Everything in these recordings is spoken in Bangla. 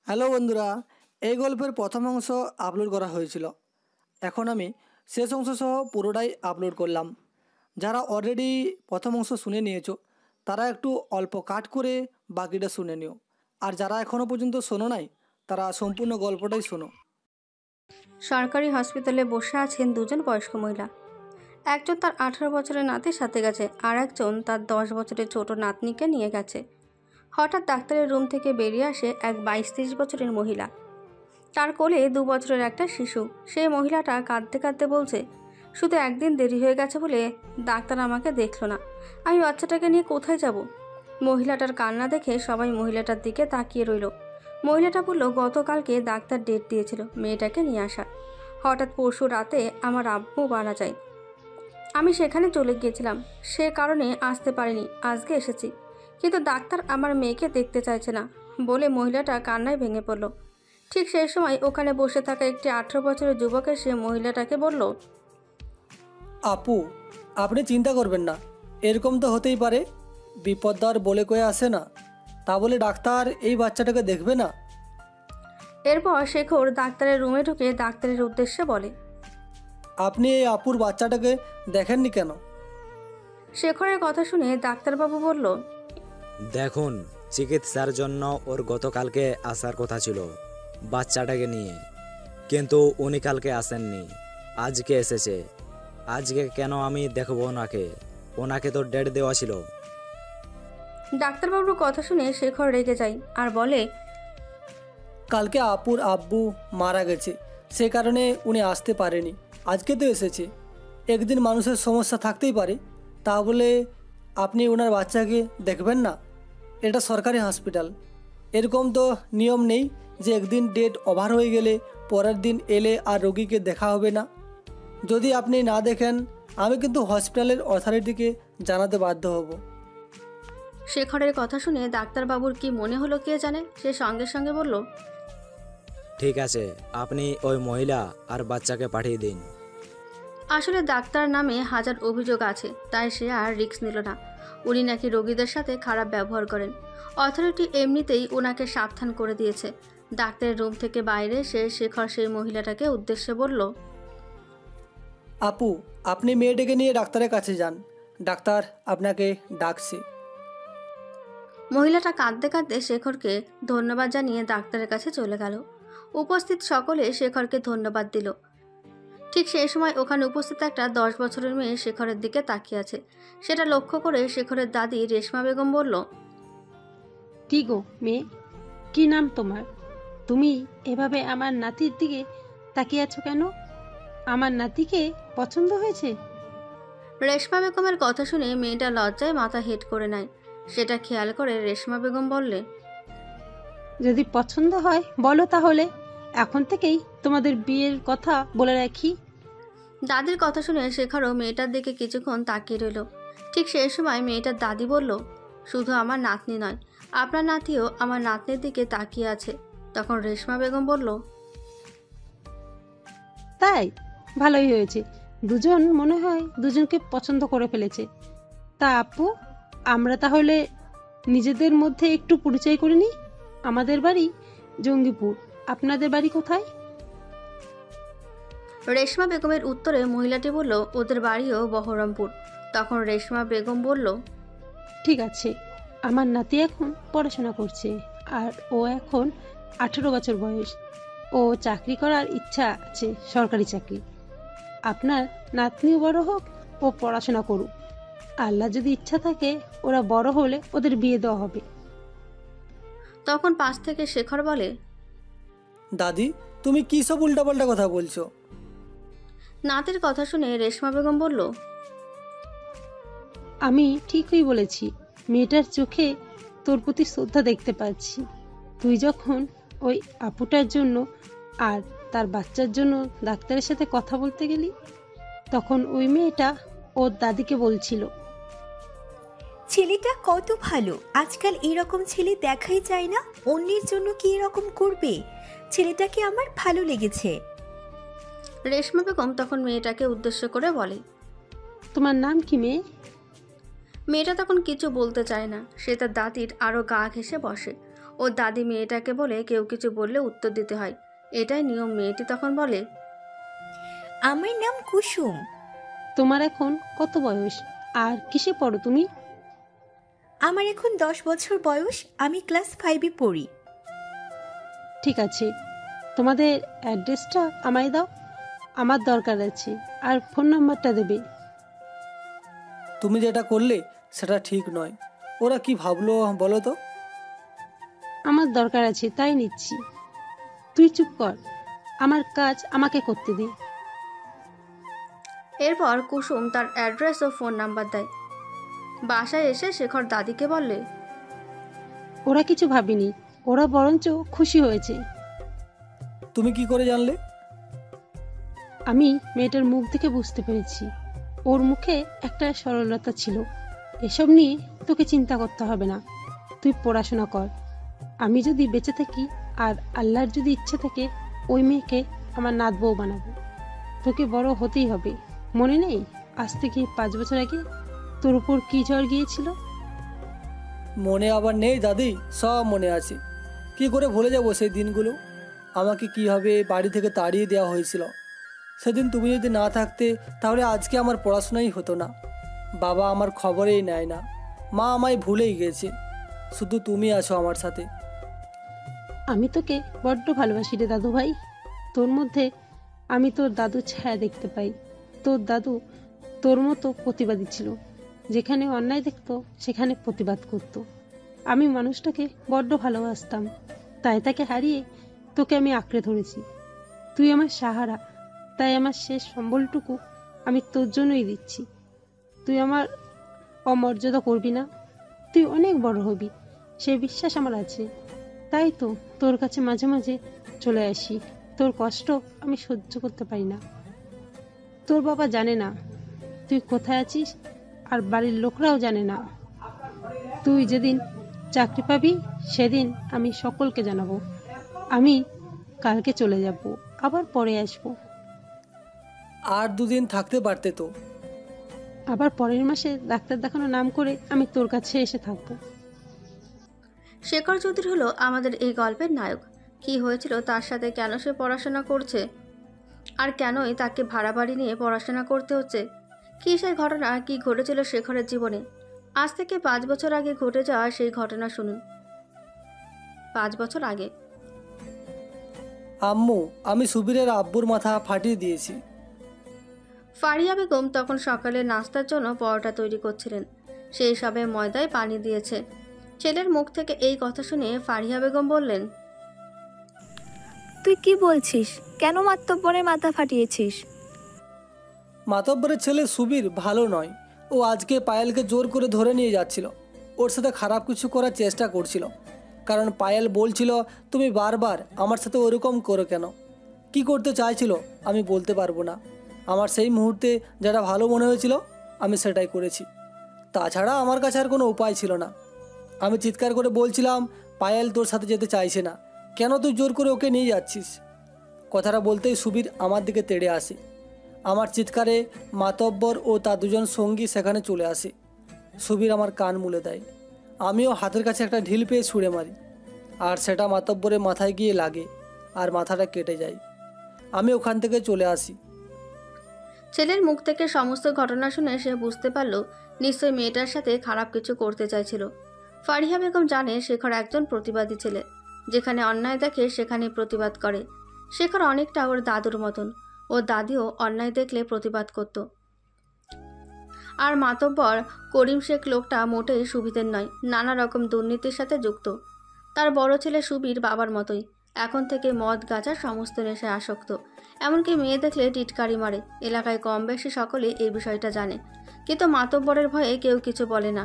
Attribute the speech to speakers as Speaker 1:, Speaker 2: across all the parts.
Speaker 1: হ্যালো বন্ধুরা, এই গল্পের প্রথম অংশ আপলোড করা হয়েছিল। এখন আমি শেষ অংশ সহ পুরোটাই আপলোড করলাম। যারা অলরেডি প্রথম অংশ শুনে নিয়েছো তারা একটু অল্প কাট করে বাকিটা শুনে নিও, আর যারা এখনও পর্যন্ত শোনো নাই তারা সম্পূর্ণ গল্পটাই শোনো।
Speaker 2: সরকারি হসপিটালে বসে আছেন দুজন বয়স্ক মহিলা। একজন তার 18 বছরের নাতির সাথে গেছে, আর একজন তার 10 বছরের ছোট নাতনিকে নিয়ে গেছে। হঠাৎ ডাক্তারের রুম থেকে বেরিয়ে আসে এক 22-23 বছরের মহিলা। তার কোলে 2 বছরের একটা শিশু। সেই মহিলাটা কাঁদতে কাঁদতে বলছে, শুধু একদিন দেরি হয়ে গেছে বলে ডাক্তার আমাকে দেখলো না। আমি বাচ্চাটাকে নিয়ে কোথায় যাব? মহিলাটার কান্না দেখে সবাই মহিলাটার দিকে তাকিয়ে রইল। মহিলাটা বলল, গতকালকে ডাক্তার ডেট দিয়েছিল মেয়েটাকে নিয়ে আসার। হঠাৎ পরশু রাতে আমার আব্বু মারা যায়। আমি সেখানে চলে গিয়েছিলাম, সে কারণে আসতে পারিনি। আজকে এসেছি, কিন্তু ডাক্তার আমার মেয়েকে দেখতে চাইছে না বলে মহিলাটা কান্নায় ভেঙে পড়ল। ঠিক সেই সময় ওখানে বসে থাকা একটি 18 বছরের যুবক এসে মহিলাটাকে বলল,
Speaker 1: আপু, আপনি চিন্তা করবেন না, এরকম তো হতেই পারে। বিপদ বলে কয়ে আসে না, তা বলে ডাক্তার এই বাচ্চাটাকে দেখবে না?
Speaker 2: এরপর শেখর ডাক্তারের রুমে ঢুকে ডাক্তারের উদ্দেশ্যে বলে,
Speaker 1: আপনি এই আপুর বাচ্চাটাকে দেখেননি কেন?
Speaker 2: শেখরের কথা শুনে ডাক্তারবাবু বলল,
Speaker 3: দেখুন, চিকিৎসার জন্য ওর গতকালকে আসার কথা ছিল বাচ্চাটাকে নিয়ে, কিন্তু উনি কালকে আসেননি, আজকে এসেছে। আজকে কেন আমি দেখবো ওনাকে? ওনাকে তো ডেট দেওয়া ছিল।
Speaker 2: ডাক্তারবাবুর কথা শুনে শেখর রেগে যায় আর বলে,
Speaker 1: কালকে আপুর আব্বু মারা গেছে, সে কারণে উনি আসতে পারেনি, আজকে তো এসেছে। একদিন মানুষের সমস্যা থাকতেই পারে, তা বলে আপনি ওনার বাচ্চাকে দেখবেন না? এটা সরকারি হসপিটাল, এরকম তো নিয়ম নেই যে একদিন ডেট ওভার হয়ে গেলে পরের দিন এলে আর রোগীকে দেখা হবে না। যদি আপনি না দেখেন আমি কিন্তু হসপিটালের অথরিটিকে জানাতে বাধ্য হব।
Speaker 2: শেখরের কথা শুনে ডাক্তারবাবুর কি মনে হলো কে জানে, সে সঙ্গে সঙ্গে বলল,
Speaker 3: ঠিক আছে, আপনি ওই মহিলা আর বাচ্চাকে পাঠিয়ে দিন।
Speaker 2: আসলে ডাক্তার নামে হাজার অভিযোগ আছে, তাই সে আর রিস্ক নিল না। উনি নাকি রোগীদের সাথে খারাপ ব্যবহার করেন। অথরিটি এমনিতেই ওনাকে সাবধান করে দিয়েছে। ডাক্তারের রুম থেকে বাইরে এসে শেখর সেই মহিলাটাকে উদ্দেশ্যে বলল,
Speaker 1: আপু, আপনি মেয়েটাকে নিয়ে ডাক্তারের কাছে যান, ডাক্তার আপনাকে ডাকছে।
Speaker 2: মহিলাটা কাঁদতে কাঁদতে শেখরকে ধন্যবাদ জানিয়ে ডাক্তারের কাছে চলে গেল। উপস্থিত সকলে শেখরকে ধন্যবাদ দিল। ঠিক সেই সময় ওখানে উপস্থিত একটা 10 বছরের মেয়ে শেখরের দিকে তাকিয়ে আছে। সেটা লক্ষ্য করে শেখরের দাদি রেশমা বেগম বলল,
Speaker 4: কি গো মেয়ে, কি নাম তোমার? তুমি এভাবে আমার নাতির দিকে তাকিয়ে আছো কেন? আমার নাতিকে পছন্দ হয়েছে?
Speaker 2: রেশমা বেগমের কথা শুনে মেয়েটা লজ্জায় মাথা হেট করে নেয়। সেটা খেয়াল করে রেশমা বেগম বললে,
Speaker 4: যদি পছন্দ হয় বলো, তাহলে এখন থেকেই তোমাদের বিয়ের কথা বলে রাখি।
Speaker 2: দাদির কথা শুনে শেখরও মেয়েটার দিকে কিছুক্ষণ তাকিয়ে রইল। ঠিক সেই সময় মেয়েটার দাদি বলল, শুধু আমার নাতনি নয়, আপনার নাতিও আমার নাতনির দিকে তাকিয়ে আছে। তখন রেশমা বেগম বলল,
Speaker 4: তাই ভালোই হয়েছে, দুজন মনে হয় দুজনকে পছন্দ করে ফেলেছে। তা আপু, আমরা তাহলে নিজেদের মধ্যে একটু পরিচয় করে নিই। আমাদের বাড়ি জঙ্গিপুর, আপনাদের বাড়ি কোথায়?
Speaker 2: রেশমা বেগমের উত্তরে মহিলাটি বলল, ওদের বাড়িও বহরমপুর। তখন রেশমা বেগম বলল,
Speaker 4: ঠিক আছে, আমার নাতি এখন পড়াশোনা করছে, আর ও এখন 18 বছর বয়স। ও চাকরি করার ইচ্ছা আছে, সরকারি চাকরি। আপনার নাতনিও বড় হোক, ও পড়াশোনা করুক। আল্লাহ যদি ইচ্ছা থাকে, ওরা বড় হলে ওদের বিয়ে দেওয়া হবে।
Speaker 2: তখন পাশ থেকে শেখর বলে,
Speaker 1: দাদি, তুমি কী সব উল্টাপাল্টা কথা বলছো?
Speaker 2: নাতের কথা শুনে রেশমা বেগম বলল,
Speaker 4: আমি ঠিকই বলেছি, মেয়েটার চোখে তোর প্রতি শ্রদ্ধা দেখতে পাচ্ছি। তুই যখন ওই আপুটার জন্য আর তার বাচ্চার জন্য ডাক্তারের সাথে কথা বলতে গেলি, তখন ওই মেয়েটা ওর দাদিকে বলছিল,
Speaker 5: ছেলেটা কত ভালো, আজকাল এরকম ছেলে দেখাই যায় না। অন্যের জন্য কি এরকম করবে? ছেলেটাকে আমার ভালো লেগেছে।
Speaker 2: রেশমা বেগম তখন মেয়েটাকে উদ্দেশ্য করে বলে,
Speaker 4: তোমার নাম কি মেয়ে?
Speaker 2: মেয়েটা তখন কিছু বলতে চায় না। সে তার দাদির আরো গা ঘেঁষে বসে। ওর দাদি মেয়েটাকে বলে কেউ কিছু বললে উত্তর দিতে হয়, এটাই নিয়ম। মেয়েটি তখন বলে,
Speaker 5: আমার নাম কুসুম।
Speaker 4: তোমার এখন কত বয়স আর কিসে পড়ো তুমি?
Speaker 5: আমার এখন 10 বছর বয়স, আমি ক্লাস 5-এ পড়ি।
Speaker 4: ঠিক আছে, তোমাদের অ্যাড্রেসটা আমায় দাও, আমার দরকার আছে, আর ফোন নাম্বারটা দেবে।
Speaker 1: তুমি যেটা করলে সেটা ঠিক নয়। ওরা কি ভাবলো বলো তো?
Speaker 4: আমার দরকার আছে তাই নিচ্ছি। তুই চুপ কর, আমার কাজ আমাকে করতে দে।
Speaker 2: এরপর কুসুম তার অ্যাড্রেস ও ফোন নাম্বার দেয়। বাসায় এসে শেখর দাদিকে বললে,
Speaker 4: ওরা কিছু ভাবেনি, ওরা বরঞ্চ খুশি হয়েছে।
Speaker 1: তুমি কি করে জানলে?
Speaker 4: আমি মেয়েটার মুখ দেখে বুঝতে পেরেছি, ওর মুখে একটা সরলতা ছিল। এসব নিয়ে তোকে চিন্তা করতে হবে না, তুই পড়াশোনা কর। আমি যদি বেঁচে থাকি আর আল্লাহর যদি ইচ্ছে থাকে, ওই মেয়েকে আমার নাত বউ বানাবো। তোকে বড় হতেই হবে। মনে নেই আজ থেকে 5 বছর আগে তোর উপর কি ঝড় গিয়েছিল?
Speaker 1: মনে আবার নেই দাদি, সব মনে আছে। কি করে ভুলে যাবো সেই দিনগুলো? আমাকে কীভাবে বাড়ি থেকে তাড়িয়ে দেওয়া হয়েছিল। সেদিন তুমি যদি না থাকতে তাহলে আজকে আমার পড়াশোনাই হতো না। বাবা আমার খবরেই নেয় না, মা আমায় ভুলেই গেছে। শুধু তুমি আছো আমার সাথে।
Speaker 4: আমি তোকে বড্ড ভালোবাসি রে দাদু ভাই। তোর মধ্যে আমি তোর দাদুর ছায়া দেখতে পাই। তোর দাদু তোর মতো প্রতিবাদী ছিল, যেখানে অন্যায় দেখতো সেখানে প্রতিবাদ করত। আমি মানুষটাকে বড্ড ভালোবাসতাম, তাই তাকে হারিয়ে তোকে আমি আঁকড়ে ধরেছি। তুই আমার সাহারা, তাই আমার শেষ সম্বলটুকু আমি তোর জন্যই দিচ্ছি। তুই আমার অমর্যাদা করবি না, তুই অনেক বড় হবি, সে বিশ্বাস আমার আছে। তাই তো তোর কাছে মাঝে মাঝে চলে আসি। তোর কষ্ট আমি সহ্য করতে পারি না। তোর বাবা জানে না তুই কোথায় আছিস, আর বাড়ির লোকরাও জানে না। তুই যেদিন চাকরি পাবি সেদিন আমি সকলকে জানাবো। আমি কালকে চলে যাব, আবার পরে আসবো।
Speaker 1: আর 2 দিন থাকতে পারতে তো।
Speaker 4: আবার পরের মাসে ডাক্তার দেখানোর নাম করে আমি তোর কাছে এসে থাকবো।
Speaker 2: শেখর চৌধুরী হলো আমাদের এই গল্পের নায়ক। কি হয়েছিল তার সাথে, কেন সে পড়াশোনা করছে, আর কেনই তাকে ভাড়া বাড়ি নিয়ে পড়াশোনা করতে হচ্ছে, কী সেই ঘটনা, কি ঘটেছিল শেখরের জীবনে। আজ থেকে 5 বছর আগে ঘটে যাওয়া সেই ঘটনা শুনুন। 5 বছর আগে
Speaker 1: আম্মু, আমি সুবীরের আব্বুর মাথা ফাটিয়ে দিয়েছি।
Speaker 2: ফারিয়া বেগম তখন সকালে নাস্তার জন্য পরোটা তৈরি করছিলেন। সেই সবে ময়দায় পানি দিয়েছে। ছেলের মুখ থেকে এই কথা শুনে ফারিয়া বেগম বললেন,
Speaker 6: তুই কি বলছিস? কেন মাত্তব্বরের মাথা ফাটিয়েছিস?
Speaker 1: মাতব্বরের ছেলে সুবীর ভালো নয়। ও আজকে পায়েলকে জোর করে ধরে নিয়ে যাচ্ছিল, ওর সাথে খারাপ কিছু করার চেষ্টা করছিল। কারণ পায়েল বলছিল তুমি বারবার আমার সাথে ওরকম করো কেন। কি করতে চাইছিল আমি বলতে পারবো না। আমার সেই মুহূর্তে যেটা ভালো মনে হয়েছিল আমি সেটাই করেছি। তাছাড়া আমার কাছে আর কোনো উপায় ছিল না। আমি চিৎকার করে বলছিলাম পায়েল তোর সাথে যেতে চাইছে না, কেন তুই জোর করে ওকে নিয়ে যাচ্ছিস। কথাটা বলতেই সুবীর আমার দিকে তেড়ে আসে। আমার চিৎকারে মাতব্বর ও তার 2জন সঙ্গী সেখানে চলে আসে। সুবীর আমার কান মুলে দেয়। আমিও হাতের কাছে একটা ঢিল পেয়ে ছুঁড়ে মারি, আর সেটা মাতব্বরের মাথায় গিয়ে লাগে আর মাথাটা কেটে যায়। আমি ওখান থেকে চলে আসি।
Speaker 2: ছেলের মুখ থেকে সমস্ত ঘটনা শুনে সে বুঝতে পারল নিশ্চয়ই মেয়েটার সাথে খারাপ কিছু করতে চাইছিল। ফারিয়া বেগম জানে শেখর একজন প্রতিবাদী ছেলে, যেখানে অন্যায় দেখে সেখানে প্রতিবাদ করে। শেখর অনেকটা ওর দাদুর মতন, ওর দাদিও অন্যায় দেখলে প্রতিবাদ করত। আর মাতব্বর করিম শেখ লোকটা মোটেই সুবিধের নয়, নানা রকম দুর্নীতির সাথে যুক্ত। তার বড় ছেলে সুবীর বাবার মতোই, এখন থেকে মদ গাঁজা সমস্ত নেশায় আসক্ত। এমনকি মেয়ে দেখলে টিটকারি মারে। এলাকায় কম বেশি সকলে এই বিষয়টা জানে, কিন্তু মাতব্বরের ভয়ে কেউ কিছু বলে না।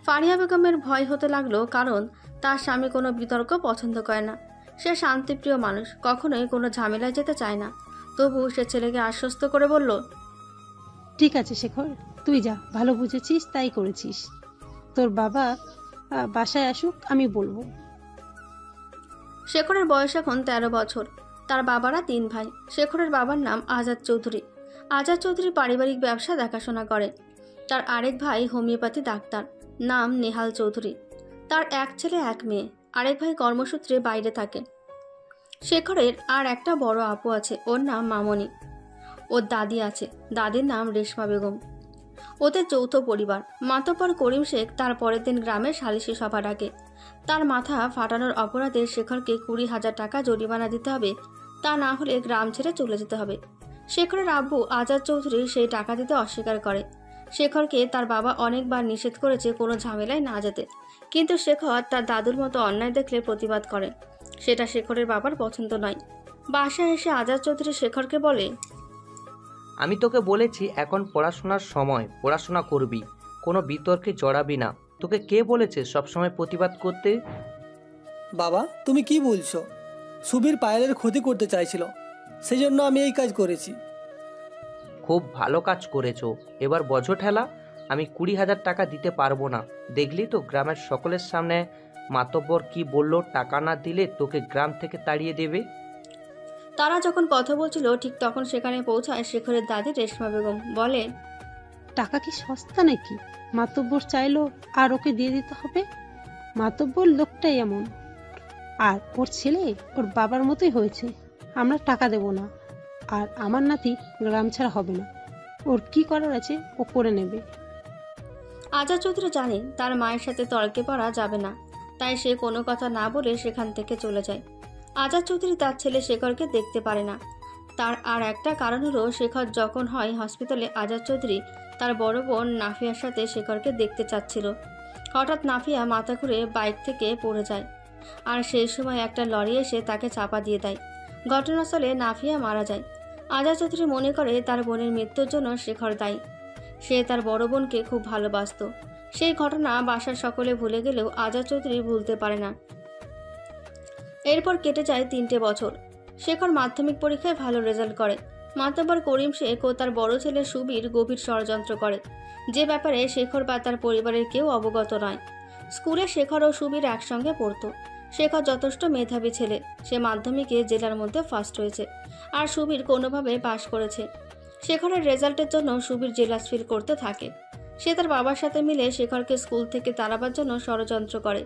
Speaker 2: ফারিয়া বেগমের ভয় হতে লাগলো, কারণ তার স্বামী কোনো বিতর্ক পছন্দ করে না। সে শান্তিপ্রিয় মানুষ, কখনোই কোনো ঝামেলায় যেতে চায় না। তবু সে ছেলেকে আশ্বস্ত করে বলল,
Speaker 4: ঠিক আছে শেখর, তুই যা, ভালো বুঝেছিস তাই করেছিস। তোর বাবা বাসায় আসুক, আমি বলবো।
Speaker 2: শেখরের বয়স এখন 13 বছর। তার বাবারা 3 ভাই। শেখরের বাবার নাম আজাদ চৌধুরী। আজাদ চৌধুরী পারিবারিক ব্যবসা দেখাশোনা করে। তার আরেক ভাই হোমিওপ্যাথি ডাক্তার, নাম নেহাল চৌধুরী। তার 1 ছেলে 1 মেয়ে। আরেক ভাই কর্মসূত্রে বাইরে থাকে। শেখরের আর একটা বড় আপু আছে, ওর নাম মামনি। ওর দাদি আছে, দাদির নাম রেশমা বেগম। ওদের যৌথ পরিবার। মাতব্বর করিম শেখ তার পরের দিন গ্রামের সালিশি সভা ডাকে। তার মাথা ফাটানোর অপরাধে শেখরকে 20,000 টাকা জরিমানা দিতে হবে, তা না হলে গ্রাম ছেড়ে চলে যেতে হবে। শেখরের আব্বু আজাদ চৌধুরী সেই টাকা দিতে অস্বীকার করে। শেখরকে তার বাবা অনেকবার নিষেধ করেছে কোনো ঝামেলায় না যেতে, কিন্তু শেখর তার দাদুর মতো অন্যায় দেখলে প্রতিবাদ করে। সেটা শেখরের বাবার পছন্দ নয়। বাসায় এসে আজাদ চৌধুরী শেখরকে বলে,
Speaker 7: আমি তোকে বলেছি এখন পড়াশোনার সময়, পড়াশোনা করবি, কোনো বিতর্কে জড়াবি না। তোকে কে বলেছে সবসময় প্রতিবাদ করতে?
Speaker 1: বাবা, তুমি কি বলছো? সুবীর পায়েলের ক্ষতি করতে চাইছিল, সেই জন্য আমি এই কাজ করেছি।
Speaker 7: খুব ভালো কাজ করেছো। এবার বোঝো ঠেলা, আমি 20,000 টাকা দিতে পারবো না। দেখলি তো গ্রামের সকলের সামনে মাতব্বর কি বললো, টাকা না দিলে তোকে গ্রাম থেকে তাড়িয়ে দেবে।
Speaker 2: তারা যখন কথা বলছিল ঠিক তখন সেখানে পৌঁছায় শেখরের দাদি রেশমা বেগম। বলে,
Speaker 4: টাকা কি সস্তা নাকি? মাতব্বর চাইলো আর ওকে দিয়ে দিতে হবে? মাতব্বর লোকটাই এমন। আর ওর ছেলে ওর বাবার মতোই হয়েছে। আমরা টাকা দেব না, আর আমার নাতি গ্রাম ছাড়া হবে না। ওর কি করার আছে ও করে নেবে।
Speaker 2: আজাদ চৌধুরী জানে তার মায়ের সাথে তর্কে পড়া যাবে না, তাই সে কোনো কথা না বলে সেখান থেকে চলে যায়। আজাদ চৌধুরী তার ছেলে শেখরকে দেখতে পারে না। তার আর একটা কারণ হলো, শেখর যখন হয় হসপিটালে, আজাদ চৌধুরী তার বড় বোন নাফিয়ার সাথে শেখরকে দেখতে চাচ্ছিল। হঠাৎ নাফিয়া মাথা ঘুরে বাইক থেকে পড়ে যায়, আর সেই সময় একটা লরি এসে তাকে চাপা দিয়ে দেয়। ঘটনাস্থলে নাফিয়া মারা যায়। আজাদ চৌধুরী মনে করে তার বোনের মৃত্যুর জন্য শেখর দায়ী। সে তার বড় বোনকে খুব ভালোবাসত। সেই ঘটনা বাসার সকলে ভুলে গেলেও আজাদ চৌধুরী ভুলতে পারে না। এরপর কেটে যায় 3টে বছর। শেখর মাধ্যমিক পরীক্ষায় ভালো রেজাল্ট করে। মাতব্বর করিম শেখ ও তার বড় ছেলে সুবীর গভীর ষড়যন্ত্র করে, যে ব্যাপারে শেখর বা তার পরিবারের কেউ অবগত নয়। স্কুলে শেখর ও সুবীর একসঙ্গে পড়তো। শেখর যথেষ্ট মেধাবী ছেলে, সে মাধ্যমিকে জেলার মধ্যে ফার্স্ট হয়েছে, আর সুবীর কোনোভাবে পাশ করেছে। শেখরের রেজাল্টের জন্য সুবীর জেলাস ফিল করতে থাকে। সে তার বাবার সাথে মিলে শেখরকে স্কুল থেকে তাড়াবার জন্য ষড়যন্ত্র করে।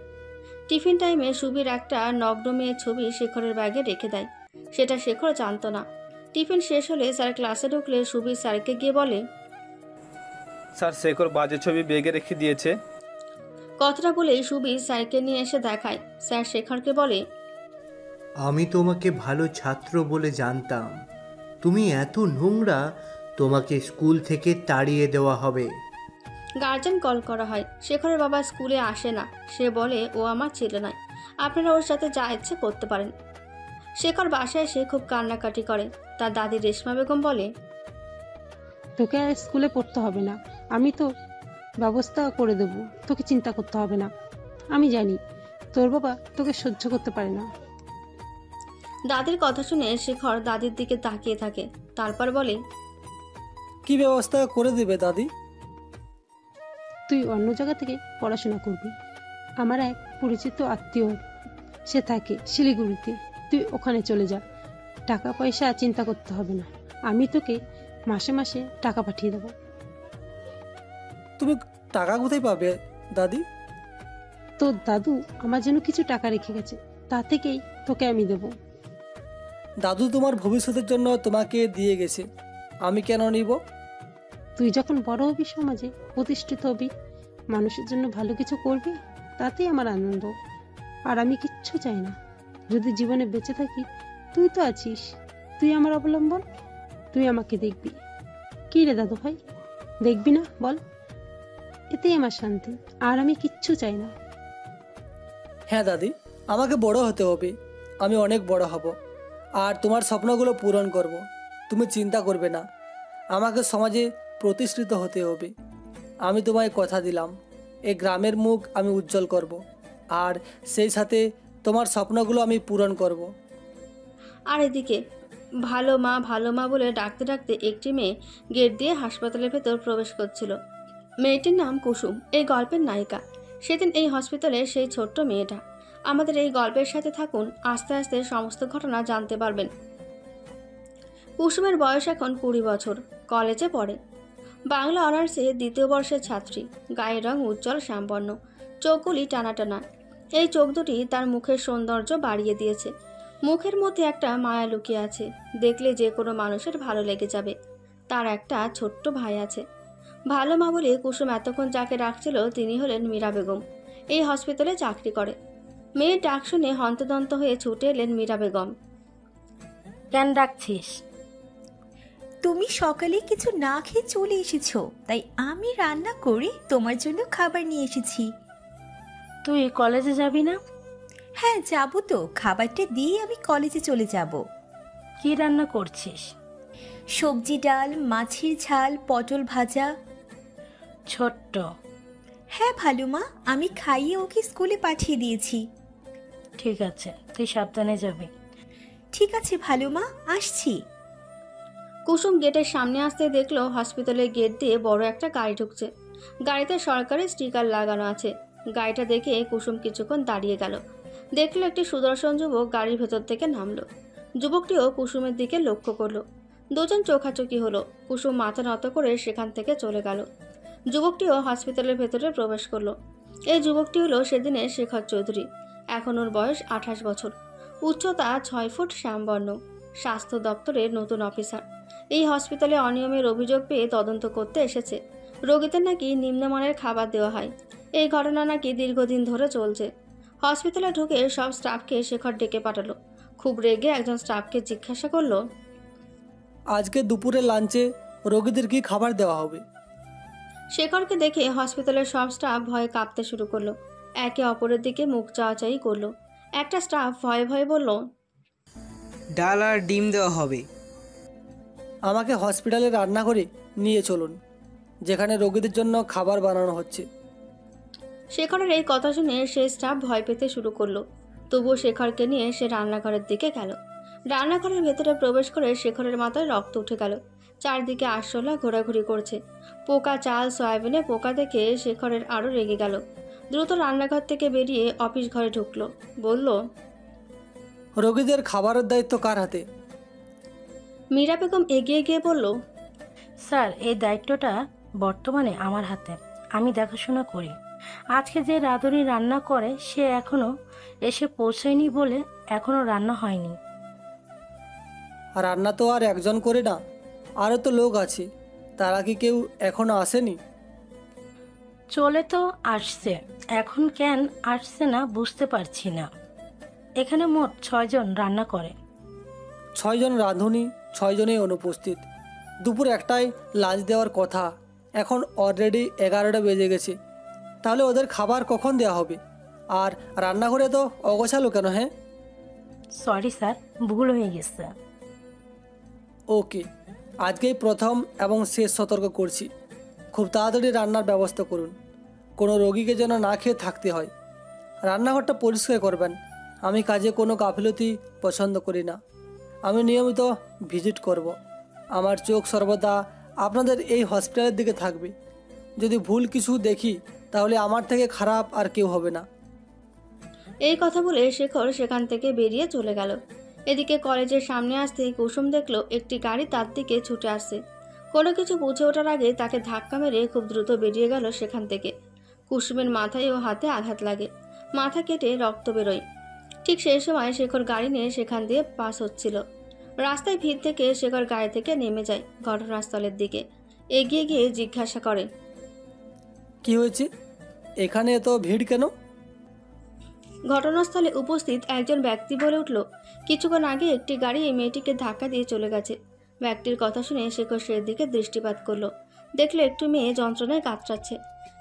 Speaker 2: টিফিন টাইমে সুবীর একটা নগ্ন মেয়ের ছবি শেখরের ব্যাগে রেখে দেয়, সেটা শেখর জানতো না। টিফিন শেষ হলে স্যার ক্লাসে ঢুকলে সুবীর স্যারকে গিয়ে বলে,
Speaker 8: স্যার শেখর বাজে ছবি ব্যাগে রেখে দিয়েছে।
Speaker 2: কথাটা বলেই সুবীর স্যারকে নিয়ে এসে দেখায়। স্যার শেখরকে বলে,
Speaker 9: আমি তোমাকে ভালো ছাত্র বলে জানতাম, তুমি এত নোংরা, তোমাকে স্কুল থেকে তাড়িয়ে দেওয়া হবে।
Speaker 2: গার্জেন কল করা হয়। শেখরের বাবা স্কুলে আসে না, সে বলে ও আমার ছেলে নয়, আপনারা ওর সাথে যা ইচ্ছে করতে পারেন। শেখর বাসায় এসে খুব কান্নাকাটি করে। তার দাদি রেশমা বেগম বলে,
Speaker 4: তোকে আর স্কুলে পড়তে হবে না, আমি তো ব্যবস্থা করে দেব, তোকে চিন্তা করতে হবে না। আমি জানি তোর বাবা তোকে সহ্য করতে পারে না।
Speaker 2: দাদির কথা শুনে শেখর দাদির দিকে তাকিয়ে থাকে, তারপর বলে,
Speaker 1: কি ব্যবস্থা করে দেবে দাদি?
Speaker 4: তুই অন্য জায়গা থেকে পড়াশোনা করবি। আমার এক পরিচিত আত্মীয়, সে থাকে শিলিগুড়িতে, তুই ওখানে চলে যা। টাকা পয়সা চিন্তা করতে হবে না, আমি তোকে মাসে মাসে টাকা পাঠিয়ে দেবো।
Speaker 1: তুমি টাকা কোথায় পাবে দাদি?
Speaker 4: তোর দাদু আমার জন্য কিছু টাকা রেখে গেছে, তা থেকেই তোকে আমি দেব।
Speaker 1: দাদু তোমার ভবিষ্যতের জন্য তোমাকে দিয়ে গেছে, আমি কেন নিব?
Speaker 4: তুই যখন বড় হবি, সমাজে প্রতিষ্ঠিত হবি, মানুষের জন্য ভালো কিছু করবি, তাতেই আমার আনন্দ। আর আমি কিচ্ছু চাই না। যদি জীবনে বেঁচে থাকি, তুই তো আছিস, তুই আমার অবলম্বন, তুই আমাকে দেখবি। কি রে দাদু ভাই, দেখবি না বল? এতেই আমার শান্তি, আর আমি কিচ্ছু চাই না।
Speaker 1: হ্যাঁ দাদি, আমাকে বড় হতে হবে, আমি অনেক বড় হব, আর তোমার স্বপ্নগুলো পূরণ করব। তুমি চিন্তা করবে না, আমাকে সমাজে প্রতিষ্ঠিত হতে হবে। আমি তোমায় কথা দিলাম, এই গ্রামের মুখ আমি উজ্জ্বল করব, আর সেই সাথে তোমার স্বপ্নগুলো আমি পূরণ করব।
Speaker 2: আর এদিকে ভালো মা বলে ডাকতে ডাকতে একটি মেয়ে গেট দিয়ে হাসপাতালের ভেতর প্রবেশ করছিল। মেয়েটির নাম কুসুম, এই গল্পের নায়িকা। সেদিন এই হসপিটালের সেই ছোট্ট মেয়েটা। আমাদের এই গল্পের সাথে থাকুন, আস্তে আস্তে সমস্ত ঘটনা জানতে পারবেন। কুসুমের বয়স এখন 20 বছর, কলেজে পড়ে। বাংলা অনার্সে 2য় বর্ষের ছাত্রী। গায়ের রং উজ্জ্বল শ্যামবর্ণ, চোখগুলি টানা টানা। এই চোখ দুটি তার মুখের সৌন্দর্য বাড়িয়ে দিয়েছে। মুখের মধ্যে একটা মায়া লুকিয়ে আছে, দেখলে যে কোনো মানুষের ভালো লেগে যাবে। তার একটা ছোট্ট ভাই আছে। ভালো মা বলে কুসুম এতক্ষণ যাকে ডাকছিল তিনি হলেন মীরা বেগম। এই হসপিটালে চাকরি করে। মেয়ের ডাক শুনে হন্তদন্ত হয়ে ছুটে এলেন মীরা বেগম।
Speaker 10: কেন ডাকছিস?
Speaker 5: তুমি সকালে কিছু না খেয়ে চলে এসেছো, তাই আমি রান্না করে তোমার জন্য খাবার নিয়ে এসেছি।
Speaker 10: তুই কলেজে যাবি না?
Speaker 5: হ্যাঁ যাবো তো, খাবারটা দিয়ে আমি কলেজে চলে যাব।
Speaker 10: কি রান্না করছিস?
Speaker 5: সবজি, ডাল, মাছের ঝাল, পটল ভাজা।
Speaker 10: ছোট্ট?
Speaker 5: হ্যাঁ ভালো মা, আমি খাইয়ে ওকে স্কুলে পাঠিয়ে দিয়েছি।
Speaker 10: ঠিক আছে, তুই সাবধানে যাবি।
Speaker 5: ঠিক আছে ভালো মা, আসছি।
Speaker 2: কুসুম গেটের সামনে আসতে দেখলো হসপিটালের গেট দিয়ে বড় একটা গাড়ি ঢুকছে। গাড়িতে সরকারি স্টিকার লাগানো আছে। গাড়িটা দেখে কুসুম কিছুক্ষণ দাঁড়িয়ে গেল। দেখলো একটি সুদর্শন যুবক গাড়ির ভেতর থেকে নামলো। যুবকটিও কুসুমের দিকে লক্ষ্য করলো। দুজন চোখাচোখি হলো। কুসুম মাথা নত করে সেখান থেকে চলে গেল। যুবকটিও হসপিটালের ভেতরে প্রবেশ করলো। এই যুবকটি হলো সেদিনের শেখর চৌধুরী। এখন ওর বয়স 28 বছর। উচ্চতা 6 ফুট, শ্যামবর্ণ। স্বাস্থ্য দপ্তরের নতুন অফিসার। এই হসপিটালে অনিয়মের অভিযোগ পেয়ে তদন্ত করতে এসেছে। রোগীদের নাকি নিম্নমানের খাবার দেওয়া হয়। এই ঘটনা নাকি দীর্ঘদিন ধরে চলছে। হসপিটালে ঢুকে সব স্টাফকে শেখর ডেকে পাঠালো। খুব রেগে একজন স্টাফকে জিজ্ঞাসা করলো,
Speaker 1: আজকে দুপুরে লাঞ্চে রোগীদের কি খাবার দেওয়া হবে?
Speaker 2: শেখরকে দেখে হসপিটালের সব স্টাফ ভয়ে কাঁপতে শুরু করলো। একে অপরের দিকে মুখ চাওয়াচাই করলো। একটা স্টাফ ভয়ে ভয়ে বলল,
Speaker 11: ডাল আর ডিম দেওয়া হবে।
Speaker 1: আমাকে হসপিটালে রান্না করে নিয়ে চলুন, যেখানে রোগীদের জন্য খাবার বানানো হচ্ছে।
Speaker 2: শেখরের এই কথা শুনে সে স্টাফ ভয় পেতে শুরু করলো। তবুও শেখরকে নিয়ে সে রান্নাঘরের দিকে গেল। রান্নাঘরের ভেতরে প্রবেশ করে শেখরের মাথায় রক্ত উঠে গেল। চারদিকে আরশোলা ঘোরাঘুরি করছে। পোকা চাল, সয়াবিনে পোকা দেখে শেখরের আরও রেগে গেল। দ্রুত রান্নাঘর থেকে বেরিয়ে অফিস ঘরে ঢুকলো। বলল,
Speaker 1: রোগীদের খাবারের দায়িত্ব কার হাতে?
Speaker 2: মীরা বেগম এগিয়ে গিয়ে বলল,
Speaker 10: স্যার, এই দায়িত্বটা বর্তমানে আমার হাতে। আমি দেখাশোনা করি। আজকে যে রাঁধুনি রান্না করে সে এখনো এসে পৌঁছায়নি বলে এখনো রান্না হয়নি।
Speaker 1: রান্না তো আর একজন করে না, আরও তো লোক আছে। তারা কি কেউ এখনো আসেনি?
Speaker 10: চলে তো আসছে, এখন কেন আসছে না বুঝতে পারছি না। এখানে মোট 6 জন রান্না করে।
Speaker 1: 6 জন রাঁধুনি, 6 জনেই অনুপস্থিত। দুপুর 1টায় লাঞ্চ দেওয়ার কথা, এখন অলরেডি 11টা বেজে গেছে। তাহলে ওদের খাবার কখন দেওয়া হবে? আর রান্নাঘরে তো অগোছালো কেন? হ্যাঁ,
Speaker 10: সরি স্যার, ভুল হয়ে গেছে।
Speaker 1: ওকে, আজকেই প্রথম এবং শেষ সতর্ক করছি। খুব তাড়াতাড়ি রান্নার ব্যবস্থা করুন। কোনো রোগীকে যেন না খেয়ে থাকতে হয়। রান্নাঘরটা পরিষ্কার করবেন। আমি কাজে কোনো গাফিলতি পছন্দ করি না। আমি নিয়মিত ভিজিট করব। আমার চোখ সর্বদা আপনাদের এই হসপিটালের দিকে থাকবে। যদি ভুল কিছু দেখি তাহলে আমার থেকে খারাপ আর কেউ হবে না।
Speaker 2: এই কথা বলে শেখর সেখান থেকে বেরিয়ে চলে গেল। এদিকে কলেজের সামনে আসতেই কুসুম দেখলো একটি গাড়ি তার দিকে ছুটে আসছে। কোনো কিছু বুঝে ওঠার আগে তাকে ধাক্কা মেরে খুব দ্রুত বেরিয়ে গেল সেখান থেকে। কুসুমের মাথায় ও হাতে আঘাত লাগে। মাথা কেটে রক্ত বেরোয়। ঠিক সেই সময় শেখর গাড়ি নিয়ে সেখান দিয়ে পাস হচ্ছিল। রাস্তায় ভিড় থেকে শেখর গাড়ি থেকে নেমে যায় ঘটনাস্থলের দিকে। এগিয়ে গিয়ে জিজ্ঞাসা করে,
Speaker 1: কি হয়েছে? এখানে এত ভিড় কেন?
Speaker 2: ঘটনাস্থলে উপস্থিত একজন ব্যক্তি বলে উঠল, কিছুক্ষণ আগে একটি গাড়ি এই মেয়েটিকে ধাক্কা দিয়ে চলে গেছে। ব্যক্তির কথা শুনে শেখর সের দিকে দৃষ্টিপাত করলো। দেখলো একটু মেয়ে যন্ত্রণায় কাতরাচ্ছে।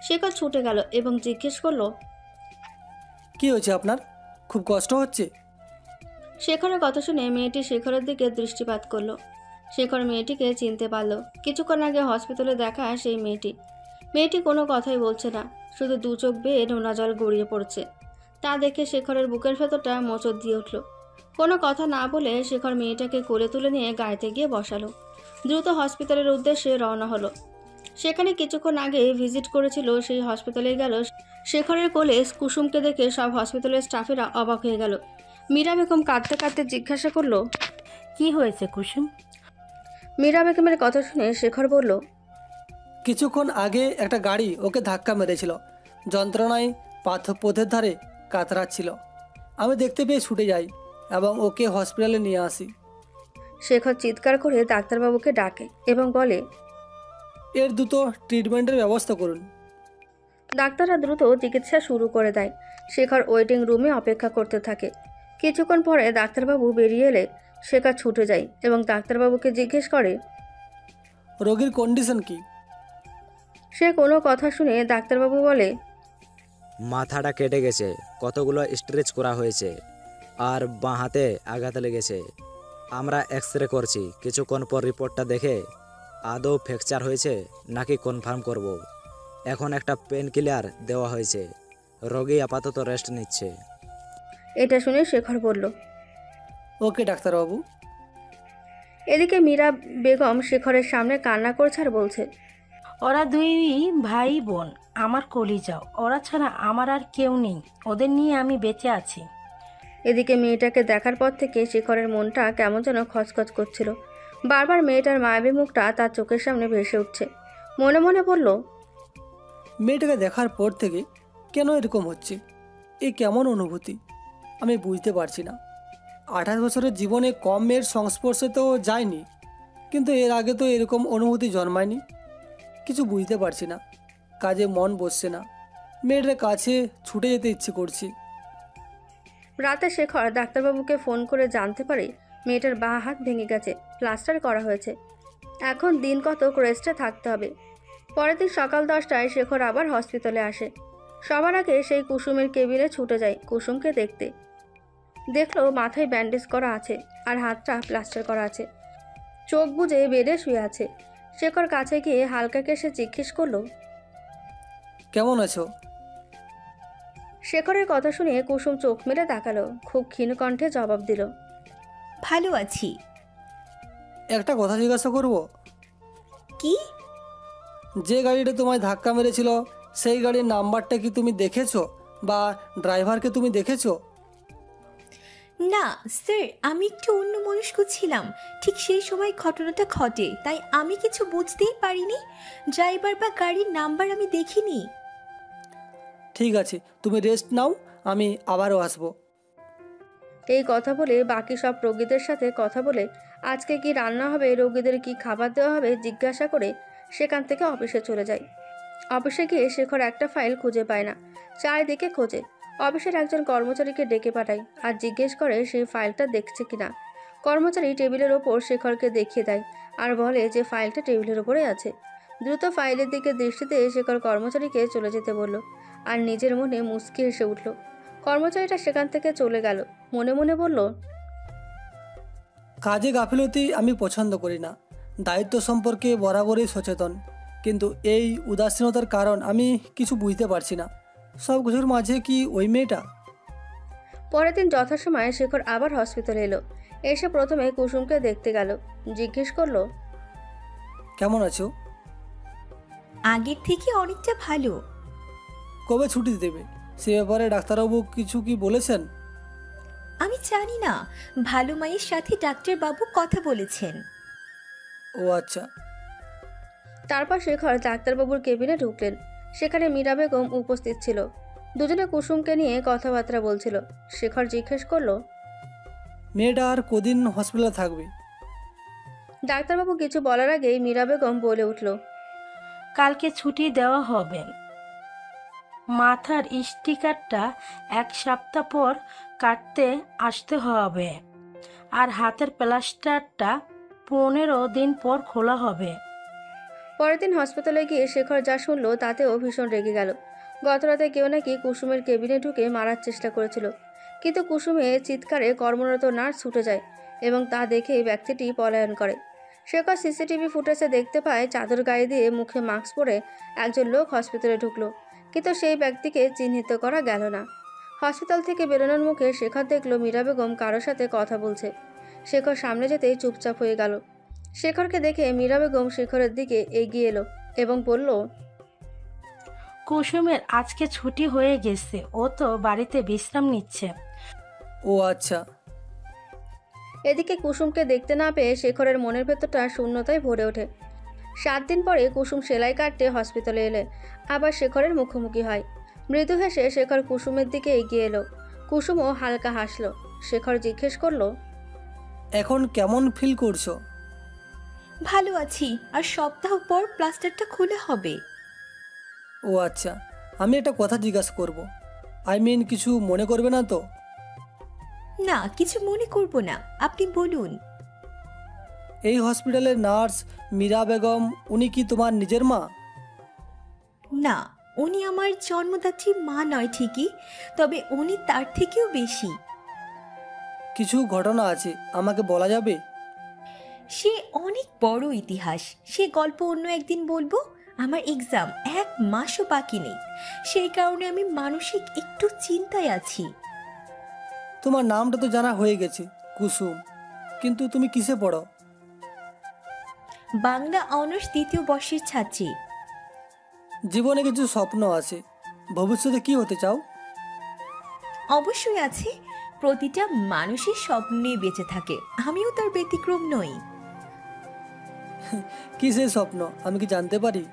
Speaker 2: শেখর ছুটে গেল এবং জিজ্ঞেস করলো,
Speaker 1: কি হয়েছে আপনার? খুব কষ্ট হচ্ছে?
Speaker 2: শেখরের কথা শুনে মেয়েটি শেখরের দিকে দৃষ্টিপাত করলো। শেখর মেয়েটিকে চিনতে পারলো। কিছুক্ষণ আগে হসপিটালে দেখা সেই মেয়েটি। মেয়েটি কোনো কথাই বলছে না, শুধু দু চোখ বেয়ে নোনা জল গড়িয়ে পড়ছে। তা দেখে শেখরের বুকের ভেতরটা মোচড় দিয়ে উঠল। কোনো কথা না বলে শেখর মেয়েটাকে কোলে তুলে নিয়ে গাড়িতে গিয়ে বসালো। দ্রুত হসপিটালের উদ্দেশ্যে রওনা হলো। সেখানে কিছুক্ষণ আগে ভিজিট করেছিল সেই হসপিটালে গেল। শেখরের কোলে কুসুমকে দেখে সব হসপিটালের স্টাফেরা অবাক হয়ে গেল। মীরা বেগম কাঁদতে কাঁদতে জিজ্ঞাসা করলো,
Speaker 10: কি হয়েছে কুসুম?
Speaker 2: মীরা বেগমের কথা শুনে শেখর বলল,
Speaker 1: কিছুক্ষণ আগে একটা গাড়ি ওকে ধাক্কা মেরেছিল। যন্ত্রণায় পথের ধারে কাতরাচ্ছিল। আমি দেখতে পেয়ে ছুটে যাই এবং ওকে হসপিটালে নিয়ে আসি।
Speaker 2: শেখর চিৎকার করে ডাক্তারবাবুকে ডাকে এবং বলে,
Speaker 1: এর দ্রুত ট্রিটমেন্টের ব্যবস্থা করুন।
Speaker 2: ডাক্তাররা দ্রুত চিকিৎসা শুরু করে দেয়। শেখর ওয়েটিং রুমে অপেক্ষা করতে থাকে। কিছুক্ষণ পরে ডাক্তারবাবু বেরিয়ে এলে শেখর ছুটে যায় এবং ডাক্তারবাবুকে জিজ্ঞেস করে,
Speaker 1: রোগীর কন্ডিশন কি?
Speaker 2: সে কোনো কথা শুনে ডাক্তারবাবু বলে,
Speaker 3: মাথাটা কেটে গেছে, কতগুলো স্ট্রেচ করা হয়েছে, আর বাঁ হাতে আঘাত লেগেছে। আমরা এক্স-রে করছি, কিছুক্ষণ পর রিপোর্টটা দেখে আদৌ ফ্র্যাকচার হয়েছে নাকি কনফার্ম করব। এখন একটা পেন কিলার দেওয়া হয়েছে, রোগী আপাতত রেস্ট নিচ্ছে।
Speaker 2: এটা শুনে শেখর বলল,
Speaker 1: ওকে ডাক্তারবাবু।
Speaker 2: এদিকে মীরা বেগম শেখরের সামনে কান্না করছে আর বলছে,
Speaker 10: ওরা দুই ভাই বোন আমার কলিজাও, ওরা ছাড়া আমার আর কেউ নেই, ওদের নিয়ে আমি বেঁচে আছি।
Speaker 2: এদিকে মেয়েটাকে দেখার পর থেকে শেখরের মনটা কেমন যেন খচখচ করছিল। বারবার মেয়েটার মায়াবী মুখটা তার চোখের সামনে ভেসে উঠছে। মনে মনে বলল,
Speaker 1: মেয়েটাকে দেখার পর থেকে কেন এরকম হচ্ছে? এ কেমন অনুভূতি আমি বুঝতে পারছি না। 28 বছরের জীবনে কম মেয়ের সংস্পর্শে তো যায়নি, কিন্তু এর আগে তো এরকম অনুভূতি জন্মায়নি। কিছু বুঝতে পারছি না, কাজে মন বসছে না, মেয়েটার কাছে ছুটে যেতে ইচ্ছে করছি।
Speaker 2: রাতে শেখর ডাক্তারবাবুকে ফোন করে জানতে পারে মেয়েটার বাঁ হাত ভেঙে গেছে, প্লাস্টার করা হয়েছে। এখন দিন কতক রেস্টে থাকতে হবে। পরের দিন সকাল 10টায় শেখর আবার হসপিটালে আসে। সবার আগে সেই কুসুমের কেবিনে ছুটে যায় কুসুমকে দেখতে। দেখলো মাথায় ব্যান্ডেজ করা আছে আর হাতটা প্লাস্টার করা আছে, চোখ বুজে বেডে শুয়ে আছে। শেখর কাছে গিয়ে হালকা কেসে জিজ্ঞেস করলো,
Speaker 1: কেমন আছো?
Speaker 2: শেখরের কথা শুনে কুসুম চোখ মেলে তাকালো, খুব ক্ষীণ কণ্ঠে জবাব দিল,
Speaker 5: ভালো আছি।
Speaker 1: একটা কথা জিজ্ঞাসা করব?
Speaker 5: কি?
Speaker 1: যে গাড়িটা তোমায় ধাক্কা মেরেছিল সেই গাড়ির নাম্বারটা কি তুমি দেখেছো বা ড্রাইভারকে তুমি দেখেছো?
Speaker 5: না স্যার, আমি একটু অন্যমনস্ক ছিলাম। ঠিক সেই সময় ঘটনাটা ঘটে, তাই আমি কিছু বুঝতেই পারিনি। ড্রাইভার বা গাড়ির নাম্বার আমি দেখিনি।
Speaker 1: ঠিক আছে, তুমি রেস্ট নাও, আমি আবারও আসবো।
Speaker 2: এই কথা বলে বাকি সব রোগীদের সাথে কথা বলে আজকে কি রান্না হবে, রোগীদের কি খাবার দেওয়া হবে জিজ্ঞাসা করে সেখান থেকে অফিসে চলে যায়। অফিসে গিয়ে শেখর একটা ফাইল খুঁজে পায় না, চারিদিকে খোঁজে। অফিসের একজন কর্মচারীকে ডেকে পাঠায় আর জিজ্ঞেস করে সেই ফাইলটা দেখছে কিনা। কর্মচারী টেবিলের ওপর শেখরকে দেখিয়ে দেয় আর বলে যে ফাইলটা টেবিলের ওপরে আছে। দ্রুত ফাইলের দিকে দৃষ্টিতে শেখর কর্মচারীকে চলে যেতে বলল আর নিজের মনে মুচকি হেসে উঠল। কর্মচারীটা সেখান থেকে চলে গেল। মনে মনে বলল,
Speaker 1: কাজে গাফিলতি আমি পছন্দ করি না, দায়িত্ব সম্পর্কে বরাবরই সচেতন, কিন্তু এই উদাসীনতার কারণ আমি কিছু বুঝতে পারছি না। সব কিছুর মাঝে কি ওই মেয়েটা?
Speaker 2: পরের দিন যথাসময়ে শেখর আবার হসপিটালে এলো। এসে প্রথমে কুসুমকে দেখতে গেল, জিজ্ঞেস করলো,
Speaker 1: কেমন আছো?
Speaker 5: আগের থেকে অনেকটা ভালো।
Speaker 1: কবে ছুটি দেবে সে ব্যাপারে ডাক্তারবাবু কিছু কি বলেছেন?
Speaker 5: আমি জানি না, ভালো মায়ের সাথে ডাক্তারবাবু কথা বলেছেন।
Speaker 1: ও আচ্ছা।
Speaker 2: তারপর শেখর ডাক্তারবাবুর কেবিনে ঢুকলেন। সেখানে মীরা বেগম উপস্থিত ছিল। দুজনে কুসুমকে নিয়ে কথাবার্তা বলছিল। শেখর জিজ্ঞেস করলো,
Speaker 1: মেয়েটা আর কদিন হসপিটালে থাকবে?
Speaker 2: ডাক্তারবাবু কিছু বলার আগেই মীরা বেগম বলে উঠল,
Speaker 10: কালকে ছুটি দেওয়া হবে। মাথার স্টিকারটা 1 সপ্তাহ পর কাটতে আসতে হবে, আর হাতের প্লাস্টারটা 15 দিন পর খোলা হবে।
Speaker 2: পরের দিন হসপিটালে গিয়ে শেখর যা শুনলো তাতেও ভীষণ রেগে গেল। গতরাতে কেউ নাকি কুসুমের কেবিনে ঢুকে মারার চেষ্টা করেছিল, কিন্তু কুসুমের চিৎকারে কর্মরত নার্স ছুটে যায় এবং তা দেখে ব্যক্তিটি পলায়ন করে। শেখর সিসিটিভি ফুটেজে দেখতে পায় চাদর গায়ে দিয়ে মুখে মাস্ক পরে একজন লোক হসপিটালে ঢুকলো, কিন্তু সেই ব্যক্তিকে চিহ্নিত করা গেল না। হসপিটাল থেকে বেরোনোর মুখে শেখর দেখলো মীরা বেগম কারোর সাথে কথা বলছে। শেখর সামনে যেতেই চুপচাপ হয়ে গেল। শেখরকে দেখে মীরা বেগম শেখরের দিকে এগিয়ে এলো এবং বলল,
Speaker 10: কুসুমের আজকে ছুটি হয়ে গেছে, ও তো বাড়িতে বিশ্রাম নিচ্ছে।
Speaker 1: ও আচ্ছা।
Speaker 2: এদিকে কুসুমকে দেখতে না পেয়ে শেখরের মনের ভেতরটা শূন্যতায় ভরে ওঠে। 7 দিন পরে কুসুম সেলাই কাটতে হসপিটালে এলে আবার শেখরের মুখোমুখি হয়। মৃদু হেসে শেখর কুসুমের দিকে এগিয়ে এলো। কুসুমও হালকা হাসলো। শেখর জিজ্ঞেস করলো,
Speaker 1: এখন কেমন ফিল করছো?
Speaker 5: ভালো আছি, আর সপ্তাহ পর প্লাস্টারটা খুলে হবে।
Speaker 1: ও আচ্ছা, আমি একটা কথা জিজ্ঞাসা করব। কিছু মনে করবে না তো?
Speaker 5: না, কিছু মনে করব না, আপনি বলুন।
Speaker 1: এই হসপিটালের নার্স মীরা বেগম, উনি কি তোমার নিজের মা?
Speaker 5: না, উনি আমার জন্মদাত্রী মা নয় ঠিকই, তবে উনি তার থেকেও বেশি।
Speaker 1: কিছু ঘটনা আছে, আমাকে বলা যাবে?
Speaker 5: সে অনেক বড় ইতিহাস, সে গল্প অন্য একদিন বলবো। আমার এক্সাম 1 মাসও বাকি নেই, সেই কারণে আমি মানসিক একটু চিন্তায় আছি।
Speaker 1: তোমার নামটা তো জানা হয়ে গেছে, কুসুম, কিন্তু তুমি কিসে পড়ো?
Speaker 5: বাংলা অনার্স 2য় বর্ষের ছাত্রী।
Speaker 1: জীবনে কিছু স্বপ্ন আছে, ভবিষ্যতে কি হতে চাও?
Speaker 5: অবশ্যই আছে, প্রতিটা মানুষের স্বপ্ন নিয়ে বেঁচে থাকে, আমিও তার ব্যতিক্রম নই।
Speaker 1: কি সেই স্বপ্ন, আমি কি জানতে পারি?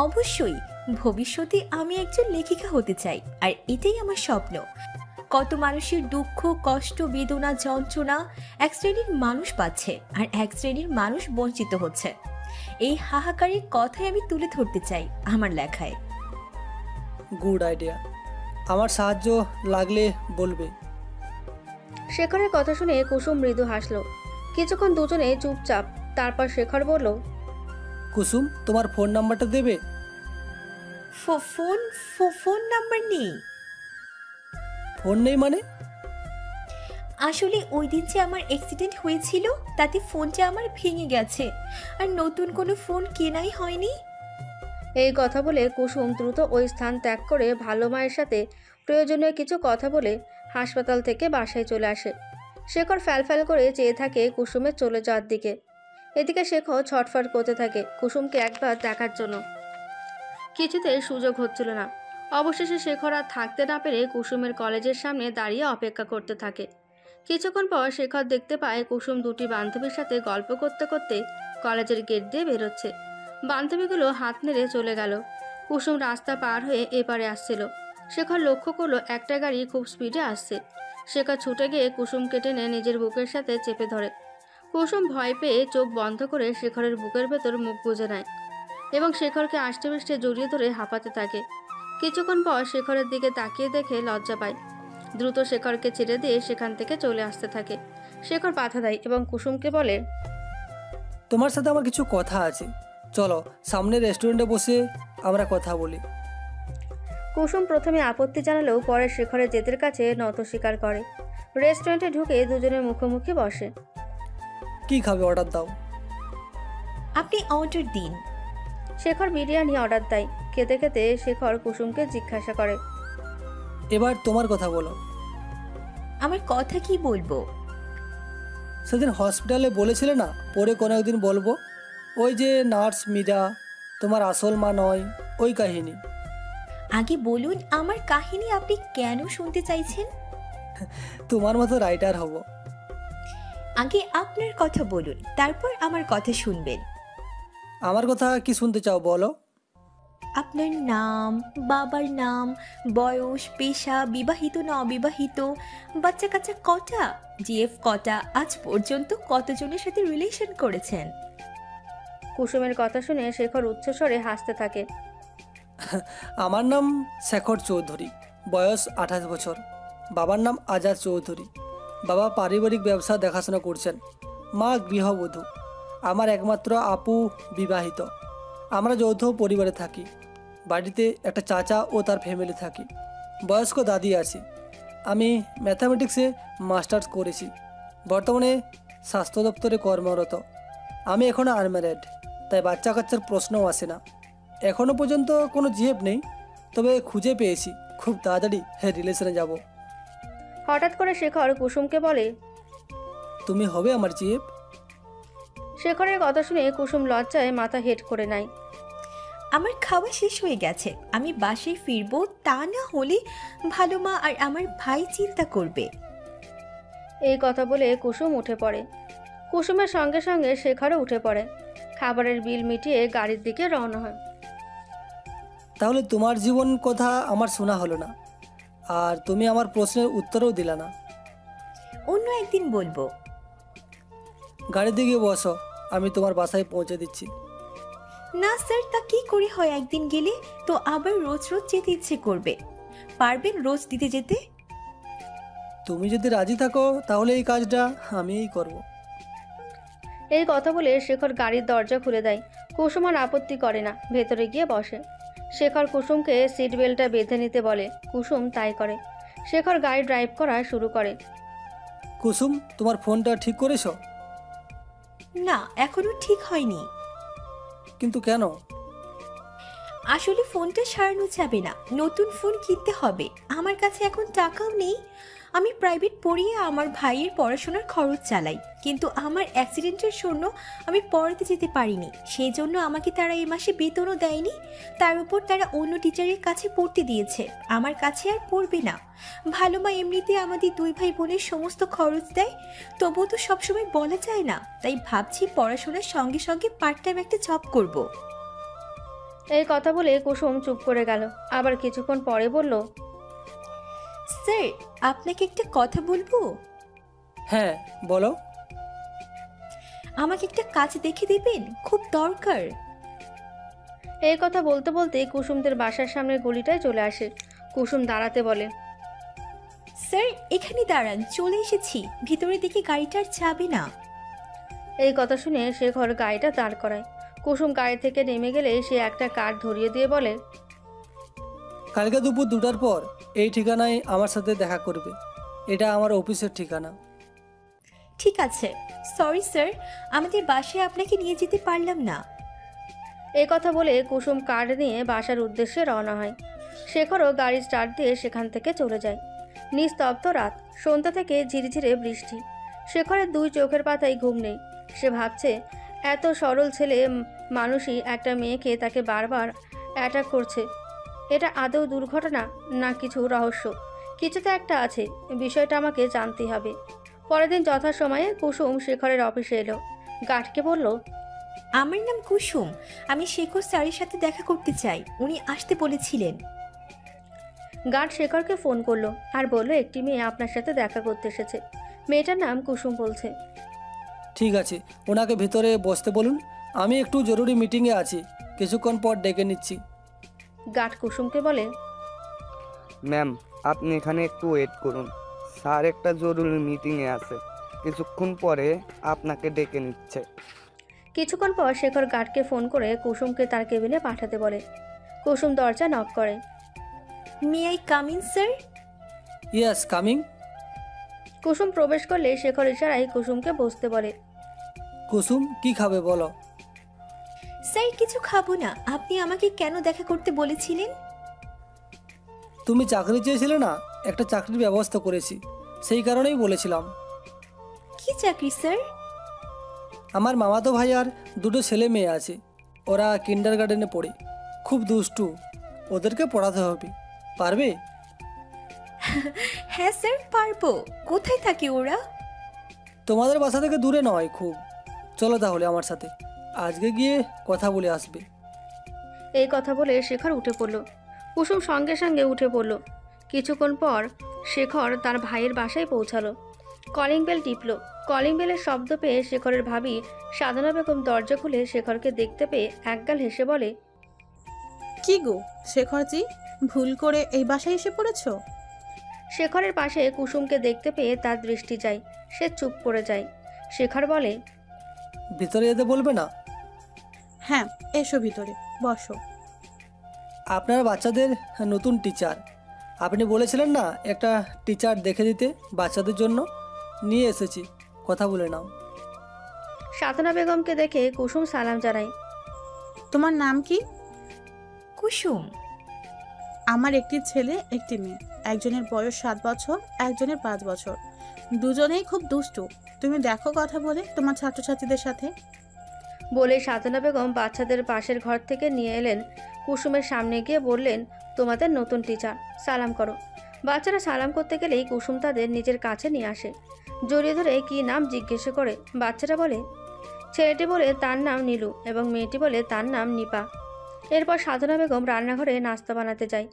Speaker 5: অবশ্যই, ভবিষ্যতে আমি একজন লেখিকা হতে চাই, আর এটাই আমার স্বপ্ন। কত মানুষের দুঃখ, কষ্ট, বেদনা, যন্ত্রণা এক শ্রেণীর মানুষ পাচ্ছে, আর এক শ্রেণীর মানুষ বঞ্চিত হচ্ছে। এই হাহাকারের কথাই আমি তুলে ধরতে চাই আমার লেখায়।
Speaker 1: গুড আইডিয়া, আমার সাহায্য লাগলে বলবে।
Speaker 2: শেখরের কথা শুনে কুসুম মৃদু হাসলো। কিছুক্ষণ দুজনে চুপচাপ। তারপর শেখর বলল,
Speaker 1: কুসুম, তোমার ফোন নাম্বারটা দেবে?
Speaker 5: ফোন নাম্বার নেই।
Speaker 1: ফোন নেই মানে?
Speaker 5: আসলে ওই দিন যে আমার অ্যাক্সিডেন্ট হয়েছিল, তাতে ফোনটা আমার ভেঙে গেছে, আর নতুন কোনো ফোন কেনাই হয়নি।
Speaker 2: এই কথা বলে কুসুম দ্রুত ওই স্থান ত্যাগ করে ভালো মায়ের সাথে প্রয়োজনীয় কিছু কথা বলে হাসপাতাল থেকে বাসায় চলে আসে। শেখর ফ্যালফ্যাল করে চেয়ে থাকে কুসুমের চলে যাওয়ার দিকে। এদিকে শেখর ছটফট করতে থাকে কুসুমকে একবার দেখার জন্য। কিছুতে সুযোগ হচ্ছিল না। অবশেষে শেখর আর থাকতে না পেরে কুসুমের কলেজের সামনে দাঁড়িয়ে অপেক্ষা করতে থাকে। কিছুক্ষণ পর শেখর দেখতে পায় কুসুম দুটি বান্ধবীর সাথে গল্প করতে করতে কলেজের গেট দিয়ে বেরোচ্ছে। বান্ধবীগুলো হাত নেড়ে চলে গেল। কুসুম রাস্তা পার হয়ে এপারে আসছিল। শেখর লক্ষ্য করলো একটা গাড়ি খুব স্পিডে আসছে। শেখর ছুটে গিয়ে কুসুমকে টেনে নিজের বুকের সাথে চেপে ধরে। কুসুম ভয় পেয়ে চোখ বন্ধ করে শেখরের বুকের ভেতর মুখ গুজে নেয় এবং শেখরকে আষ্টে পৃষ্ঠে জড়িয়ে ধরে হাঁপাতে থাকে। কিছুক্ষণ পর শেখরের দিকে তাকিয়ে দেখে লজ্জা পায়। দ্রুত শেখরকে ছেড়ে দিয়ে সেখান থেকে চলে আসতে থাকে। শেখর বাধা দেয় এবং কুসুমকে বলে,
Speaker 1: তোমার সাথে আমার কিছু কথা আছে, চলো সামনে রেস্টুরেন্টে বসে আমরা কথা বলি।
Speaker 2: কুসুম প্রথমে আপত্তি জানালেও পরে শেখরের জেদের কাছে নত স্বীকার করে। রেস্টুরেন্টে ঢুকে দুজনের মুখোমুখি বসে।
Speaker 1: কি খাবে, অর্ডার দাও।
Speaker 5: আপনি অর্ডার দিন।
Speaker 2: শেখর বিরিয়ানি অর্ডার দেয়। খেতে খেতে শেখর কুসুমকে জিজ্ঞাসা করে,
Speaker 1: এবার তোমার কথা বলো।
Speaker 5: আমার কথা কি বলবো?
Speaker 1: সেদিন হসপিটালে বলেছিলে না পরে কোনো একদিন বলবো, ওই যে নার্স মীরা তোমার আসল মা নয়, ওই কাহিনী।
Speaker 5: আগে বলুন আমার কাহিনী আপনি কেন শুনতে চাইছেন?
Speaker 1: তোমার মতো রাইটার হব।
Speaker 5: আগে আপনার কথা বলুন, তারপর আমার কথা শুনবেন।
Speaker 1: আমার কথা কি শুনতে চাও বলো?
Speaker 5: আপনার নাম, বাবার নাম, বয়স, পেশা, বিবাহিত না অবিবাহিত, বাচ্চা কাচ্চা কটা, জিএফ কটা, আজ পর্যন্ত কতজনের সাথে রিলেশন করেছেন?
Speaker 2: কুসুমের কথা শুনে শেখর উচ্চস্বরে হাসতে থাকে।
Speaker 1: আমার নাম শেখর চৌধুরী, বয়স 28 বছর। বাবার নাম আজাদ চৌধুরী। বাবা পারিবারিক ব্যবসা দেখাশোনা করছেন। মা গৃহবধূ। আমার একমাত্র আপু বিবাহিত। আমরা যৌথ পরিবারে থাকি। বাড়িতে একটা চাচা ও তার ফ্যামিলি থাকি। বয়স্ক দাদি আছে। আমি ম্যাথামেটিক্সে মাস্টার্স করেছি। বর্তমানে স্বাস্থ্য দপ্তরে কর্মরত। আমি এখনও আনম্যারেড, তাই বাচ্চা কাচ্চার প্রশ্নও আসে না। এখনও পর্যন্ত কোনো জিএফ নেই, তবে খুঁজে পেয়েছি, খুব তাড়াতাড়ি রিলেশনে যাব।
Speaker 2: হঠাৎ করে শেখর কুসুমকে বলে,
Speaker 1: তুমি হবে আমার জিএফ?
Speaker 2: শেখরের কথা শুনে কুসুম লজ্জায় মাথা হেট করে নেয়।
Speaker 5: আমার খাওয়া শেষ হয়ে গেছে, আমি বাসায় ফিরবো, তা না হলে ভালো মা আর আমার ভাই চিন্তা করবে।
Speaker 2: এই কথা বলে কুসুম উঠে পড়ে। কুসুমের সঙ্গে সঙ্গে শেখরও উঠে পড়ে। খাবারের বিল মিটিয়ে গাড়ির দিকে রওনা হয়।
Speaker 1: তাহলে তোমার জীবন কথা আমার শোনা হলো না, আর তুমি আমার প্রশ্নের উত্তরও দিলা না।
Speaker 5: অন্য একদিন বলবো।
Speaker 1: গাড়িতে গিয়ে বসো, আমি তোমার বাসায় পৌঁছে দিচ্ছি।
Speaker 5: না স্যার, তা কি করে হয়? একদিন গেলে তো আবার রোজ রোজ যেতে ইচ্ছে করবে। পারবেন রোজ দিতে যেতে?
Speaker 1: তুমি যদি রাজি থাকো তাহলে এই কাজটা আমিই করব।
Speaker 2: এই কথা বলে শেখর গাড়ির দরজা খুলে দেয়। কুসুম আর আপত্তি করে না, ভেতরে গিয়ে বসে। শেখর কুসুমকে সিট বেল্টটা বেঁধে নিতে বলে, কুসুম তাই করে। শেখর গাড়ি ড্রাইভ করা শুরু করে।
Speaker 1: কুসুম, তোমার ফোনটা ঠিক করেছো?
Speaker 5: না, এখনো ঠিক হয়নি।
Speaker 1: কিন্তু কেন?
Speaker 5: আসলে ফোনটা সারানো যাবে না, নতুন ফোন কিনতে হবে। আমার কাছে এখন টাকাও নেই। আমি প্রাইভেট পড়িয়ে আমার ভাইয়ের পড়াশোনার খরচ চালাই, কিন্তু আমার অ্যাক্সিডেন্টের জন্য আমি পড়াতে যেতে পারিনি। সেই জন্য আমাকে তারা এই মাসে বেতনও দেয়নি। তার উপর তারা অন্য টিচারের কাছে পড়তে দিয়েছে, আমার কাছে আর পড়বে না। ভালো মা এমনিতে আমাদের দুই ভাই বোনের সমস্ত খরচ দেয়, তবুও তো সবসময় বলা যায় না। তাই ভাবছি পড়াশোনার সঙ্গে সঙ্গে পার্ট টাইম একটা জব করব।
Speaker 2: এই কথা বলে কুসুম চুপ করে গেল। আবার কিছুক্ষণ পরে বলল,
Speaker 5: স্যার, আপনাকে একটা কথা বলবো?
Speaker 1: হ্যাঁ, বলো।
Speaker 5: আমাকে একটা কাজ দেখে দেবেন, খুব দরকার।
Speaker 2: এই কথা বলতে বলতে কুসুমদের বাসার সামনে গলিটায় চলে আসে। কুসুম দাঁড়াতে বলে,
Speaker 5: স্যার এখানে দাঁড়ান, চলে এসেছি। ভিতরের দিকে গাড়িটা আর যাবে না।
Speaker 2: এই কথা শুনে শেখর গাড়িটা দাঁড় করায়। কুসুম গাড়ি থেকে নেমে গেলে সে একটা কার্ড ধরিয়ে দিয়ে বলে,
Speaker 1: কালকে দুপুর 2টার পর এই ঠিকানায় আমার সাথে দেখা করবে। এটা আমার অফিসের ঠিকানা।
Speaker 5: ঠিক আছে। সরি স্যার, আমাদের বাসায় আপনাকে নিয়ে যেতে পারলাম না।
Speaker 2: এই কথা বলে কুসুম কার্ড নিয়ে বাসার উদ্দেশ্যে রওনা হয়। শেখরও গাড়ি স্টার্ট দিয়ে সেখান থেকে চলে যায়। নিস্তব্ধ রাত, সন্ধ্যা থেকে ঝিরিঝিরে বৃষ্টি। শেখরের দুই চোখের পাতায় ঘুম নেই। সে ভাবছে, এত সরল ছেলে মানুষই একটা মেয়েকে তাকে বারবার অ্যাটাক করছে। এটা আদৌ দুর্ঘটনা না কিছু রহস্য? কিছু তো একটা আছে, বিষয়টা আমাকে জানতেই হবে। পরের দিন যথাসময়ে কুসুম শেখরের অফিসে এলো। গার্ডকে বলল,
Speaker 5: আমার নাম কুসুম, আমি শেখর স্যারের সাথে দেখা করতে চাই, উনি আসতে বলেছিলেন।
Speaker 2: গার্ড শেখরকে ফোন করলো আর বলল, একটি মেয়ে আপনার সাথে দেখা করতে এসেছে। মেয়েটার নাম কুসুম বলছে।
Speaker 1: ঠিক আছে, ওনাকে ভিতরে বসতে বলুন। আমি একটু জরুরি মিটিংয়ে আছি, কিছুক্ষণ পর ডেকে নিচ্ছি।
Speaker 2: গার্ড কুসুমকে বলে,
Speaker 12: ম্যাম, আপনি এখানে একটু ওয়েট করুন। স্যার একটা জরুরি মিটিংয়ে আছে, কিছুক্ষণ পরে আপনাকে ডেকে নিচ্ছে।
Speaker 2: কিছুক্ষণ পর শেখর গার্ডকে ফোন করে কুসুমকে তার কেবিনে পাঠাতে বলে। কুসুম দরজা নক করে।
Speaker 5: May I come in sir?
Speaker 1: Yes, coming.
Speaker 2: Kusum প্রবেশ করলে শেখর ইশারায় কুসুমকে বসতে বলে।
Speaker 1: কুসুম, কি খাবে বলো?
Speaker 5: স্যার কিছু খাবো না। আপনি আমাকে কেন দেখা করতে বলেছিলেন?
Speaker 1: তুমি চাকরি চেয়েছিলে না, একটা চাকরির ব্যবস্থা করেছি, সেই কারণেই বলেছিলাম।
Speaker 5: কি চাকরি স্যার?
Speaker 1: আমার মামাতো ভাই আর দুটো ছেলে মেয়ে আছে, ওরা কিন্ডারগার্টেনে পড়ে, খুব দুষ্টু, ওদেরকে পড়াতে হবে। পারবে?
Speaker 5: হ্যাঁ স্যার, পারবো। কোথায় থাকে ওরা?
Speaker 1: তোমাদের বাসা থেকে দূরে নয় খুব। চলো তাহলে আমার সাথে, আজকে গিয়ে কথা বলে আসবে।
Speaker 2: এই কথা বলে শেখর উঠে পড়ল। কুসুম সঙ্গে সঙ্গে উঠে পড়ল। কিছুক্ষণ পর শেখর তার ভাইয়ের বাসায় পৌঁছালো। Calling bell টিপল। কলিং বেলের শব্দ পেয়ে শেখরের ভাবি সাধনা বেগম দরজা খুলে শেখরকে দেখতে পেয়ে একগাল হেসে বলে,
Speaker 13: কি গো শেখরজি, ভুল করে এই বাসায় এসে পড়েছো?
Speaker 2: শেখরের পাশে কুসুমকে দেখতে পেয়ে তার দৃষ্টি যায়, সে চুপ করে যায়। শেখর বলে,
Speaker 1: ভিতরে যেতে বলবে না?
Speaker 13: হ্যাঁ, এসো ভিতরে বসো।
Speaker 1: আপনার বাচ্চাদের নতুন টিচার, আপনি বলেছিলেন না একটা টিচার দেখে দিতে বাচ্চাদের জন্য, নিয়ে এসেছি, কথা বলে নাও।
Speaker 2: সাধনা বেগমকে দেখে কুসুম সালাম জানায়।
Speaker 13: তোমার নাম কি?
Speaker 5: কুসুম।
Speaker 13: আমার একটি ছেলে একটি মেয়ে, একজনের বয়স 7 বছর, একজনের 5 বছর। দুজনেই খুব দুষ্টু। তুমি দেখো কথা বলে তোমার ছাত্রছাত্রীদের সাথে।
Speaker 2: বলে সাধনা বেগম বাচ্চাদের পাশের ঘর থেকে নিয়ে এলেন। কুসুমের সামনে গিয়ে বললেন, তোমাদের নতুন টিচার, সালাম করো। বাচ্চারা সালাম করতে গেলেই কুসুম তাদের নিজের কাছে নিয়ে আসে। জড়িয়ে ধরে কি নাম জিজ্ঞেস করে। বাচ্চারা বলে, ছেলেটি বলে তার নাম নীলু এবং মেয়েটি বলে তার নাম নিপা। এরপর সাধনা বেগম রান্নাঘরে নাস্তা বানাতে যায়।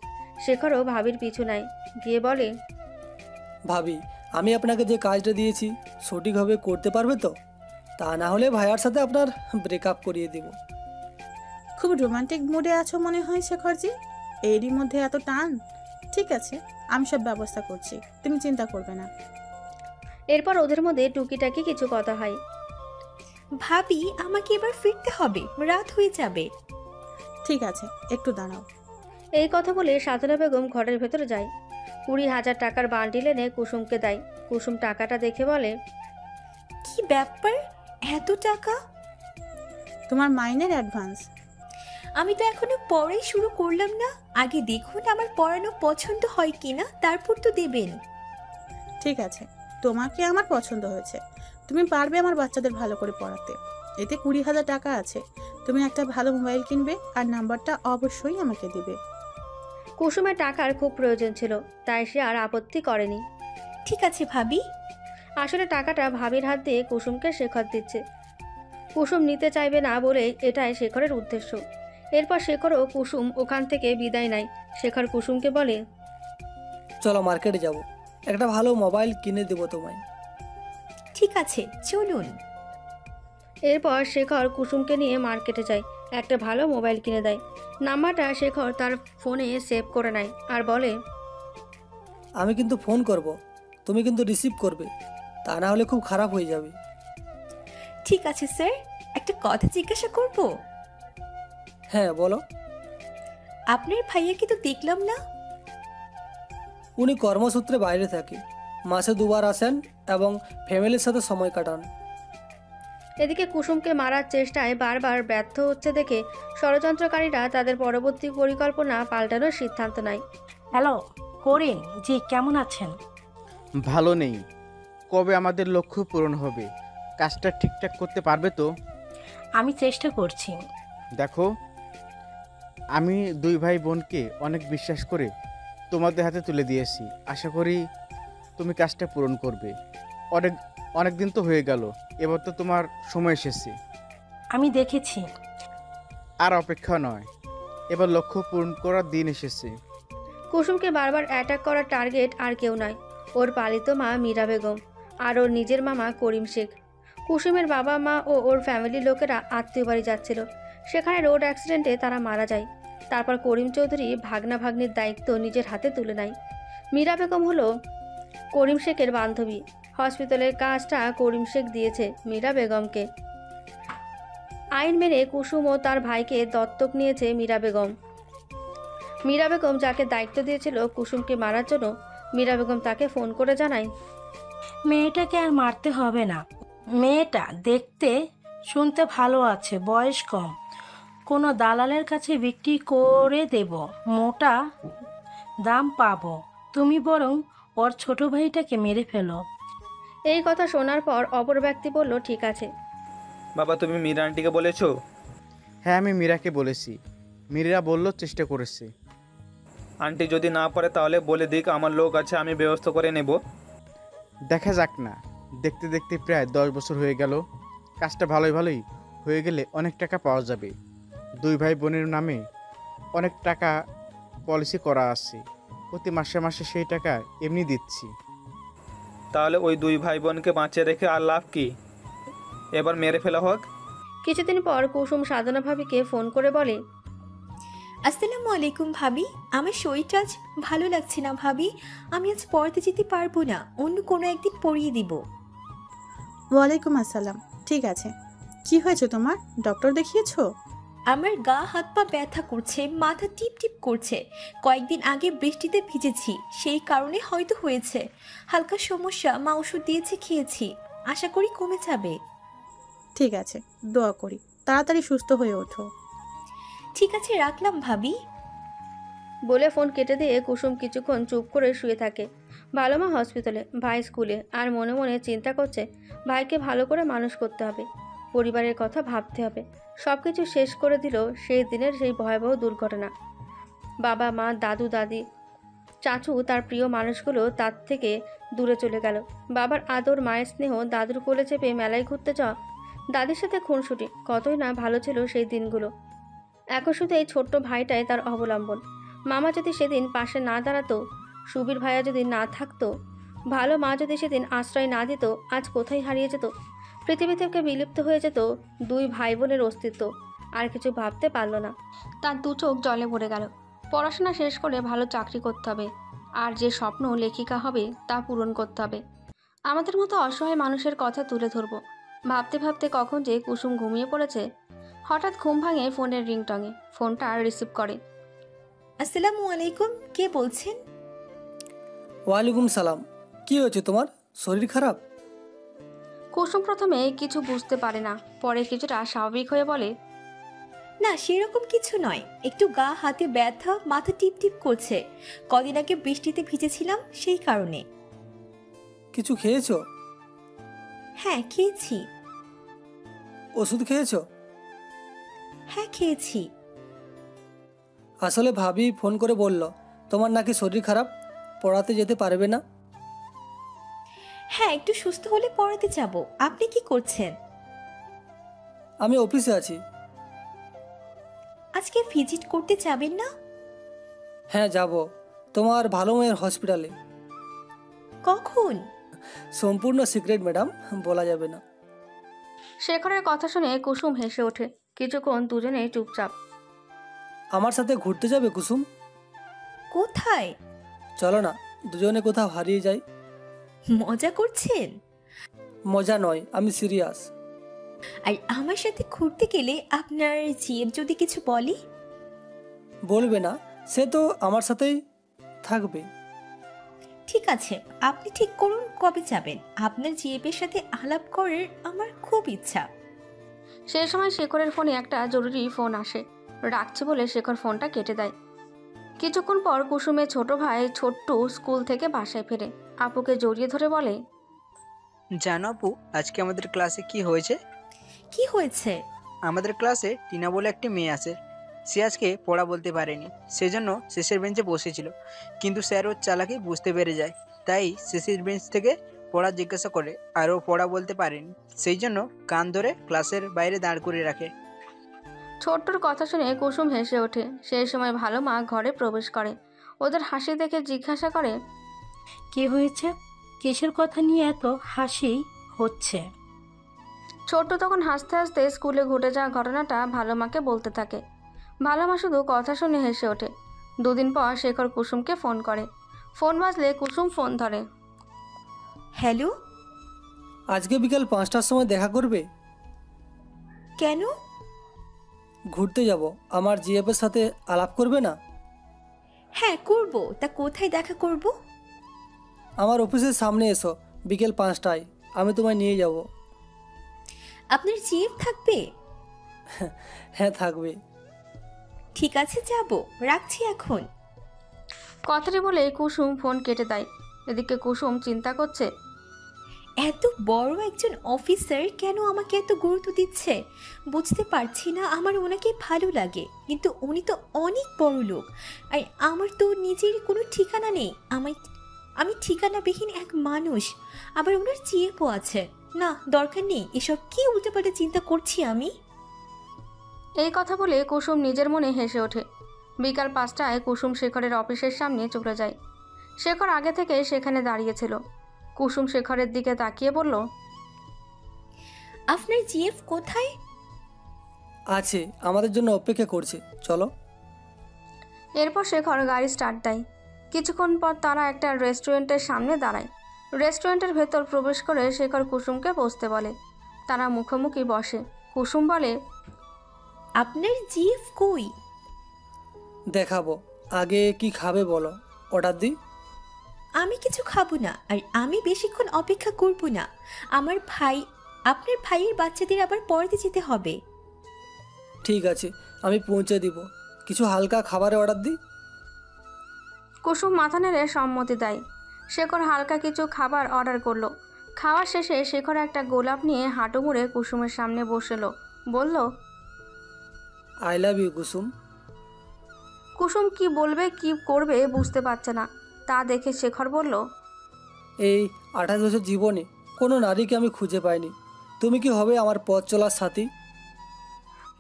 Speaker 2: শেখরও ভাবির পিছু নেয়, গিয়ে বলে,
Speaker 1: ভাবি, আমি আপনাকে যে কাজটা দিয়েছি সঠিকভাবে করতে পারবে তো? তা না হলে ভাইয়ার সাথে আপনার ব্রেকআপ করিয়ে দেব।
Speaker 13: খুব রোমান্টিক মুডে আছো মনে হয় শেখরজি, এরই মধ্যে এত টান। ঠিক আছে, আমি সব ব্যবস্থা করছি, তুমি চিন্তা করবে না।
Speaker 2: এরপর ওদের মধ্যে টুকিটাকি কিছু কথা হয়।
Speaker 5: ভাবি, আমাকে এবার ফিরতে হবে, রাত হয়ে যাবে।
Speaker 13: ঠিক আছে, একটু দাঁড়াও।
Speaker 2: এই কথা বলে সাধনা বেগম ঘরের ভেতরে যায়। 20,000 টাকার বান্ডিল এনে কুসুমকে দেয়। কুসুম টাকাটা দেখে বলে,
Speaker 5: কি ব্যাপার, এত টাকা?
Speaker 13: তোমার মাইনের অ্যাডভান্স।
Speaker 5: আমি তো এখনো পড়াই শুরু করলাম না, আগে দেখুন আমার পড়ানো পছন্দ হয় কিনা, তারপর তো দেবেন।
Speaker 13: ঠিক আছে, তোমাকে আমার পছন্দ হয়েছে, তুমি পারবে আমার বাচ্চাদের ভালো করে পড়াতে। এতে 20,000 টাকা আছে, তুমি একটা ভালো মোবাইল কিনবে আর নাম্বারটা অবশ্যই আমাকে দিবে।
Speaker 2: কুসুমের টাকার খুব প্রয়োজন ছিল, তাই সে আর আপত্তি করেনি।
Speaker 5: ঠিক আছে ভাবি।
Speaker 2: আসলে টাকাটা ভাবির হাত দিয়ে কুসুমকে শেখর দিচ্ছে। কুসুম নিতে চাইবে না বলে এটাই শেখরের উদ্দেশ্য। এরপর শেখর ও কুসুম ওখান থেকে বিদায় নেয়। শেখর কুসুমকে বলে,
Speaker 1: চলো মার্কেটে যাব, একটা ভালো মোবাইল কিনে দেবো তোমায়।
Speaker 5: ঠিক আছে, চলুন।
Speaker 2: এরপর শেখর কুসুমকে নিয়ে মার্কেটে যায়, একটা ভালো মোবাইল কিনে দেয়। নাম্বারটা শেখর তার ফোনে সেভ করে নেয় আর বলে,
Speaker 1: আমি কিন্তু ফোন করব, তুমি কিন্তু রিসিভ করবে, তা না হলে খুব খারাপ হয়ে যাবে।
Speaker 5: ঠিক আছে স্যার, একটা কথা জিজ্ঞাসা করব?
Speaker 1: হ্যাঁ বলো।
Speaker 5: আপনার ভাইয়াকে তো দেখলাম না।
Speaker 1: উনি কর্মসূত্রে বাইরে থাকে, মাসে 2বার আসেন এবং ফ্যামিলির সাথে সময় কাটান।
Speaker 2: এদিকে কুসুমকে মারার চেষ্টায় বারবার ব্যর্থ হচ্ছে দেখে ষড়যন্ত্রকারীরা তাদের পরবর্তী পরিকল্পনা পাল্টানোর সিদ্ধান্ত নেয়।
Speaker 10: হ্যালো করিম জি, কেমন আছেন?
Speaker 14: ভালো নেই। কবে আমাদের লক্ষ্য পূরণ হবে? কাজটা ঠিকঠাক করতে পারবে তো?
Speaker 10: আমি চেষ্টা করছি।
Speaker 14: দেখো, আমি 2 ভাই বোনকে অনেক বিশ্বাস করে তোমাদের হাতে তুলে দিয়েছি। আশা করি তুমি কাজটা পূরণ করবে। অনেক দিন তো হয়ে গেল, এবার তো তোমার সময় এসেছে।
Speaker 10: আমি দেখেছি।
Speaker 14: আর অপেক্ষা নয়, এবার লক্ষ্য পূরণ করার দিন এসেছে।
Speaker 2: কুসুমকে বারবার অ্যাটাক করার টার্গেট আর কেউ নয়, ওর পালিত মা মীরা বেগম আর ওর নিজের মামা করিম শেখ। কুসুমের বাবা মা ও ওর ফ্যামিলির লোকেরা আত্মীয় বাড়ি যাচ্ছিল, সেখানে রোড অ্যাক্সিডেন্টে তারা মারা যায়। তারপর করিম চৌধুরী ভাগনা ভাগ্নির দায়িত্ব নিজের হাতে তুলে নেয়। মীরা বেগম হলো করিম শেখের বান্ধবী। হসপিটালের কাজটা করিম শেখ দিয়েছে মীরা বেগমকে। আইন মেনে কুসুম ও তার ভাইকে দত্তক নিয়েছে মীরা বেগম। মীরা বেগম যাকে দায়িত্ব দিয়েছিল কুসুমকে মারার জন্য, মীরা বেগম তাকে ফোন করে জানায়,
Speaker 10: মেয়েটাকে আর মারতে হবে না। মেয়েটা দেখতে শুনতে ভালো আছে, বয়স কম, কোনো দালালের কাছে বিক্রি করে দেব, মোটা দাম পাবো। তুমি বরং ওর ছোট ভাইটাকে মেরে ফেলো।
Speaker 2: এই কথা শোনার পর অপর ব্যক্তি বলল, ঠিক আছে।
Speaker 8: বাবা, তুমি মীরা আন্টিকে বলেছো?
Speaker 14: হ্যাঁ, আমি মীরাকে বলেছি। মীরা বলল চেষ্টা করেছে।
Speaker 8: আন্টি যদি না পারে তাহলে বলে দিক, আমার লোক আছে, আমি ব্যবস্থা করে নেব।
Speaker 14: দেখা যাক না, দেখতে দেখতে প্রায় 10 বছর হয়ে গেল। কাজটা ভালোই হয়ে গেলে অনেক টাকা পাওয়া যাবে। 2 ভাই বোনের নামে অনেক টাকা পলিসি করা আছে, প্রতি মাসে মাসে সেই টাকা এমনি দিচ্ছি।
Speaker 8: তাহলে ওই 2 ভাই বোনকে বাঁচিয়ে রেখে আর লাভ কি? এবার মেরে ফেলা হোক।
Speaker 2: কিছুদিন পর কুসুম সাধনা ভাবিকে ফোন করে বলে,
Speaker 5: আসসালামু আলাইকুম ভাবি, আমার শরীরটা আজ ভালো লাগছে না ভাবি, আমি আজ পড়তে যেতে পারবো না, অন্য কোনো একদিন পড়িয়ে দিব।
Speaker 13: ওয়ালাইকুম আসসালাম। ঠিক আছে, কি হয়েছে তোমার? ডক্টর দেখিয়েছো?
Speaker 5: আমার গা হাত পা ব্যথা করছে, মাথা টিপ টিপ করছে। কয়েকদিন আগে বৃষ্টিতে ভিজেছি, সেই কারণে হয়তো হয়েছে। হালকা সমস্যা, মা ওষুধ দিয়েছে, খেয়েছি, আশা করি কমে যাবে।
Speaker 13: ঠিক আছে, দোয়া করি তাড়াতাড়ি সুস্থ হয়ে ওঠো।
Speaker 5: ঠিক আছে, রাখলাম ভাবি।
Speaker 2: বলে ফোন কেটে দিয়ে কুসুম কিছুক্ষণ চুপ করে শুয়ে থাকে। ভালো মা হসপিটালে, ভাই স্কুলে, আর মনে মনে চিন্তা করছে ভাইকে ভালো করে মানুষ করতে হবে, পরিবারের কথা ভাবতে হবে। সব কিছু শেষ করে দিল সেই দিনের সেই ভয়াবহ দুর্ঘটনা। বাবা মা, দাদু দাদি, চাচু, তার প্রিয় মানুষগুলো তার থেকে দূরে চলে গেল। বাবার আদর, মায়ের স্নেহ, দাদুর কোলে চেপে মেলায় ঘুরতে যাওয়া, দাদির সাথে খুনসুটি, কতই না ভালো ছিল সেই দিনগুলো। এখন শুধু এই ছোট্ট ভাইটাই তার অবলম্বন। মামা যদি সেদিন পাশে না দাঁড়াতো, সুবীর ভাইয়া যদি না থাকতো, ভালো মা যদি সেদিন আশ্রয় না দিত, আজ কোথায় হারিয়ে যেত? পৃথিবী থেকে বিলুপ্ত হয়ে যেত দুই ভাই বোনের অস্তিত্ব। আর কিছু ভাবতে পারল না। তার দু চোখ জলে ভরে গেল। পড়াশোনা শেষ করে ভালো চাকরি করতে হবে, আর যে স্বপ্ন লেখিকা হবে তা পূরণ করতে হবে। আমাদের মতো অসহায় মানুষের কথা তুলে ধরবো। ভাবতে ভাবতে কখন যে কুসুম ঘুমিয়ে পড়েছে। হঠাৎ ঘুম ভাঙে ফোনের রিংটংয়ে। ফোনটা রিসিভ করে।
Speaker 5: আসসালামু আলাইকুম, কে বলছেন?
Speaker 1: ওয়ালাইকুম সালাম। কি হয়েছে তোমার? শরীর খারাপ?
Speaker 2: কুসুম প্রথমে কিছু বুঝতে পারে না, পরে কিছুটা স্বাভাবিক হয়ে বলে,
Speaker 5: না সেরকম কিছু নয়, একটু গা হাতে ব্যথা, মাথা টিপ টিপ করছে। কদিন আগে বৃষ্টিতে ভিজেছিলাম সেই কারণে।
Speaker 1: কিছু খেয়েছো?
Speaker 5: হ্যাঁ খেয়েছি।
Speaker 1: ওষুধ খেয়েছো?
Speaker 5: হ্যাঁ খেয়েছি।
Speaker 1: আসলে ভাবি ফোন করে বলল তোমার নাকি শরীর খারাপ, পড়াতে যেতে পারবে না।
Speaker 5: হ্যাঁ একটু সুস্থ হলে পড়াতে যাব। আপনি কি করছেন?
Speaker 1: আমি অফিসে আছি।
Speaker 5: আজকে ভিজিট করতে যাবেন না?
Speaker 1: হ্যাঁ যাব, তোমার ভালো মেয়ের হসপিটালে।
Speaker 5: কখন?
Speaker 1: সম্পূর্ণ সিক্রেট ম্যাডাম, বলা যাবে না।
Speaker 2: শেখরের কথা শুনে কুসুম হেসে ওঠে। কিছুক্ষণ দুজনেই চুপচাপ।
Speaker 1: আমার সাথে ঘুরতে যাবে কুসুম?
Speaker 5: কোথায়?
Speaker 1: চলো না, দুজনে কোথাও হারিয়ে যাই।
Speaker 5: মজা করছেন?
Speaker 1: মজা নয়, আমি সিরিয়াস।
Speaker 5: আর আমার সাথে ঘুরতে গেলে আপনার জিএফ যদি কিছু বলে?
Speaker 1: বলবে না, সে তো আমার সাথেই থাকবে।
Speaker 5: ঠিক আছে, আপনি ঠিক করুন কবে যাবেন। আপনার জিএফের সাথে আলাপ করার আমার খুব ইচ্ছা।
Speaker 2: সেই সময় শেখরের ফোনে একটা জরুরি ফোন আসে। রাখছে বলে শেখর ফোনটা কেটে দেয়। কিছুক্ষণ পর কুসুমের ছোট ভাই ছোট্টু স্কুল থেকে বাসায় ফেরে। আপুকে জড়িয়ে ধরে বলে,
Speaker 11: জানো আপু, আজকে আমাদের ক্লাসে কি হয়েছে?
Speaker 5: কি হয়েছে?
Speaker 11: আমাদের ক্লাসে টিনা বলে একটি মেয়ে আছে। সে আজকে পড়া বলতে পারেনি, সেজন্য শেষের বেঞ্চে বসেছিল। কিন্তু স্যার ওর চালাকি বুঝতে পেরে যায়, তাই শেষের বেঞ্চ থেকে পড়া জিজ্ঞাসা করে, আর ও পড়া বলতে পারেনি। সেই জন্য কান ধরে ক্লাসের বাইরে দাঁড় করে রাখে।
Speaker 2: ছোট্টুর কথা শুনে কুসুম হেসে ওঠে। সেই সময় ভালো মা ঘরে প্রবেশ করে। ওদের হাসি দেখে জিজ্ঞাসা করে,
Speaker 10: কি হয়েছে? কিসের কথা নিয়ে এত হাসি হচ্ছে?
Speaker 2: ছোট্টু তখন হাসতে হাসতে স্কুলে ঘটে যাওয়া ঘটনাটা ভালো মাকে বলতে থাকে। ভালো মা শুধু কথা শুনে হেসে ওঠে। দুদিন পর শেখর কুসুমকে ফোন করে। ফোন বাজলে কুসুম ফোন ধরে।
Speaker 5: হ্যালো,
Speaker 1: আজকে বিকাল 5টার সময় দেখা করবে?
Speaker 5: কেন?
Speaker 1: ঘুরতে যাব, আমার জিএফের সাথে আলাপ করবে না?
Speaker 5: হ্যাঁ করব, তা কোথায় দেখা করব?
Speaker 1: আমার অফিসের সামনে এসো, বিকেল 5টায় আমি তোমায় নিয়ে যাব।
Speaker 5: আপনার জিএফ থাকবে?
Speaker 1: হ্যাঁ থাকবে।
Speaker 5: ঠিক আছে যাব, রাখছি এখন।
Speaker 2: কথাটি বলে কুসুম ফোন কেটে দেয়। এদিকে কুসুম চিন্তা করছে,
Speaker 5: এত বড় একজন অফিসার কেন আমাকে এত গুরুত্ব দিচ্ছে বুঝতে পারছি না। আমার ওনাকে ভালো লাগে, কিন্তু উনি তো অনেক বড় লোক, আর আমার তো নিজের কোনো ঠিকানা নেই। আমি ঠিকানাবিহীন এক মানুষ, আবার ওনার জিএফও আছে। না, দরকার নেই এসব। কি উল্টোপাল্টা চিন্তা করছি আমি।
Speaker 2: এই কথা বলে কুসুম নিজের মনে হেসে ওঠে। বিকাল 5টায় কুসুম শেখরের অফিসের সামনে চলে যায়। শেখর আগে থেকে সেখানে দাঁড়িয়েছিল। কুসুম শেখরের দিকে তাকিয়ে বলল,
Speaker 5: আপনার জিএফ কোথায়?
Speaker 1: আছে, আমাদের জন্য অপেক্ষা করছে, চলো।
Speaker 2: এরপর শেখর গাড়ি স্টার্ট দেয়। কিছুক্ষণ পর তারা একটা রেস্টুরেন্টের সামনে দাঁড়ায়। রেস্টুরেন্টের ভেতর প্রবেশ করে শেখর কুসুমকে বসতে বলে। তারা মুখোমুখি বসে। কুসুম বলে,
Speaker 5: আপনার জিএফ কই?
Speaker 1: দেখাবো, আগে কি খাবে বলো, অর্ডার দিই।
Speaker 5: আমি কিছু খাবো না, আর আমি বেশিক্ষণ অপেক্ষা করব না। আপনার ভাইয়ের বাচ্চাদের আবার পড়াতে যেতে হবে।
Speaker 1: ঠিক আছে, আমি পৌঁছে দিব। কিছু হালকা খাবারের অর্ডার দিই।
Speaker 2: কুসুম মাথা নেড়ে সম্মতি দেয়। শেখর হালকা কিছু খাবার অর্ডার করলো। খাওয়া শেষে শেখর একটা গোলাপ নিয়ে হাঁটু মুড়ে কুসুমের সামনে বসেলো। বলল,
Speaker 1: আই লাভ ইউ কুসুম।
Speaker 2: কুসুম কি বলবে কি করবে বুঝতে পারছে না। তা দেখে শেখর বলল,
Speaker 1: এই 28 বছর জীবনে কোনো নারীকে আমি খুঁজে পাইনি। তুমি কি হবে আমার পথ চলার সাথী?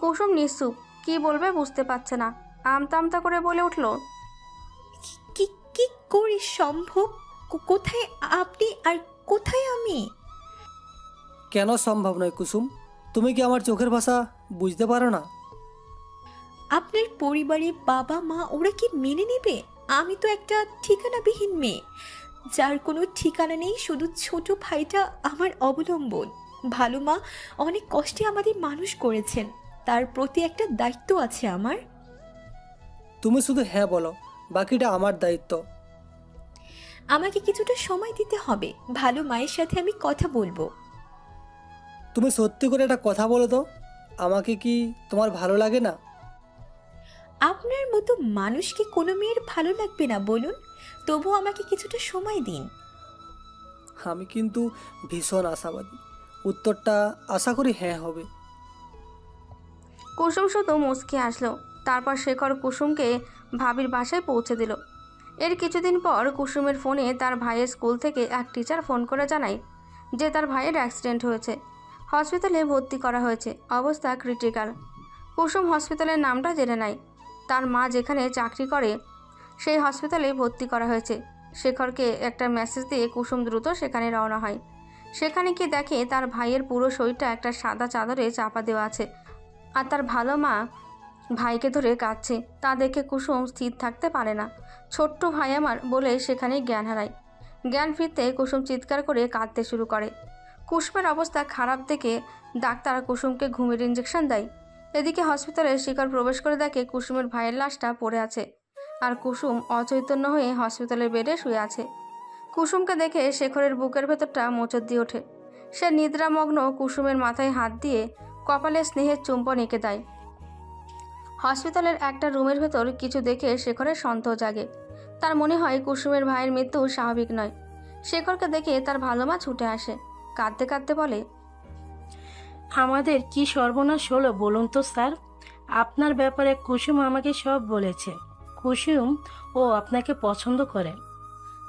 Speaker 2: কুসুম নিশ্চুপ। কি বলবে বুঝতে পারছে না। আমতা আমতা করে বলে উঠল,
Speaker 5: কি কি করে সম্ভব? কোথায় আপনি আর কোথায় আমি?
Speaker 1: কেন সম্ভব নয় কুসুম? তুমি কি আমার চোখের ভাষা বুঝতে পারো না?
Speaker 5: আপনার পরিবারে বাবা মা ওরা কি মেনে নেবে? আমি তো একটা ঠিকানাবিহীন মেয়ে, যার কোনো ঠিকানা নেই। শুধু ছোট ভাইটা আমার অবলম্বন। ভালো মা অনেক কষ্টে আমাদের মানুষ করেছেন, তার প্রতি একটা দায়িত্ব আছে আমার।
Speaker 1: তুমি শুধু হ্যাঁ বলো, বাকিটা আমার দায়িত্ব।
Speaker 5: আমাকে কিছুটা সময় দিতে হবে। ভালো মায়ের সাথে আমি কথা বলবো।
Speaker 1: তুমি সত্যি করে একটা কথা বলো তো, আমাকে কি তোমার ভালো লাগে না?
Speaker 5: আপনার মতো মানুষকে কোনো মেয়ের ভালো লাগবে না বলুন? তবু আমাকে কিছুটা সময় দিন।
Speaker 1: আমি কিন্তু ভীষণ আশাবাদী, উত্তরটা আশা করি হ্যাঁ হবে।
Speaker 2: কুসুম শুধু মুচকি আসলো। তারপর শেখর কুসুমকে ভাবির বাসায় পৌঁছে দিল। এর কিছুদিন পর কুসুমের ফোনে তার ভাইয়ের স্কুল থেকে এক টিচার ফোন করে জানায় যে তার ভাইয়ের অ্যাক্সিডেন্ট হয়েছে, হসপিটালে ভর্তি করা হয়েছে, অবস্থা ক্রিটিক্যাল। কুসুম হসপিটালের নামটা জেনে নেয়। তার মা যেখানে চাকরি করে সেই হসপিটালে ভর্তি করা হয়েছে। শেখরকে একটা মেসেজ দিয়ে কুসুম দ্রুত সেখানে রওনা হয়। সেখানে গিয়ে দেখে তার ভাইয়ের পুরো শরীরটা একটা সাদা চাদরে চাপা দেওয়া আছে, আর তার ভালো মা ভাইকে ধরে কাঁদছে। তা দেখে কুসুম স্থির থাকতে পারে না। ছোট্ট ভাই আমার বলে সেখানেই জ্ঞান হারায়। জ্ঞান ফিরতে কুসুম চিৎকার করে কাঁদতে শুরু করে। কুসুমের অবস্থা খারাপ দেখে ডাক্তার কুসুমকে ঘুমের ইঞ্জেকশন দেয়। এদিকে হসপিটালে শিখর প্রবেশ করে দেখে কুসুমের ভাইয়ের লাশটা পড়ে আছে, আর কুসুম অচৈতন্য হয়ে হসপিটালের বেডে শুয়ে আছে। কুসুমকে দেখে শেখরের বুকের ভেতরটা মোচড় দিয়ে ওঠে। সে নিদ্রামগ্ন কুসুমের মাথায় হাত দিয়ে কপালে স্নেহের চুম্বন এঁকে দেয়। হসপিটালের একটা রুমের ভেতর কিছু দেখে শেখরের সন্দেহ জাগে। তার মনে হয় কুসুমের ভাইয়ের মৃত্যু স্বাভাবিক নয়। শেখরকে দেখে তার ভালো মা ছুটে আসে, কাঁদতে কাঁদতে বলে,
Speaker 10: আমাদের কি সর্বনাশ হলো বলুন তো স্যার? আপনার ব্যাপারে কুসুম আমাকে সব বলেছে। কুসুম ও আপনাকে পছন্দ করে।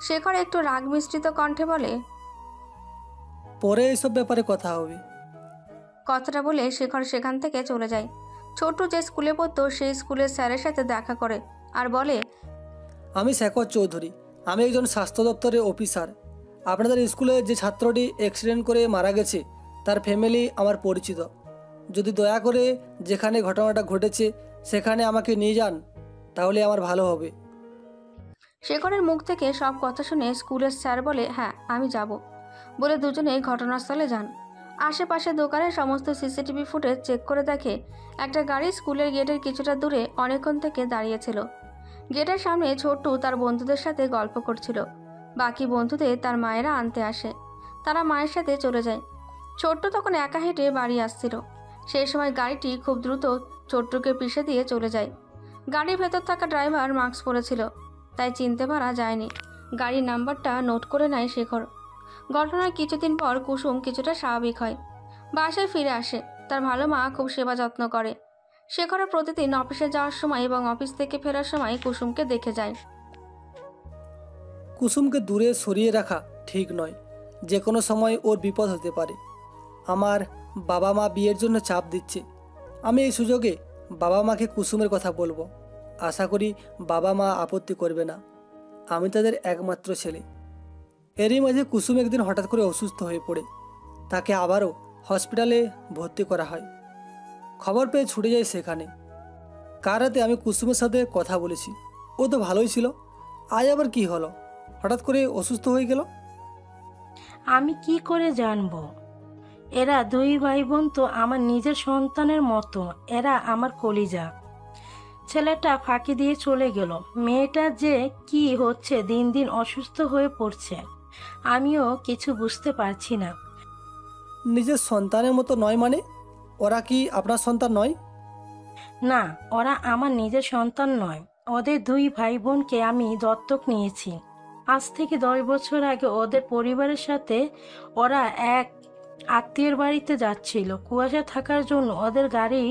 Speaker 2: শেখর একটু রাগ মিশ্রিত কণ্ঠে বলে,
Speaker 1: পরে এসব ব্যাপারে কথা হবে।
Speaker 2: কথাটা বলে শেখর সেখান থেকে চলে যায়। ছোট যে স্কুলে পড়তো সেই স্কুলের স্যারের সাথে দেখা করে আর বলে,
Speaker 1: আমি শেখর চৌধুরী, আমি একজন স্বাস্থ্য দপ্তরের অফিসার। আপনাদের স্কুলে যে ছাত্রটি অ্যাক্সিডেন্ট করে মারা গেছে তার ফ্যামিলি আমার পরিচিত। যদি দয়া করে যেখানে ঘটনাটা ঘটেছে সেখানে আমাকে নিয়ে যান তাহলে আমার ভালো হবে।
Speaker 2: শেখরের মুখ থেকে সব কথা শুনে স্কুলের স্যার বলে, হ্যাঁ আমি যাব বলে দুজনে ঘটনাস্থলে যান। আশেপাশে দোকানের সমস্ত সিসিটিভি ফুটেজ চেক করে দেখে একটা গাড়ি স্কুলের গেটের কিছুটা দূরে অনেকক্ষণ থেকে দাঁড়িয়েছিল। গেটের সামনে ছোট্টু তার বন্ধুদের সাথে গল্প করছিল। বাকি বন্ধুদের তার মায়েরা আনতে আসে। তারা মায়ের সাথে চলে যায়। ছোট্টু তখন একা হেঁটে বাড়ি আসছিল। সেই সময় গাড়িটি খুব দ্রুত ছোট্টুকে পিষে দিয়ে চলে যায়। গাড়ির ভেতর থাকা ড্রাইভার মাস্ক পরেছিল, তাই চিনতে পারা যায়নি। গাড়ির নাম্বারটা নোট করে নেয় শেখর। ঘটনার কিছুদিন পর কুসুম কিছুটা স্বাভাবিক হয়, বাসায় ফিরে আসে। তার ভালো মা খুব সেবা যত্ন করে। শেখরও প্রতিদিন অফিসে যাওয়ার সময় এবং অফিস থেকে ফেরার সময় কুসুমকে দেখে যায়।
Speaker 1: কুসুমকে দূরে সরিয়ে রাখা ঠিক নয়, যে কোনো সময় ওর বিপদ হতে পারে। আমার বাবা মা বিয়ের জন্য চাপ দিচ্ছে। আমি এই সুযোগে বাবা মাকে কুসুমের কথা বলবো। আশা করি বাবা মা আপত্তি করবে না। আমি তাদের একমাত্র ছেলে। এরই মাঝে কুসুম একদিন হঠাৎ করে অসুস্থ হয়ে পড়ে। তাকে আবারও হসপিটালে ভর্তি করা হয়। খবর পেয়ে ছুটে যাই সেখানে। কার রাতে আমি কুসুমের সাথে কথা বলেছি। ও তো ভালোই ছিল, আজ আবার কি হলো? হঠাৎ করে অসুস্থ হয়ে গেল।
Speaker 10: আমি কি করে জানবো? এরা দুই ভাই বোন তো আমার নিজের সন্তানের মতো। এরা আমার কলিজা। ছেলেটা ফাঁকি দিয়ে চলে গেল। মেয়েটা যে কি হচ্ছে, দিন দিন অসুস্থ হয়ে পড়ছে। আমিও কিছু বুঝতে পারছি না।
Speaker 1: নিজের সন্তানের মতো নয় মানে? ওরা কি আপনার সন্তান নয়?
Speaker 10: না, ওরা আমার নিজের সন্তান নয়। ওদের দুই ভাই বোনকে আমি দত্তক নিয়েছি। আজ থেকে 10 বছর আগে ওদের পরিবারের সাথে ওরা এক আত্মীয়ের বাড়িতে যাচ্ছিল। কুয়াশা থাকার জন্য ওদের গাড়ি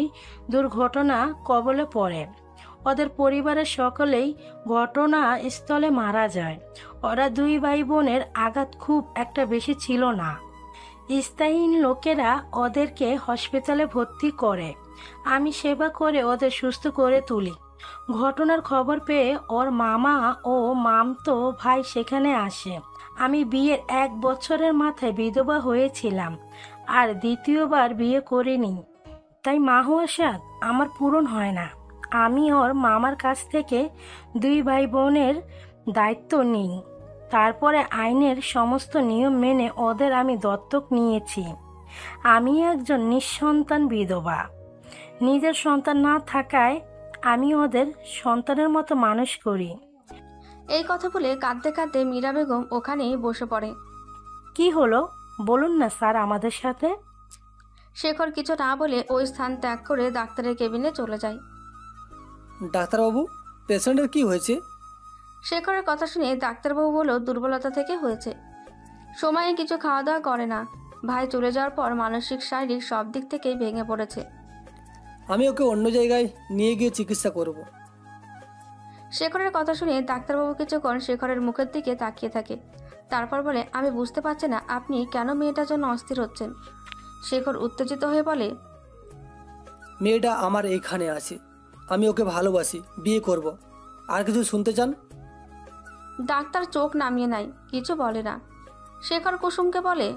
Speaker 10: দুর্ঘটনা কবলে পড়ে। ওদের পরিবারের সকলেই ঘটনাস্থলে মারা যায়। ওরা দুই ভাই বোনের আঘাত খুব একটা বেশি ছিল না। স্থায়ী লোকেরা ওদেরকে হসপিটালে ভর্তি করে। আমি সেবা করে ওদের সুস্থ করে তুলি। ঘটনার খবর পেয়ে ওর মামা ও মামতো ভাই সেখানে আসে। আমি বিয়ের 1 বছরের মাথায় বিধবা হয়েছিলাম আর দ্বিতীয়বার বিয়ে করিনি, তাই মা হওয়ার স্বাদ আমার পূরণ হয় না। আমি ওর মামার কাছ থেকে 2 ভাই বোনের দায়িত্ব নিই, তারপরে আইনের সমস্ত নিয়ম মেনে ওদের আমি দত্তক নিয়েছি। আমি একজন নিঃসন্তান বিধবা। নিজের সন্তান না থাকায় আমি ওদের সন্তানের মতো মানুষ করি।
Speaker 2: এই কথা বলে কাঁদতে কাঁদতে মীরা বেগম ওখানেই বসে পড়ে।
Speaker 10: কি হলো বলুন না স্যার আমাদের সাথে।
Speaker 2: শেখর কিছু না বলে ওই স্থান ত্যাগ করে ডাক্তারের কেবিনে চলে যায়।
Speaker 1: ডাক্তারবাবু, পেশেন্টের কি হয়েছে?
Speaker 2: শেখরের কথা শুনে ডাক্তারবাবু বলল দুর্বলতা থেকে হয়েছে, সময়ে কিছু খাওয়া দাওয়া করে না। ভাই চলে যাওয়ার পর মানসিক শারীরিক সব দিক থেকেই ভেঙে পড়েছে।
Speaker 1: আমি ওকে অন্য জায়গায় নিয়ে গিয়ে চিকিৎসা করব।
Speaker 2: শেখরের কথা শুনে ডাক্তারবাবু কিছুক্ষণ শেখরের মুখের দিকে তাকিয়ে থাকে, তারপর বলে, আমি বুঝতে পারছি না আপনি কেন মেয়েটার জন্য অস্থির হচ্ছেন। শেখর উত্তেজিত হয়ে বলে,
Speaker 1: মেয়েটা আমার এইখানে আছে, আমি ওকে ভালোবাসি, বিয়ে করব। আর কিছু শুনতে চান?
Speaker 2: ডাক্তার চোখ নামিয়ে নেয়, কিছু বলে না। শেখর কুসুমকে বলে,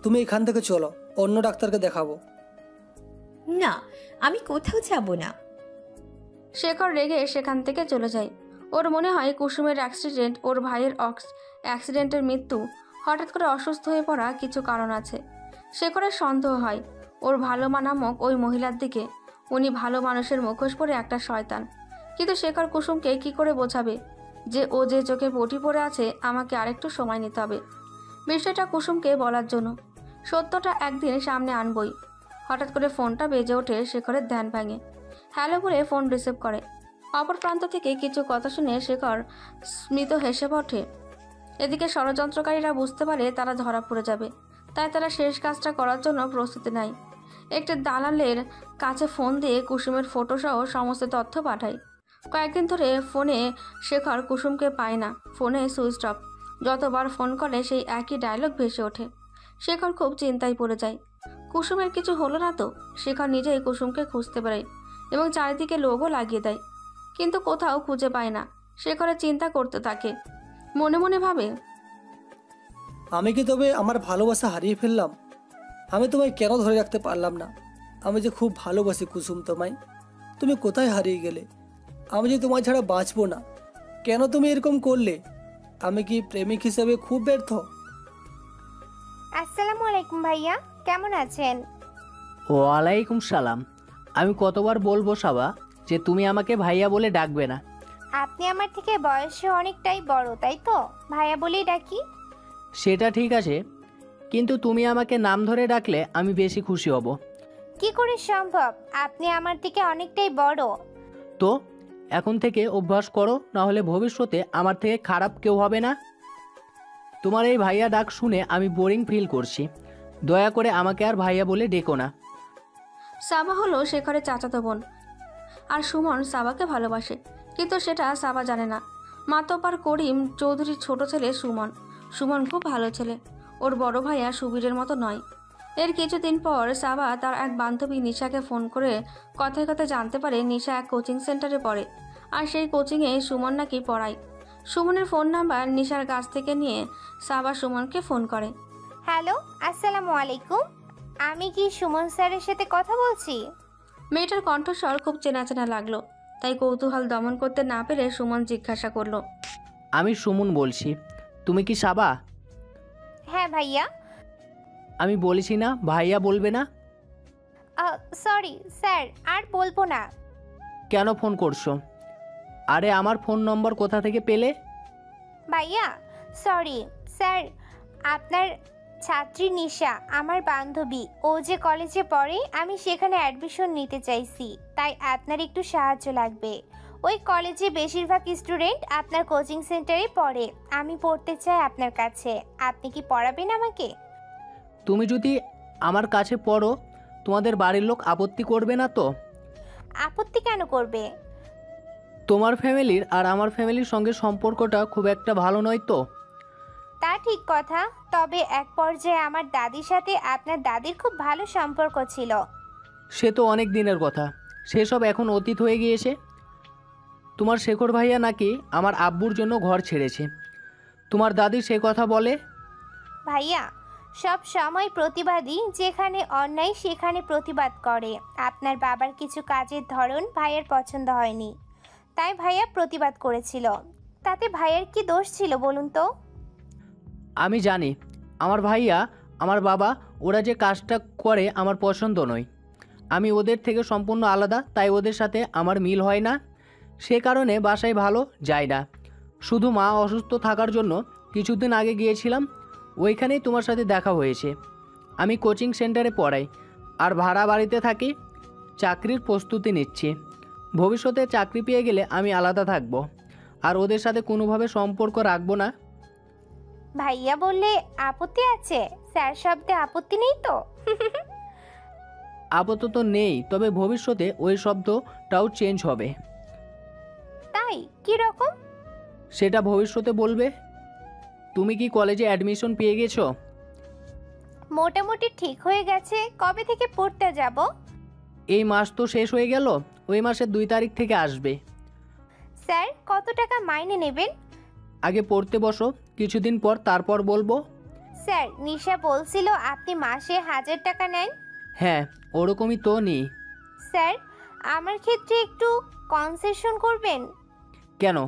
Speaker 1: তুমি এখান থেকে চলো, অন্য ডাক্তারকে দেখাবো।
Speaker 5: না, আমি কোথাও যাব না।
Speaker 2: শেখর রেগে সেখান থেকে চলে যায়। ওর মনে হয় কুসুমের অ্যাক্সিডেন্ট, ওর ভাইয়ের অ্যাক্সিডেন্টের মৃত্যু, হঠাৎ করে অসুস্থ হয়ে পড়া কিছু কারণ আছে। শেখরের সন্দেহ হয় ওর ভালো নামক ওই মহিলার দিকে। উনি ভালো মানুষের মুখোশ পরে একটা শয়তান। কিন্তু শেখর কুসুমকে কি করে বোঝাবে যে ও যে চোখে পটি পড়ে আছে, আমাকে আরেকটু সময় নিতে হবে বিষয়টা কুসুমকে বলার জন্য। সত্যটা একদিন সামনে আনবই। হঠাৎ করে ফোনটা বেজে ওঠে। শেখরের ধ্যান ভাঙে। হ্যালো বলে ফোন রিসিভ করে। অপর প্রান্ত থেকে কিছু কথা শুনে শেখর স্মিত হেসে ওঠে। এদিকে ষড়যন্ত্রকারীরা বুঝতে পারে তারা ধরা পড়ে যাবে, তাই তারা শেষ কাজটা করার জন্য প্রস্তুতি নেয়। একটি দালালের কাছে ফোন দিয়ে কুসুমের ফটোসহ সমস্ত তথ্য পাঠায়। কয়েকদিন ধরে ফোনে শেখর কুসুমকে পায় না, ফোনে সুইচ অফ। যতবার ফোন করে সেই একই ডায়লগ ভেসে ওঠে। শেখর খুব চিন্তায় পড়ে যায়। কুসুমের কিছু হলো না তো? শেখর নিজেই কুসুমকে খুঁজতে পারে এবং চারিদিকে লোগও লাগিয়ে দেয়, কিন্তু কোথাও খুঁজে পায় না। শেখরের চিন্তা করতে থাকে, মনে মনে ভাবে,
Speaker 1: আমি কি তবে আমার ভালোবাসা হারিয়ে ফেললাম? আমি তোমায় কেন ধরে রাখতে পারলাম না? আমি যে খুব ভালোবাসি কুসুম তোমায়, তুমি কোথায় হারিয়ে গেলে? আমি যে তোমায় ছাড়া বাঁচবো না। কেন তুমি এরকম করলে? আমি কি প্রেমিক হিসেবে খুব ব্যর্থ?
Speaker 15: আসসালামু আলাইকুম ভাইয়া, কেমন আছেন?
Speaker 16: ওয়ালাইকুম সালাম। আমি কতবার বলবো সাবা যে তুমি আমাকে ভাইয়া বলে ডাকবে না?
Speaker 15: আপনি আমার থেকে বয়সে অনেকটাই বড়, তাই তো ভাইয়া বলেই ডাকি।
Speaker 16: সেটা ঠিক আছে, কিন্তু তুমি আমাকে নাম ধরে ডাকলে আমি বেশি খুশি হব।
Speaker 15: কি করে সম্ভব? আপনি আমার থেকে অনেকটাই বড়।
Speaker 16: তো এখন থেকে অভ্যাস করো, না হলে ভবিষ্যতে আমার থেকে খারাপ কেউ হবে না। তোমার এই ভাইয়া ডাক শুনে আমি বোরিং ফিল করছি। দয়া করে আমাকে আর ভাইয়া বলে ডেকো না।
Speaker 2: সাবা হলো শেখরের চাচাতো বোন, আর সুমন সাবাকে ভালোবাসে, কিন্তু সেটা সাবা জানে না। মাতব্বর করিম চৌধুরীর ছোট ছেলে সুমন। সুমন খুব ভালো ছেলে, ওর বড় ভাইয়া সুবীরের মতো নয়। এর কিছুদিন পর সাবা তার এক বান্ধবী নিশাকে ফোন করে কথায় কথায় জানতে পারে নিশা এক কোচিং সেন্টারে পড়ে, আর সেই কোচিংয়ে সুমন নাকি পড়ায়। সুমনের ফোন নাম্বার নিশার কাছ থেকে নিয়ে সাবা সুমনকে ফোন করে।
Speaker 15: হ্যালো, আসসালামু আলাইকুম, আমি কি সুমন স্যারের সাথে কথা বলছি?
Speaker 2: মেয়েটার কণ্ঠস্বর খুব চেনা চেনা লাগলো, তাই কৌতূহল দমন করতে না পেরে সুমন জিজ্ঞাসা করলো,
Speaker 16: আমি সুমন বলছি, তুমি কি সাবা?
Speaker 15: হ্যাঁ ভাইয়া।
Speaker 16: আমি বলেছি না ভাইয়া বলবে না?
Speaker 15: সরি স্যার, আর বলবো না।
Speaker 16: কেন ফোন করছো? আরে আমার ফোন নম্বর কোথা থেকে পেলে?
Speaker 15: ভাইয়া সরি স্যার, আপনার ছাত্রী নিশা আমার বান্ধবী, ও যে কলেজে পড়ে আমি সেখানে অ্যাডমিশন নিতে চাইছি, তাই আপনার একটু সাহায্য লাগবে। ওই কলেজে বেশিরভাগ স্টুডেন্ট আপনার কোচিং সেন্টারে পড়ে, আমি পড়তে চাই আপনার কাছে, আপনি কি পড়াবেন আমাকে?
Speaker 16: তুমি যদি আমার কাছে পড়ো তোমাদের বাড়ির লোক আপত্তি করবে না তো?
Speaker 15: আপত্তি কেন করবে?
Speaker 16: তোমার ফ্যামিলির আর আমার ফ্যামিলির সঙ্গে সম্পর্কটা খুব একটা ভালো নয় তো?
Speaker 15: তা ঠিক কথা, তবে এক পর্যায়ে আমার দাদির সাথে আপনার দাদির খুব ভালো সম্পর্ক ছিল।
Speaker 16: সে তো অনেক দিনের কথা, সেসব এখন অতীত হয়ে গিয়েছে। তোমার শেখর ভাইয়া নাকি আমার আব্বুর জন্য ঘর ছেড়েছে। তোমার দাদি সে কথা বলে।
Speaker 15: ভাইয়া সব সময় প্রতিবাদী, যেখানে অন্যায় সেখানে প্রতিবাদ করে। আপনার বাবার কিছু কাজের ধরন ভাইয়ের পছন্দ হয়নি, তাই ভাইয়া প্রতিবাদ করেছিল। তাতে ভাইয়ের কি দোষ ছিল বলুন তো?
Speaker 16: আমি জানি আমার ভাইয়া, আমার বাবা, ওরা যে কাজটা করে আমার পছন্দ নয়। আমি ওদের থেকে সম্পূর্ণ আলাদা, তাই ওদের সাথে আমার মিল হয় না। সে কারণে বাসায় ভালো যায় না। শুধু মা অসুস্থ থাকার জন্য কিছুদিন আগে গিয়েছিলাম, ওইখানেই তোমার সাথে দেখা হয়েছে। আমি কোচিং সেন্টারে পড়াই আর ভাড়া বাড়িতে থাকি। চাকরির প্রস্তুতি নিচ্ছি। ভবিষ্যতে চাকরি পেয়ে গেলে আমি আলাদা থাকব, আর ওদের সাথে কোনোভাবে সম্পর্ক রাখবো না।
Speaker 15: ভাইয়া বললে আপত্তি আছে? স্যার শব্দে আপত্তি নেই তো?
Speaker 16: আপাতত নেই, তবে ভবিষ্যতে ওই শব্দটাও চেঞ্জ হবে।
Speaker 15: তাই কি রকম?
Speaker 16: সেটা ভবিষ্যতে বলবে। তুমি কি কলেজে অ্যাডমিশন পেয়ে গেছো?
Speaker 15: মোটামুটি ঠিক হয়ে গেছে। কবে থেকে পড়তে যাব?
Speaker 16: এই মাস তো শেষ হয়ে গেল, ওই মাসের 2 তারিখ থেকে আসবে।
Speaker 15: স্যার কত টাকা মাইনে নেবেন?
Speaker 16: আগে পড়তে বসো, কিছুদিন পর তারপর বলবো।
Speaker 15: স্যার নিশা বলছিল আপনি মাসে 1000 টাকা নেন।
Speaker 16: হ্যাঁ, ওরকমই তো নিই।
Speaker 15: স্যার আমার ক্ষেত্রে একটু কনসেশন করবেন?
Speaker 16: কেন?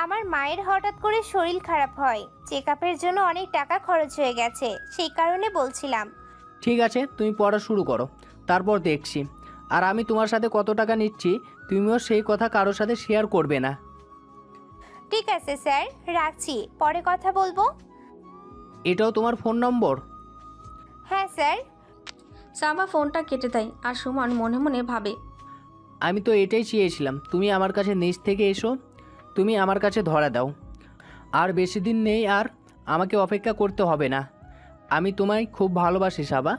Speaker 15: আমার মায়ের হঠাৎ করে শরীর খারাপ হয়, চেকআপের জন্য অনেক টাকা খরচ হয়ে গেছে, সেই কারণে বলছিলাম।
Speaker 16: ঠিক আছে, তুমি পড়া শুরু করো, তারপর দেখছি। আর আমি তোমার সাথে কত টাকা নিচ্ছি তুমিও সেই কথা কারোর সাথে শেয়ার করবে না।
Speaker 15: ঠিক আছে স্যার, রাখছি, পরে কথা বলবো।
Speaker 16: এটাও তোমার ফোন নম্বর?
Speaker 15: হ্যাঁ স্যার।
Speaker 2: সাবা ফোনটা কেটে দেয় আর সুমন মনে মনে ভাবে,
Speaker 16: আমি তো এটাই চেয়েছিলাম, তুমি আমার কাছে নিচ থেকে এসো, তুমি আমার কাছে ধরা দাও। আর বেশি দিন নেই, আর আমাকে অপেক্ষা করতে হবে না। আমি তোমায় খুব ভালোবাসি সাবা,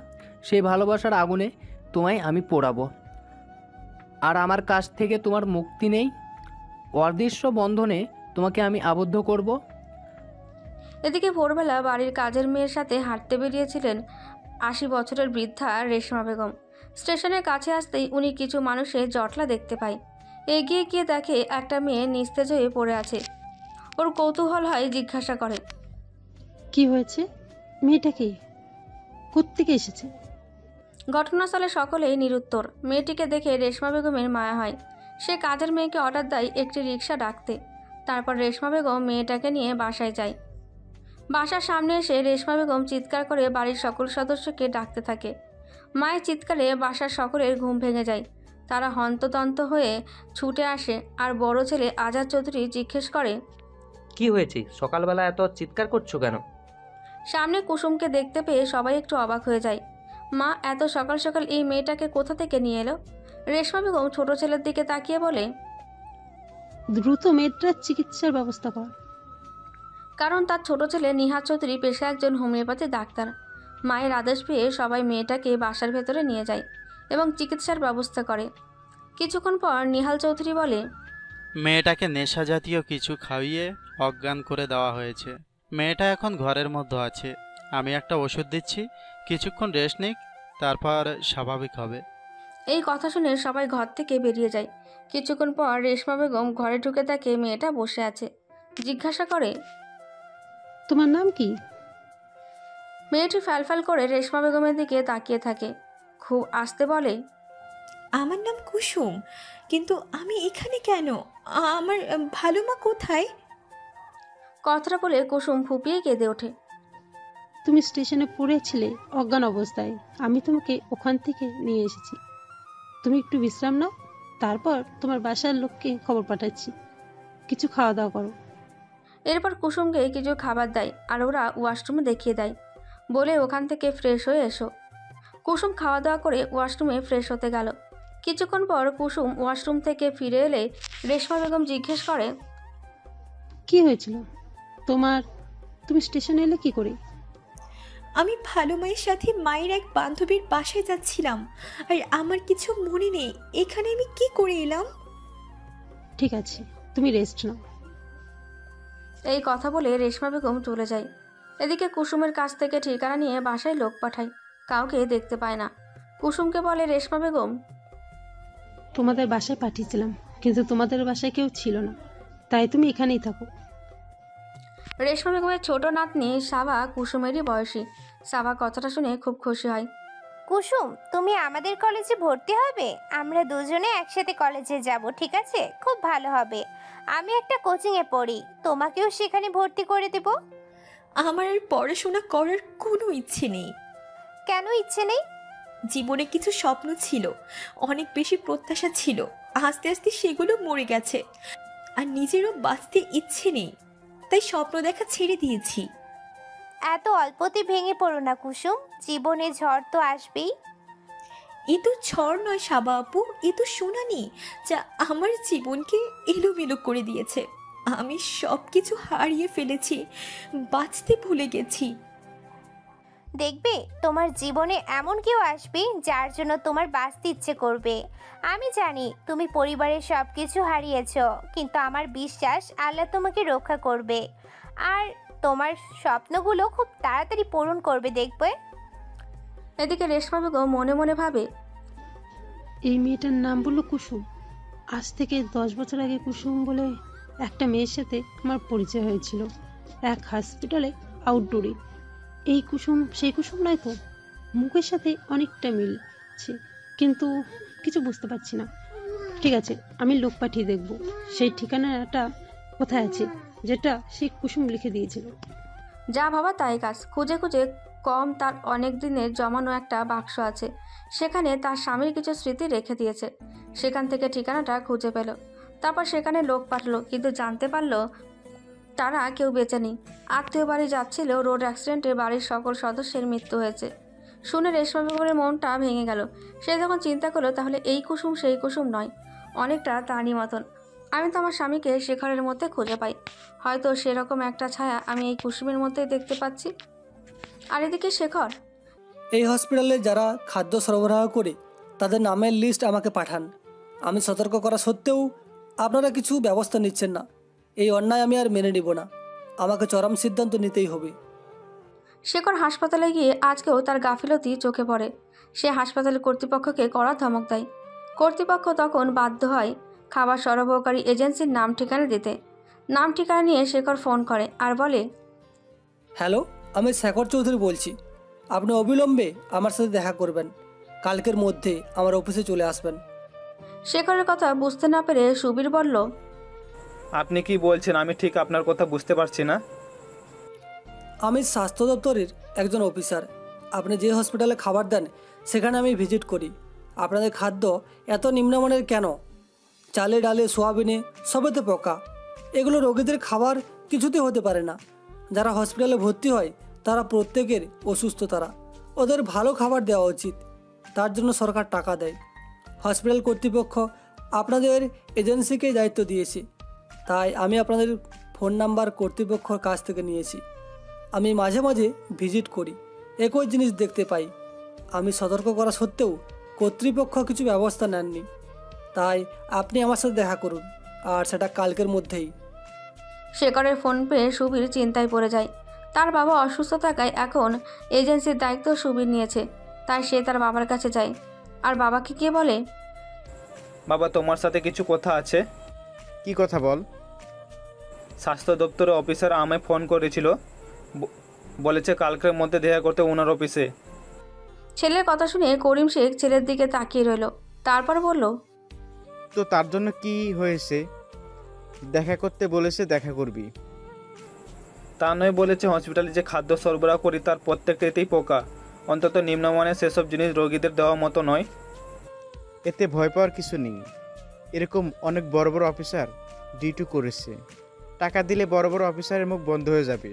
Speaker 16: সেই ভালোবাসার আগুনে তোমায় আমি পোড়াবো। আর আমার কাছ থেকে তোমার মুক্তি নেই, অদৃশ্য বন্ধনে তোমাকে আমি আবদ্ধ করব।
Speaker 2: এদিকে ভোরবেলা বাড়ির কাজের মেয়ের সাথে হাঁটতে বেরিয়েছিলেন 80 বছরের বৃদ্ধা রেশমা বেগম। স্টেশনের কাছে আসতেই উনি কিছু মানুষের জটলা দেখতে পায়। এগিয়ে গিয়ে দেখে একটা মেয়ে নিস্তেজ হয়ে পড়ে আছে। ওর কৌতূহল হয়, জিজ্ঞাসা করে,
Speaker 4: কি হয়েছে? মেয়েটা কি? কোত্থেকে এসেছে?
Speaker 2: ঘটনাস্থলে সকলেই নিরুত্তর। মেয়েটিকে দেখে রেশমা বেগমের মায়া হয়। সে কাজের মেয়েকে অর্ডার দেয় একটি রিক্সা ডাকতে। তারপর রেশমা বেগম মেয়েটাকে নিয়ে বাসায় যায়। বাসার সামনে এসে রেশমা বেগম চিৎকার করে বাড়ির সকল সদস্যকে ডাকতে থাকে। মায়ের চিৎকারে বাসার সকলের ঘুম ভেঙে যায়। তারা হন্তদন্ত হয়ে ছুটে আসে, আর বড় ছেলে আজাদ চৌধুরী জিজ্ঞেস করে,
Speaker 7: কি হয়েছে? সকালবেলা এত চিৎকার করছো কেন?
Speaker 2: সামনে কুসুমকে দেখতে পেয়ে সবাই একটু অবাক হয়ে যায়। মা এত সকাল সকাল এই মেয়েটাকে কোথা থেকে নিয়ে এলো? রেশমা বেগম ছোট ছেলের দিকে তাকিয়ে বলে,
Speaker 4: দ্রুত মেয়েটার চিকিৎসার ব্যবস্থা কর।
Speaker 2: কারণ তার ছোট ছেলে নিহার চৌধুরী পেশায় একজন হোমিওপ্যাথি ডাক্তার। মায়ের আদেশ পেয়ে সবাই মেয়েটাকে বাসার ভেতরে নিয়ে যায় এবং চিকিৎসার ব্যবস্থা করে। কিছুক্ষণ পর নিহাল চৌধুরী বলে,
Speaker 17: মেয়েটাকে নেশা জাতীয় কিছু খাইয়ে অজ্ঞান করে দেওয়া হয়েছে। মেয়েটা এখন ঘরের মধ্যে আছে। আমি একটা ওষুধ দিচ্ছি, কিছুক্ষণ রেস্ট নিক, তারপর স্বাভাবিক হবে।
Speaker 2: এই কথা শুনে সবাই ঘর থেকে বেরিয়ে যায়। কিছুক্ষণ পর রেশমা বেগম ঘরে ঢুকে দেখে মেয়েটা বসে আছে। জিজ্ঞাসা করে,
Speaker 4: তোমার নাম কি?
Speaker 2: মেয়েটি ফ্যালফ্যাল করে রেশমা বেগমের দিকে তাকিয়ে থাকে। খুব আস্তে বলে,
Speaker 5: আমার নাম কুসুম, কিন্তু আমি এখানে কেন? আমার ভালো মা কোথায়?
Speaker 2: কথাটা বলে কুসুম ফুপিয়ে কেঁদে ওঠে।
Speaker 4: তুমি স্টেশনে পড়েছিলে অজ্ঞান অবস্থায়, আমি তোমাকে ওখান থেকে নিয়ে এসেছি। তুমি একটু বিশ্রাম নাও, তারপর তোমার বাসার লোককে খবর পাঠাচ্ছি। কিছু খাওয়া দাওয়া করো।
Speaker 2: এরপর কুসুমকে কিছু খাবার দেয় আর ওরা ওয়াশরুমে দেখিয়ে দেয়, বলে ওখান থেকে ফ্রেশ হয়ে এসো। কুসুম খাওয়া দাওয়া করে ওয়াশরুমে ফ্রেশ হতে গেল। কিছুক্ষণ পর কুসুম ওয়াশরুম থেকে ফিরে এলে রেশমা বেগম জিজ্ঞেস করে,
Speaker 4: কি হয়েছিল তোমার? তুমি স্টেশনে এলে কি করে?
Speaker 5: আমি ভালো মায়ের সাথে মায়ের এক বান্ধবীর বাসায় যাচ্ছিলাম, আর আমার কিছু মনে নেই এখানে আমি কি করে এলাম।
Speaker 4: ঠিক আছে, তুমি রেস্ট নাও।
Speaker 2: এই কথা বলে রেশমা বেগম চলে যায়। এদিকে কুসুমের কাছ থেকে ঠিকানা নিয়ে বাসায় লোক পাঠায়, কাউকে দেখতে পায় না। কুসুমকে বলে রেশমা বেগম।
Speaker 4: তোমাদের বাসায় পাঠিয়েছিলাম, কিন্তু তোমাদের বাসায় কেউ ছিল না, তাই তুমি এখানেই থাকো।
Speaker 2: রেশমা বেগমের ছোট নাতনি সাবা কুসুমেরই বয়সী। সাবা কথাটা শুনে খুব খুশি হয়।
Speaker 15: কুসুম, তুমি আমাদের কলেজে ভর্তি হবে? আমরা দুজনে একসাথে কলেজে যাব, ঠিক আছে? খুব ভালো হবে। আমি একটা কোচিংয়ে পড়ি, তোমাকেও সেখানে ভর্তি করে দেব।
Speaker 5: আমার আর পড়াশোনা করার কোনো ইচ্ছে নেই।
Speaker 15: কেন ইচ্ছে নেই?
Speaker 5: জীবনে কিছু স্বপ্ন ছিল, অনেক বেশি প্রত্যাশা ছিল, আস্তে আস্তে সেগুলো মরে গেছে। আর নিজেরও বাঁচতে ইচ্ছে নেই, তাই স্বপ্ন দেখা ছেড়ে দিয়েছি।
Speaker 15: এত অল্পতে ভেঙে পড়ো না কুসুম, জীবনে ঝড় তো আসবেই।
Speaker 5: এ তো ঝড় নয় সাবা আপু, এ তো সুনামি, যা আমার জীবনকে এলোমেলো করে দিয়েছে। আমি সব কিছু হারিয়ে ফেলেছি, বাঁচতে ভুলে গেছি।
Speaker 15: দেখবে তোমার জীবনে এমন কেউ আসবে যার জন্য তোমার বাঁচতে ইচ্ছে করবে। আমি জানি তুমি পরিবারের সব কিছু হারিয়েছো, কিন্তু আমার বিশ্বাস আল্লাহ তোমাকে রক্ষা করবে আর তোমার স্বপ্নগুলো খুব তাড়াতাড়ি পূরণ করবে, দেখবে।
Speaker 2: এদিকে রেশমা বেগম মনে মনে ভাবে,
Speaker 4: এই মেয়েটার নাম বললো কুসুম। আজ থেকে 10 বছর আগে কুসুম বলে একটা মেয়ের সাথে আমার পরিচয় হয়েছিল এক হসপিটালে আউটডোরে। এই কুসুম সেই কুসুম নয় তো? মুখের সাথে অনেকটা মিলছে, কিন্তু কিছু বুঝতে পারছি না। ঠিক আছে, আমি লোক পাঠিয়ে দেখব সেই ঠিকানাটা কোথায় আছে, যেটা সেই কুসুম লিখে দিয়েছিল।
Speaker 2: যা ভাবা তাই কাজ। খুঁজে খুঁজে কম তার অনেক দিনের জমানো একটা বাক্স আছে, সেখানে তার স্বামীর কিছু স্মৃতি রেখে দিয়েছে। সেখান থেকে ঠিকানাটা খুঁজে পেল, তারপর সেখানে লোক পাঠালো, কিন্তু জানতে পারলো তারা কেউ বেঁচে নেই। আত্মীয় বাড়ি যাচ্ছিল, রোড অ্যাক্সিডেন্টে বাড়ির সকল সদস্যের মৃত্যু হয়েছে। শুনে রেশমা বেগমের মনটা ভেঙে গেল। সে যখন চিন্তা করলো তাহলে এই কুসুম সেই কুসুম নয়, অনেকটা তারই মতন। আমি তো আমার স্বামীকে শেখরের মধ্যে খুঁজে পাই, হয়তো সেরকম একটা ছায়া আমি এই কুসুমের মধ্যেই দেখতে পাচ্ছি। আর এদিকে শেখর,
Speaker 1: এই হসপিটালে যারা খাদ্য সরবরাহ করে তাদের নামের লিস্ট আমাকে পাঠান। আমি সতর্ক করা সত্ত্বেও আপনারা কিছু ব্যবস্থা নিচ্ছেন না। এই অন্যায় আমি আর মেনে নিব না, আমাকে চরম সিদ্ধান্ত নিতেই হবে।
Speaker 2: শেখর হাসপাতালে গিয়ে আজকেও তার গাফিলতি চোখে পড়ে। সে হাসপাতালের কর্তৃপক্ষকে কড়া ধমক দেয়। কর্তৃপক্ষ তখন বাধ্য হয় খাবার সরবরাহকারী এজেন্সির নাম ঠিকানা দিতে। নাম ঠিকানা নিয়ে শেখর ফোন করে আর বলে,
Speaker 1: হ্যালো, আমি শেখর চৌধুরী বলছি। আপনি অবিলম্বে আমার সাথে দেখা করবেন, কালকের মধ্যে আমার অফিসে চলে আসবেন।
Speaker 2: শেখরের কথা বুঝতে না পেরে সুবীর বলল,
Speaker 8: আপনি কি বলছেন? আমি ঠিক আপনার কথা বুঝতে পারছি না।
Speaker 1: আমি স্বাস্থ্য দপ্তরের একজন অফিসার। আপনি যে হসপিটালে খাবার দেন সেখানে আমি ভিজিট করি। আপনাদের খাদ্য এত নিম্নমানের কেন? চালে ডালে সোয়াবিনে সবেতে পোকা। এগুলো রোগীদের খাবার কিছুতে হতে পারে না। যারা হসপিটালে ভর্তি হয় তারা প্রত্যেকের অসুস্থ, তারা ওদের ভালো খাবার দেওয়া উচিত। তার জন্য সরকার টাকা দেয়। হসপিটাল কর্তৃপক্ষ আপনাদের এজেন্সিকে দায়িত্ব দিয়েছে, তাই আমি আপনাদের ফোন নাম্বার কর্তৃপক্ষর কাছ থেকে নিয়েছি। আমি মাঝে মাঝে ভিজিট করি, একই জিনিস দেখতে পাই। আমি সতর্ক করা সত্ত্বেও কর্তৃপক্ষ কিছু ব্যবস্থা নেননি, তাই আপনি আমার সাথে দেখা করুন, আর সেটা কালকের মধ্যেই।
Speaker 2: শেখরের ফোন পেয়ে সুবীর চিন্তায় পড়ে যায়। তার বাবা অসুস্থ থাকায় এখন এজেন্সির দায়িত্ব সুবীর নিয়েছে, তাই সে তার বাবার কাছে যায় আর বাবাকে গিয়ে বলে,
Speaker 8: বাবা, তোমার সাথে কিছু কথা আছে।
Speaker 14: কি কথা বল।
Speaker 8: স্বাস্থ্য দপ্তরের অফিসার আমায় ফোন করেছিল, বলেছে কালকের মধ্যে দেখা করতে ওনার অফিসে।
Speaker 2: ছেলের কথা শুনে করিম শেখ ছেলের দিকে তাকিয়ে রইল, তারপর বলল,
Speaker 14: তো তার জন্য কি হয়েছে? দেখা করতে বলেছে, দেখা করবি।
Speaker 8: তা নয়, বলেছে হসপিটালে যে খাদ্য সরবরাহ করি তার প্রত্যেকটাতেই পোকা। অন্তত নিম্নমানের সেসব জিনিস রোগীদের দেওয়া মতো নয়।
Speaker 14: এতে ভয় পাওয়ার কিছু নেই। এরকম অনেক বড় বড় অফিসার ডিউটি করেছে। টাকা দিলে বড় বড় অফিসারের মুখ বন্ধ হয়ে যাবে।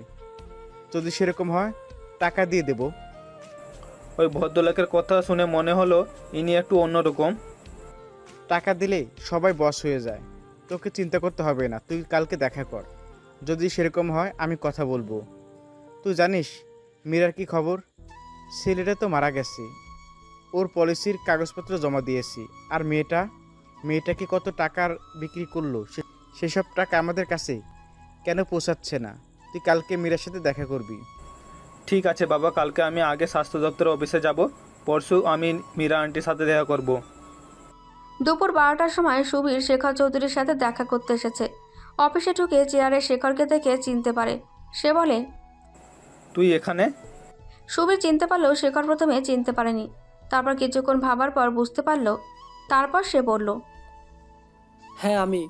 Speaker 14: যদি সেরকম হয় টাকা দিয়ে দেব।
Speaker 8: ওই ভদ্রলোকের কথা শুনে মনে হলো ইনি একটু অন্যরকম।
Speaker 14: টাকা দিলে সবাই বস হয়ে যায়, তোকে চিন্তা করতে হবে না। তুই কালকে দেখা কর, যদি সেরকম হয় আমি কথা বলবো। তুই জানিস মীরার কি খবর? ছেলেটা তো মারা গেছে, ওর পলিসির কাগজপত্র জমা দিয়েছি। আর মেয়েটাকে কত টাকার বিক্রি করলো, সেসব টাকা আমাদের কাছে কেন পৌঁছাচ্ছে না? তুই কালকে মীরার সাথে দেখা করবি।
Speaker 8: ঠিক আছে বাবা, কালকে আমি আগে স্বাস্থ্য দপ্তরের অফিসে যাব, পরশু আমি মীরা আন্টির সাথে দেখা করব।
Speaker 2: দুপুর 12টার সময় সুবীর শেখর চৌধুরীর সাথে দেখা করতে এসেছে। অফিসে ঢুকে চেয়ারে শেখরকে দেখে চিনতে পারে। সে বলে,
Speaker 8: তুই এখানে?
Speaker 2: সুবীর চিনতে পারলেও শেখর প্রথমে চিনতে পারেনি। তারপর কিছুক্ষণ ভাবার পর বুঝতে পারল। তারপর সে বলল,
Speaker 1: হ্যাঁ আমি।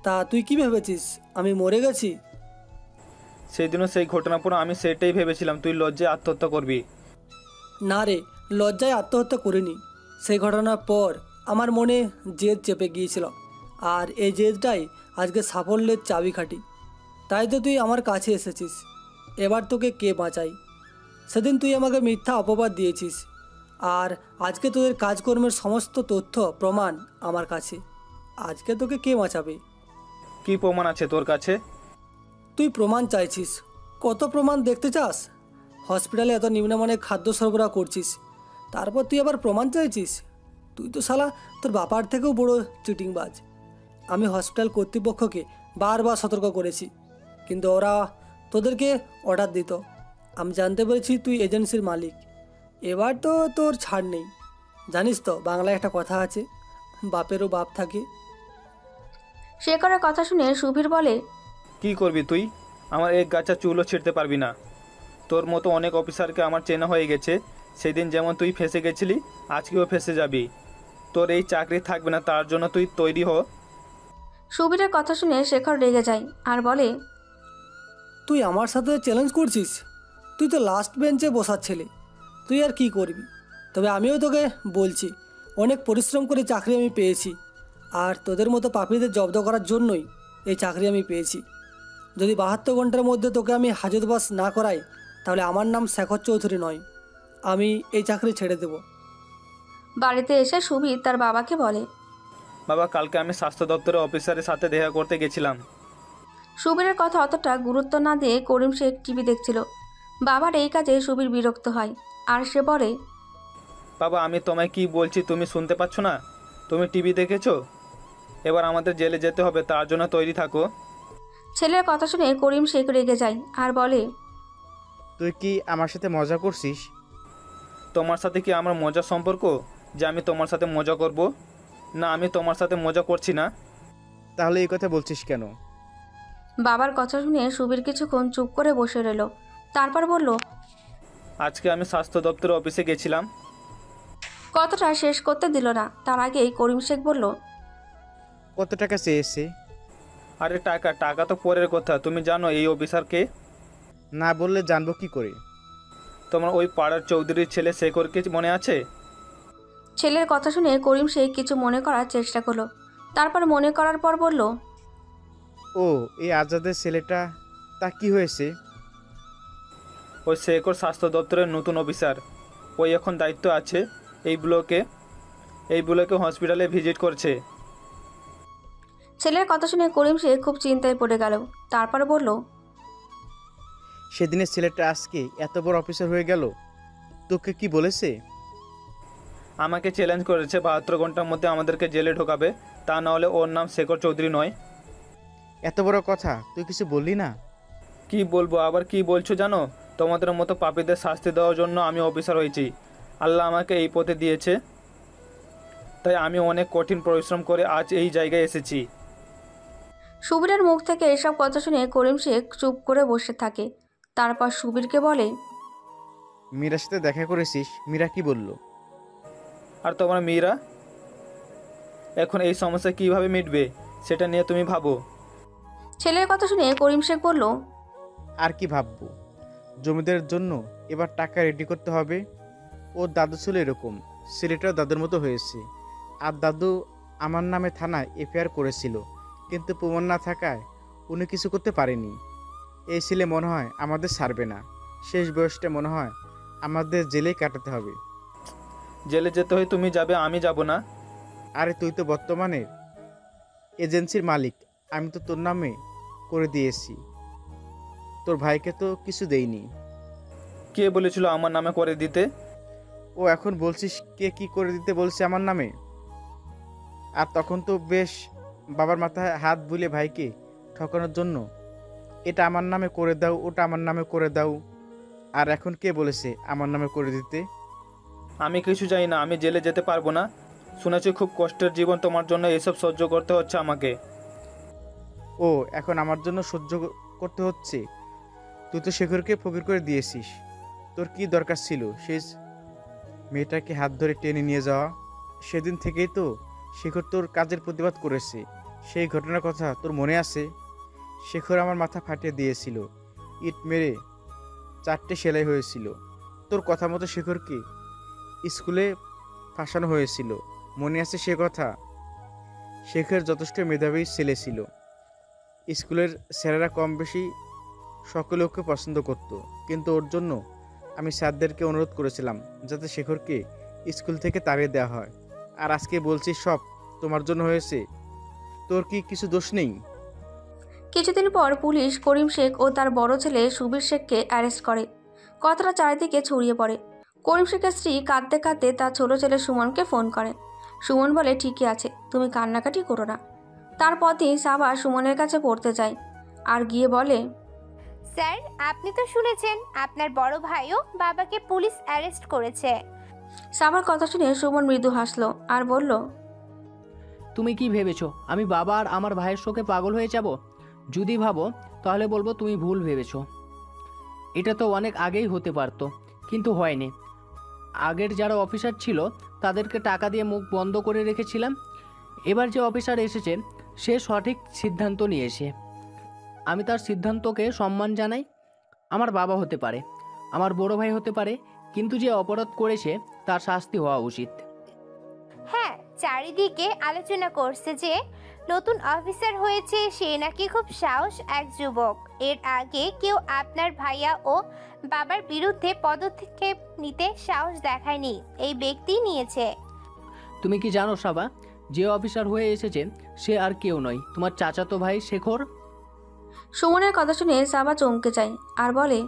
Speaker 1: তা তুই কি ভেবেছিস আমি মরে গেছি?
Speaker 8: সেদিনও সেই ঘটনার পর আমি সেটাই ভেবেছিলাম তুই লজ্জায় আত্মহত্যা করবি।
Speaker 1: না রে, লজ্জায় আত্মহত্যা করিনি। সেই ঘটনার পর আমার মনে জেদ চেপে গিয়েছিল, আর এই জেদটাই আজকে সাফল্যের চাবিকাঠি। তাই তো তুই আমার কাছে এসেছিস। এবার তোকে কে বাঁচাই? সেদিন তুই আমাকে মিথ্যা অপবাদ দিয়েছিস, আর আজকে তোদের কাজকর্মের সমস্ত তথ্য প্রমাণ আমার কাছে। আজকে তোকে কে বাঁচাবে?
Speaker 8: কি প্রমাণ আছে তোর কাছে?
Speaker 1: তুই প্রমাণ চাইছিস। কত প্রমাণ দেখতে চাস? হসপিটালে এত নিম্নমানের খাদ্য সরবরাহ করছিস, তারপর তুই আবার প্রমাণ চাইছিস? তুই তো শালা তোর বাবার থেকেও বড় চিটিংবাজ। আমি হসপিটাল কর্তৃপক্ষকে বারবার সতর্ক করেছি, কিন্তু ওরা তোদেরকে অর্ডার দিত। আমি জানতে পেরেছি তুই এজেন্সির মালিক। এবার তো তোর ছাড় নেই। জানিস তো বাংলায় একটা কথা আছে, বাপেরও বাপ থাকে।
Speaker 2: শেখরের কথা শুনে সুবীর বলে,
Speaker 8: কি করবি তুই? আমার এক গাছা চুলও ছিঁড়তে পারবি না। তোর মতো অনেক অফিসারকে আমার চেনা হয়ে গেছে। সেদিন যেমন তুই ফেঁসে গেছিলি, আজকেও ফেঁসে যাবি। তোর এই চাকরি থাকবে না, তার জন্য তুই তৈরি হ।
Speaker 2: সুবীরের কথা শুনে শেখর রেগে যায় আর বলে,
Speaker 1: তুই আমার সাথে চ্যালেঞ্জ করছিস? তুই তো লাস্ট বেঞ্চে বসার ছেলে, তুই আর কি করবি? তবে আমিও তোকে বলছি, অনেক পরিশ্রম করে চাকরি আমি পেয়েছি, আর তোদের মতো পাপীদের জব্দ করার জন্যই এই চাকরি আমি পেয়েছি। যদি 72 ঘন্টার মধ্যে তোকে আমি হাজতবাস না করাই, তাহলে আমার নাম শেখর চৌধুরী নয়। আমি এই চাকরি ছেড়ে দেব।
Speaker 2: বাড়িতে এসে সুবীর তার বাবাকে বলে,
Speaker 8: বাবা, কালকে আমি স্বাস্থ্য দপ্তরের অফিসারের সাথে দেখা করতে গেছিলাম।
Speaker 2: সুবীরের কথা অতটা গুরুত্ব না দিয়ে করিম শেখ টিভি দেখছিল। বাবার এই কাজে সুবীর বিরক্ত হয়, আর সে বলে,
Speaker 8: বাবা, আমি তোমায় কি বলছি তুমি শুনতে পাচ্ছ না? তুমি টিভি দেখেছো? এবার আমাদের জেলে যেতে হবে, তার জন্য তৈরি থাকো।
Speaker 2: ছেলের কথা শুনে করিম শেখ রেগে যায় আর বলে,
Speaker 14: তুই কি আমার সাথে মজা করছিস?
Speaker 8: তোমার সাথে কি আমার মজার সম্পর্ক যে আমি তোমার সাথে মজা করব? না, আমি তোমার সাথে মজা করছি না।
Speaker 14: তাহলে এই কথা বলছিস কেন?
Speaker 2: বাবার কথা শুনে সুবীর কিছুক্ষণ চুপ করে বসে রইল। তারপর বলল,
Speaker 8: আজকে আমি স্বাস্থ্য দপ্তরের অফিসে গেছিলাম।
Speaker 2: কথাটা শেষ করতে দিল না, তার আগেই করিম শেখ বলল,
Speaker 14: কত টাকা চেয়েছে?
Speaker 8: আরে টাকা টাকা তো পরের কথা। তুমি জানো এই অফিসারকে?
Speaker 14: না বললে জানবো কি করে?
Speaker 8: তোমার ওই পাড়ার চৌধুরীর ছেলে শেখরকে মনে আছে?
Speaker 2: ছেলের কথা শুনে করিম শেখ কিছু মনে করার চেষ্টা করলো। তারপর মনে করার পর বলল,
Speaker 14: ও, এই আজাদের ছেলেটা, তা কি হয়েছে?
Speaker 8: ওই শেখর স্বাস্থ্য দপ্তরের নতুন অফিসার। ওই এখন দায়িত্ব আছে এই ব্লকে হসপিটালে ভিজিট করছে।
Speaker 2: ছেলের কথা শুনে করিম শেখ খুব চিন্তায় পড়ে গেল। তারপর বলল,
Speaker 14: সেদিনের ছেলেটা আজকে এত বড় অফিসার হয়ে গেল, তোকে কি বলেছে?
Speaker 8: আমাকে চ্যালেঞ্জ করেছে 72 ঘন্টার মধ্যে আমাদেরকে জেলে ঢোকাবে, তা না হলে ওর নাম শেখর চৌধুরী নয়।
Speaker 14: এত বড় কথা তুই কিছু বললি না?
Speaker 8: কি বলবো? আবার কি বলছো জানো? তোমাদের মতো পাপীদের শাস্তি দেওয়ার জন্য আমি অফিসার হয়েছি। আল্লাহ আমাকে এই পথে দিয়েছে, তাই আমি অনেক কঠিন পরিশ্রম করে আজ এই জায়গায় এসেছি।
Speaker 2: সুবীরের মুখ থেকে এসব কথা শুনে করিম শেখ চুপ করে বসে থাকে। তারপর সুবীরকে বলে,
Speaker 14: মীরার সাথে দেখা করেছিস? মীরা কি বলল?
Speaker 8: আর তোমার মীরা এখন এই সমস্যা কিভাবে মিটবে সেটা নিয়ে তুমি ভাবো।
Speaker 2: ছেলের কথা শুনে করিম শেখ বলল,
Speaker 14: আর কি ভাববো? জমিদারের জন্য এবার টাকা রেডি করতে হবে। ওর দাদু ছিল এরকম, ছেলেটাও দাদুর মতো হয়েছে। আর দাদু আমার নামে থানায় এফআইআর করেছিল, কিন্তু প্রমাণ না থাকায় উনি কিছু করতে পারেনি। এই ছেলে মনে হয় আমাদের ছাড়বে না। শেষ বয়সটা মনে হয় আমাদের জেলেই কাটাতে হবে।
Speaker 8: জেলে যেতে হয় তুমি যাবে, আমি যাব না।
Speaker 14: আরে তুই তো বর্তমানে এজেন্সির মালিক, আমি তো তোর নামে করে দিয়েছি। তোর ভাইকে তো কিছু দেইনি।
Speaker 8: কে বলেছিল আমার নামে করে দিতে?
Speaker 14: ও এখন বলছিস কে কি করে দিতে বলছে আমার নামে? আর তখন তো বেশ বাবার মাথায় হাত বুলিয়ে ভাইকে ঠকানোর জন্য এটা আমার নামে করে দাও, ওটা আমার নামে করে দাও। আর এখন কে বলেছে আমার নামে করে দিতে?
Speaker 8: আমি কিছু চাই না, আমি জেলে যেতে পারবো না। শুনেছি খুব কষ্টের জীবন, তোমার জন্য এসব সহ্য করতে হচ্ছে আমাকে।
Speaker 14: ও এখন আমার জন্য সহ্য করতে হচ্ছে? তুই তো শেখরকে ফকির করে দিয়েছিস। তোর কি দরকার ছিল সেই মেয়েটাকে হাত ধরে টেনে নিয়ে যাওয়া? সেদিন থেকেই তো শেখর তোর কাজের প্রতিবাদ করেছে। সেই ঘটনার কথা তোর মনে আছে? শেখর আমার মাথা ফাটিয়ে দিয়েছিল, ইট মেরে 4টে সেলাই হয়েছিল। তোর কথা মতো শেখরকে স্কুলে ফাঁসানো হয়েছিল, মনে আছে সে কথা? শেখর যথেষ্ট মেধাবী ছেলে ছিল। স্কুলের স্যারেরা কম বেশি সকলে ওকে পছন্দ করত, কিন্তু ওর জন্য আমি স্যারদেরকে অনুরোধ করেছিলাম যাতে শেখরকে স্কুল থেকে তাড়িয়ে দেওয়া হয়। আর আজকে বলছি সব তোমার জন্য হয়েছে। তোর কি কিছু দোষ নেই?
Speaker 2: কিছুদিন পর পুলিশ করিম শেখ ও তার বড় ছেলে সুবীর শেখকে অ্যারেস্ট করে। কথাটা চারিদিকে ছড়িয়ে পড়ে। করিম শেখের স্ত্রী কাঁদতে কাঁদতে তার ছোট ছেলে সুমনকে ফোন করে। সুমন বলে, ঠিকই আছে, তুমি কান্নাকাটি করো না। তারপরই সাবা সুমনের কাছে পড়তে যায় আর গিয়ে বলে,
Speaker 15: স্যার, আপনি তো শুনেছেন আপনার বড় ভাইও বাবাকে পুলিশ অ্যারেস্ট করেছে।
Speaker 2: সাবার কথা শুনে সুমন মৃদু হাসলো আর বলল,
Speaker 16: তুমি কি ভেবেছো আমি বাবা আর আমার ভাইয়ের শোকে পাগল হয়ে যাব? যদি ভাবো তাহলে বলবো তুমি ভুল ভেবেছো। এটা তো অনেক আগেই হতে পারতো, কিন্তু হয়নি। আগের যারা অফিসার ছিল তাদেরকে টাকা দিয়ে মুখ বন্ধ করে রেখেছিলাম। এবার যে অফিসার এসেছে সে সঠিক সিদ্ধান্ত নিয়েছে। আমি তার সিদ্ধান্তকে সম্মান জানাই। আমার বাবা হতে পারে, আমার বড় ভাই হতে পারে, কিন্তু যে অপরাধ করেছে তার শাস্তি হওয়া উচিত।
Speaker 15: হ্যাঁ, চারিদিকে আলোচনা করছে যে নতুন অফিসার হয়েছে, সে নাকি খুব সাহস এক যুবক। এর আগে কেউ আপনার ভাইয়া ও বাবার বিরুদ্ধে পদক্ষেপ নিতে সাহস দেখায়নি, এই ব্যক্তি নিয়েছে।
Speaker 16: তুমি কি জানো সাবা, যে অফিসার হয়ে এসেছে সে আর কেউ নয়, তোমার চাচাতো ভাই শেখর।
Speaker 2: সুমনের কথা শুনে সাবা চমকে যায় আর বলে,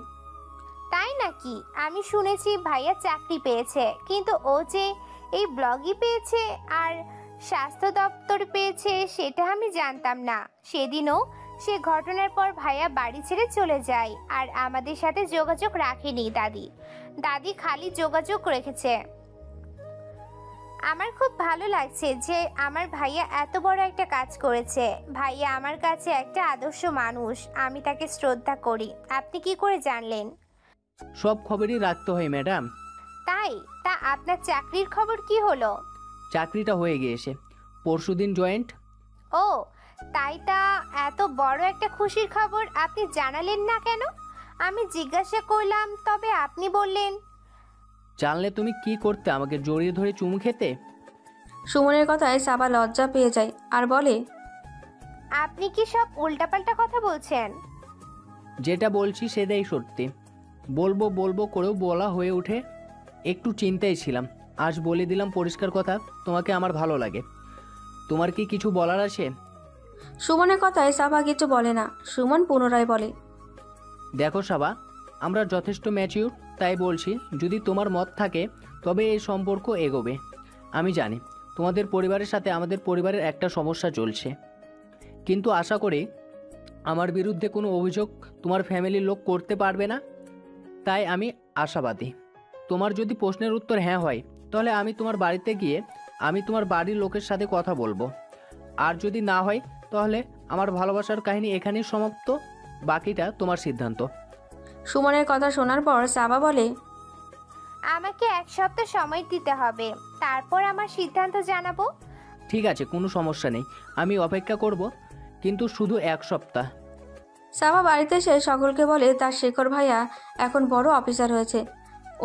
Speaker 15: তাই নাকি? আমি শুনেছি ভাইয়া চাকরি পেয়েছে, কিন্তু ও যে এই ব্লগই পেয়েছে আর স্বাস্থ্য দপ্তর পেয়েছে সেটা আমি জানতাম না। সেদিনও সে ঘটনার পর ভাইয়া বাড়ি ছেড়ে চলে যায় আর আমাদের সাথে যোগাযোগ রাখেনি। দাদি খালি যোগাযোগ রেখেছে। আমার খুব ভালো লাগছে যে আমার ভাইয়া এত বড় একটা কাজ করেছে। ভাইয়া আমার কাছে একটা আদর্শ মানুষ, আমি তাকে শ্রদ্ধা করি। আপনি কি করে জানলেন?
Speaker 16: সব খবরই রাখতে হয় ম্যাডাম।
Speaker 15: তাই? তা আপনার চাকরির খবর কি হলো?
Speaker 16: চাকরিটা হয়ে গিয়েছে, পরশুদিন জয়েন্ট।
Speaker 15: ও তাই? তা এত বড় একটা খুশির খবর আপনি জানালেন না কেন? আমি জিজ্ঞাসা করলাম, তবে আপনি বললেন।
Speaker 16: জানলে তুমি কি করতে, আমাকে জড়িয়ে ধরে চুমু খেতে?
Speaker 2: সুমনের কথায় সাবা লজ্জা পেয়ে যায় আর বলে,
Speaker 15: আপনি কি সব উল্টাপাল্টা কথা বলছেন?
Speaker 16: যেটা বলছি সেটাই সত্যি। বলবো বলবো করেও বলা হয়ে ওঠে। একটু চিন্তায় ছিলাম, আজ বলে দিলাম পরিষ্কার কথা, তোমাকে আমার ভালো লাগে। তোমার কি কিছু বলার আছে?
Speaker 2: সুমনের কথায় সাবা কিছু বলে না। সুমন পুনরায় বলে,
Speaker 16: দেখো সাবা, আমরা যথেষ্ট ম্যাচিউর, তাই বলছি যদি তোমার মত থাকে তবে এই সম্পর্ক এগোবে। আমি জানি তোমাদের পরিবারের সাথে আমাদের পরিবারের একটা সমস্যা চলছে, কিন্তু আশা করি আমার বিরুদ্ধে কোনো অভিযোগ তোমার ফ্যামিলির লোক করতে পারবে না, তাই আমি আশাবাদী। তোমার যদি প্রশ্নের উত্তর হ্যাঁ হয় তাহলে আমি তোমার বাড়িতে গিয়ে আমি তোমার বাড়ির লোকের সাথে কথা বলবো, আর যদি না হয় তাহলে আমার ভালোবাসার কাহিনী এখানেই সমাপ্ত, বাকিটা তোমার সিদ্ধান্ত।
Speaker 2: সুমনের কথা শোনার পর সাবা বলে,
Speaker 15: আমাকে 1 সপ্তাহ সময় দিতে হবে, তারপর আমার সিদ্ধান্ত জানাবো।
Speaker 16: ঠিক আছে, কোনো সমস্যা নেই, আমি অপেক্ষা করব, কিন্তু শুধু 1 সপ্তাহ।
Speaker 2: সাবা বাড়িতে এসে সকলকে বলে তার শেখর ভাইয়া এখন বড় অফিসার হয়েছে।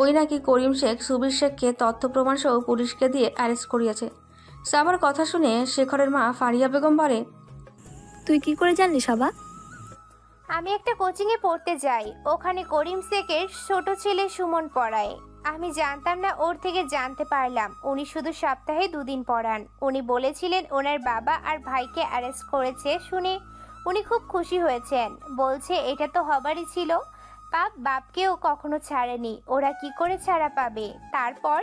Speaker 2: ওই নাকি করিম শেখ সুবীর শেখকে তথ্য প্রমাণ সহ পুলিশকে দিয়ে অ্যারেস্ট করিয়েছে। সাবার কথা শুনে শেখরের মা ফারিয়া বেগম বলে,
Speaker 6: তুই কি করে জানলি সাবা?
Speaker 15: আমি একটা কোচিংয়ে পড়তে যাই, ওখানে করিম শেখের ছোট ছেলে সুমন পড়ায়। আমি জানতাম না, ওর থেকে জানতে পারলাম উনি শুধু সপ্তাহে 2 দিন পড়ান। উনি বলেছিলেন ওনার বাবা আর ভাইকে অ্যারেস্ট করেছে শুনে উনি খুব খুশি হয়েছেন। বলছে এটা তো হবারই ছিল, পাপ বাপকেও কখনো ছাড়েনি, ওরা কি করে ছাড়া পাবে? তারপর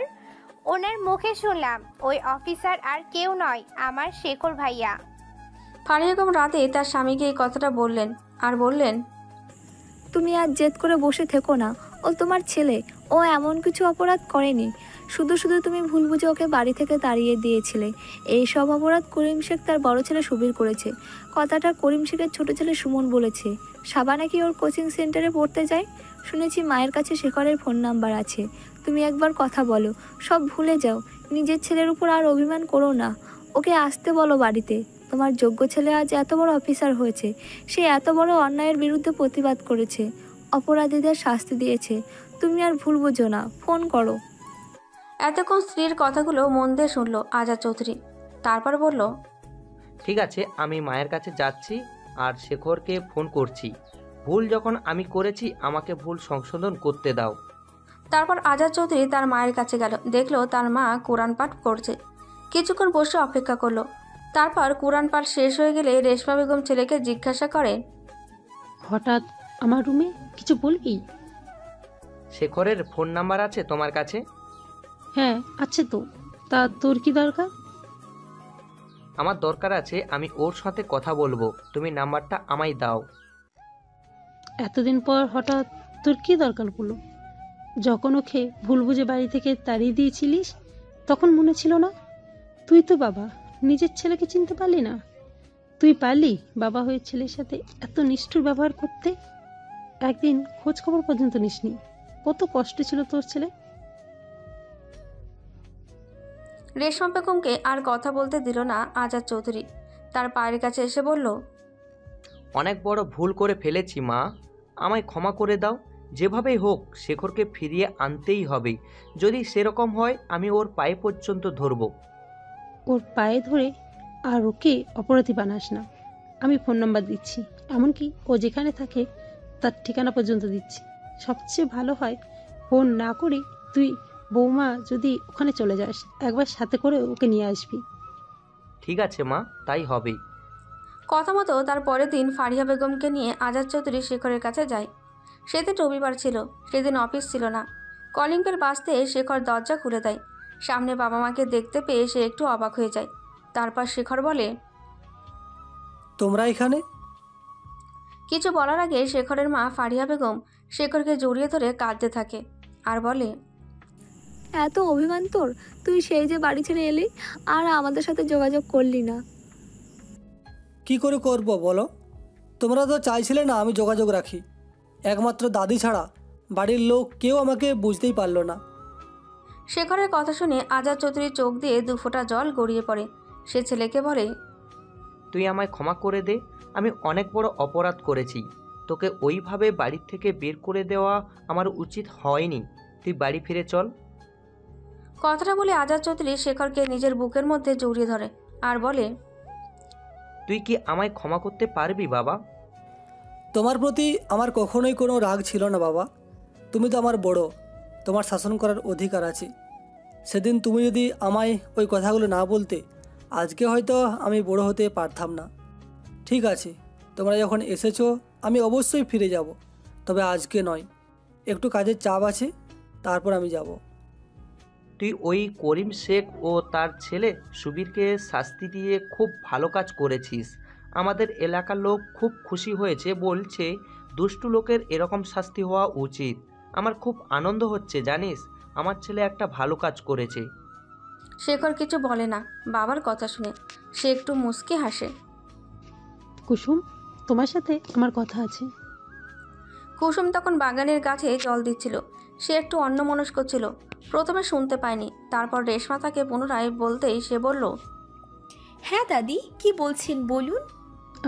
Speaker 15: ওনার মুখে শুনলাম ওই অফিসার আর কেউ নয়, আমার শেখর ভাইয়া।
Speaker 2: ফারিয়া বেগম রাতে তার স্বামীকে এই কথাটা বললেন আর বললেন,
Speaker 6: তুমি আর জেদ করে বসে থেকো না, ও তোমার ছেলে, ও এমন কিছু অপরাধ করেনি। শুধু শুধু তুমি ভুল বুঝে ওকে বাড়ি থেকে তাড়িয়ে দিয়েছিলে। এই সব অপরাধ করিম শেখ তার বড় ছেলে সুবীর করেছে। কথাটা করিম শেখের ছোট ছেলে সুমন বলেছে। সাবা নাকি ওর কোচিং সেন্টারে পড়তে যায়। শুনেছি মায়ের কাছে শেখরের ফোন নাম্বার আছে। তুমি একবার কথা বলো, সব ভুলে যাও। নিজের ছেলের উপর আর অভিমান করো না। ওকে আসতে বলো বাড়িতে। তোমার যোগ্য ছেলে আজ এত বড় অফিসার হয়েছে। সে এত বড় অন্যায়ের বিরুদ্ধে প্রতিবাদ করেছে, অপরাধীদের শাস্তি দিয়েছে। তুমি আর ভুল বুঝো না, ফোন করো।
Speaker 2: এতক্ষণ স্ত্রীর কথাগুলো মন দিয়ে শুনল আজাদ চৌধুরী। তারপর বলল,
Speaker 7: ঠিক আছে, আমি মায়ের কাছে যাচ্ছি আর শেখরকে ফোন করছি। ভুল যখন আমি করেছি আমাকে ভুল সংশোধন করতে দাও।
Speaker 2: তারপর আজাদ চৌধুরী তার মায়ের কাছে গেল। দেখলো তার মা কোরআন পাঠ করছে। কিছুক্ষণ বসে অপেক্ষা করলো। তারপর কোরআন পাঠ শেষ হয়ে গেলে রেশমা বেগম ছেলেকে জিজ্ঞাসা করে,
Speaker 4: হঠাৎ আমার রুমে, কিছু বলবি?
Speaker 7: শেখরের ফোন নাম্বার আছে তোমার কাছে?
Speaker 4: হ্যাঁ আছে তো, তা তোর কি দরকার?
Speaker 7: আমার দরকার আছে, আমি ওর সাথে কথা বলবো, তুমি নাম্বারটা আমায় দাও।
Speaker 4: এতদিন পর হঠাৎ তোর কি দরকার হলো? যখন ওকে ভুল বুঝে বাড়ি থেকে তাড়িয়ে দিয়েছিলিস তখন মনে ছিল না? তুই তো বাবা, নিজের ছেলেকে চিনতে পারলি না? তুই পারলি বাবা হয়ে ছেলের সাথে এত নিষ্ঠুর ব্যবহার করতে? একদিন খোঁজ খবর পর্যন্ত নিসনি। কত কষ্ট ছিল তোর ছেলে।
Speaker 2: রেশমা বেগমকে আর কথা বলতে দিল না আজাদ চৌধুরী। তার পায়ের কাছে এসে বলল,
Speaker 7: অনেক বড় ভুল করে ফেলেছি মা, আমায় ক্ষমা করে দাও। যেভাবেই হোক শেখরকে ফিরিয়ে আনতেই হবে। যদি সেরকম হয় আমি ওর পায়ে পর্যন্ত ধরব।
Speaker 4: ওর পায়ে ধরে আর ওকে অপরাধী বানাস না। আমি ফোন নাম্বার দিচ্ছি, এমনকি ও যেখানে থাকে তার ঠিকানা পর্যন্ত দিচ্ছি। সবচেয়ে ভালো হয় ফোন না করে তুই বৌমা যদি ওখানে চলে যাস, একবার সাথে করে ওকে নিয়ে আসবি।
Speaker 7: ঠিক আছে মা, তাই হবে।
Speaker 2: কথা মতো তার পরের দিন ফারিয়া বেগমকে নিয়ে আজাদ চৌধুরী শেখরের কাছে যায়। সেদিন রবিবার ছিল, সেদিন অফিস ছিল না। কলিং বেল বাজতে শেখর দরজা খুলে দেয়। সামনে বাবা মাকে দেখতে পেয়ে সে একটু অবাক হয়ে যায়। তারপর শেখর বলে,
Speaker 1: তোমরা এখানে?
Speaker 2: কিছু বলার আগে শেখরের মা ফারিয়া বেগম শেখরকে জড়িয়ে ধরে কাঁদতে থাকে আর বলে,
Speaker 6: এত অভিমান তোর? তুই সেই যে বাড়ি ছেড়ে এলি আর আমাদের সাথে যোগাযোগ করলি না।
Speaker 1: কি করে করব বলো? তোমরা তো চাইছিলে না আমি যোগাযোগ রাখি। একমাত্র দাদি ছাড়া বাড়ির লোক কেউ আমাকে বুঝতেই পারলো না।
Speaker 2: শেখরের কথা শুনে আজাদ চৌধুরীর চোখ দিয়ে দুফোঁটা জল গড়িয়ে পড়ে। সে ছেলেকে বলে,
Speaker 7: তুই আমায় ক্ষমা করে দে, আমি অনেক বড় অপরাধ করেছি। তোকে ওইভাবে বাড়ি থেকে বের করে দেওয়া আমার উচিত হয়নি। তুই বাড়ি ফিরে চল।
Speaker 2: কথাটা বলে আজাদ চৌধুরী শেখরকে নিজের বুকের মধ্যে জড়িয়ে ধরে আর বলে,
Speaker 7: তুই কি আমায় ক্ষমা করতে পারবি বাবা?
Speaker 1: তোমার প্রতি আমার কখনোই কোনো রাগ ছিল না বাবা। তুমি তো আমার বড়, তোমার শাসন করার অধিকার আছে। সেদিন তুমি যদি আমায় ওই কথাগুলো না বলতে আজকে হয়তো আমি বড় হতে পারতাম না। ঠিক আছে, তোমরা যখন এসেছো আমি অবশ্যই ফিরে যাব, তবে আজকে নয়। একটু কাজের চাপ আছে, তারপর আমি যাব।
Speaker 7: তুই ওই করিম শেখ ও তার ছেলে সুবীরকে শাস্তি দিয়ে খুব ভালো কাজ করেছিস। আমাদের এলাকার লোক খুব খুশি হয়েছে, বলছে দুষ্টু লোকের এরকম শাস্তি হওয়া উচিত। আমার খুব আনন্দ হচ্ছে জানিস, আমার ছেলে একটা ভালো কাজ করেছে।
Speaker 2: শেখর কিছু বলে না বাবার কথা শুনে। সে একটু মুচকি হাসে।
Speaker 4: কুসুম, তোমার সাথে আমার কথা আছে।
Speaker 2: কুসুম তখন বাগানের গাছে জল দিচ্ছিল। সে একটু অন্যমনস্ক ছিল, প্রথমে শুনতে পায়নি। তারপর রেশমা তাকে পুনরায় বলতেই সে বলল,
Speaker 5: হ্যাঁ দাদি, কি বলছেন বলুন।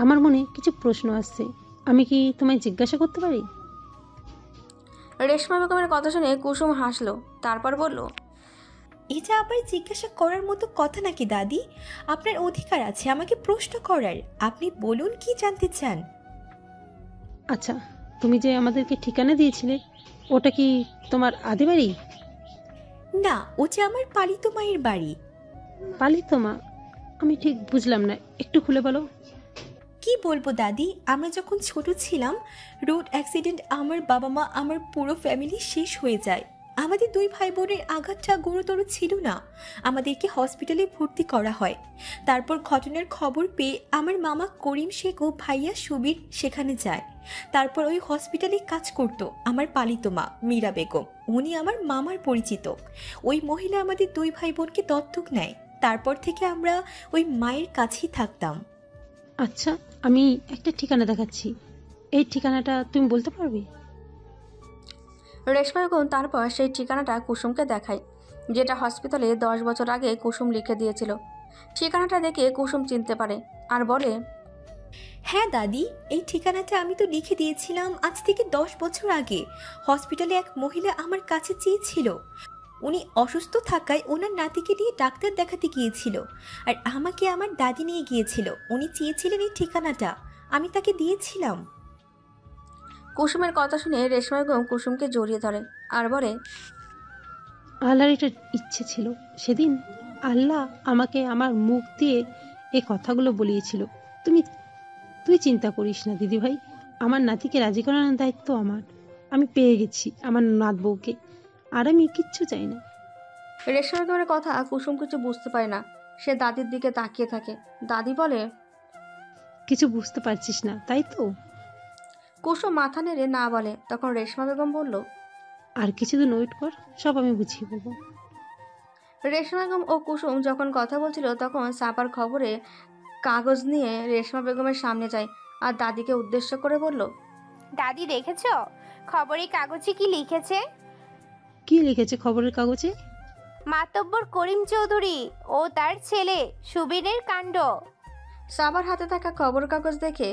Speaker 4: আমার মনে কিছু প্রশ্ন আসছে, আমি কি তোমায় জিজ্ঞাসা করতে পারি?
Speaker 2: রেশমা বেগমের কথা শুনে কুসুম হাসলো। তারপর বলল,
Speaker 5: এটা আবার জিজ্ঞাসা করার মতো কথা নাকি দাদি? আপনার অধিকার আছে আমাকে প্রশ্ন করার। আপনি বলুন কি জানতে চান।
Speaker 4: আচ্ছা, তুমি যে আমাদেরকে ঠিকানা দিয়েছিলে ওটা কি তোমার আদি বাড়ি?
Speaker 5: না, ওটা আমার পালিত মায়ের বাড়ি।
Speaker 4: পালিত মা? আমি ঠিক বুঝলাম না, একটু খুলে বলো।
Speaker 5: কি বলবো দাদি, আমরা যখন ছোট ছিলাম রোড অ্যাক্সিডেন্ট আমার বাবা মা আমার পুরো ফ্যামিলি শেষ হয়ে যায়। আমাদের 2 ভাই বোনের আঘাতটা গুরুতর ছিল না। আমাদেরকে হসপিটালে ভর্তি করা হয়। তারপর ঘটনার খবর পেয়ে আমার মামা করিম শেখ ও ভাইয়া সুবীর সেখানে যায়। তারপর ওই হসপিটালে কাজ করত আমার পালিত মা মীরা বেগম। উনি আমার মামার পরিচিত। ওই মহিলা আমাদের 2 ভাই বোনকে দত্তক নেয়। তারপর থেকে আমরা ওই মায়ের কাছেই থাকতাম।
Speaker 4: আচ্ছা, আমি একটা ঠিকানা দেখাচ্ছি, এই ঠিকানাটা তুমি বলতে পারবে?
Speaker 2: রেশমা বেগম তারপর সেই ঠিকানাটা কুসুমকে দেখায়, যেটা হসপিটালে 10 বছর আগে কুসুম লিখে দিয়েছিল। ঠিকানাটা দেখে কুসুম চিনতে পারে আর বলে,
Speaker 5: হ্যাঁ দাদি, এই ঠিকানাটা আমি তো লিখে দিয়েছিলাম আজ থেকে 10 বছর আগে। হসপিটালে এক মহিলা আমার কাছে চেয়েছিল। উনি অসুস্থ থাকায় ওনার নাতিকে নিয়ে ডাক্তার দেখাতে গিয়েছিল, আর আমাকে আমার দাদি নিয়ে গিয়েছিল। উনি চেয়েছিলেন এই ঠিকানাটা, আমি তাকে দিয়েছিলাম।
Speaker 2: কুসুমের কথা শুনে রেশমা বেগম কুসুমকে জড়িয়ে ধরে আর বলে,
Speaker 4: আল্লাহর এটা ইচ্ছে ছিল। সেদিন আল্লাহ আমাকে আমার মুখ দিয়ে এই কথাগুলো বলিয়েছিল। তুই চিন্তা করিস না দিদি ভাই, আমার নাতিকে রাজি করানোর দায়িত্ব আমার। আমি পেয়ে গেছি আমার নাত বউকে, আর আমি কিচ্ছু চাই না।
Speaker 2: রেশমা বেগমের কথা কুসুম কিছু বুঝতে পারে না। সে দাদির দিকে তাকিয়ে থাকে। দাদি বলে,
Speaker 4: কিছু বুঝতে পারছিস না তাই তো?
Speaker 2: কুসুম মাথা নেড়ে না বলে। তখন রেশমা বেগম বলল,
Speaker 4: আর কিছুদিন ওয়েট কর, সব আমি বুঝিয়ে বলবো।
Speaker 2: রেশমা বেগম ও কুসুম যখন কথা বলছিল তখন সাপার খবরে কাগজ নিয়ে রেশমা বেগমের সামনে যায় আর দাদিকে উদ্দেশ্য করে বলল,
Speaker 15: দাদি দেখেছ খবরের কাগজে কি লিখেছে?
Speaker 4: কি লিখেছে খবরের কাগজে?
Speaker 15: মাতব্বর করিম চৌধুরী ও তার ছেলে সুবীরের কাণ্ড।
Speaker 2: সাবার হাতে থাকা খবর কাগজ দেখে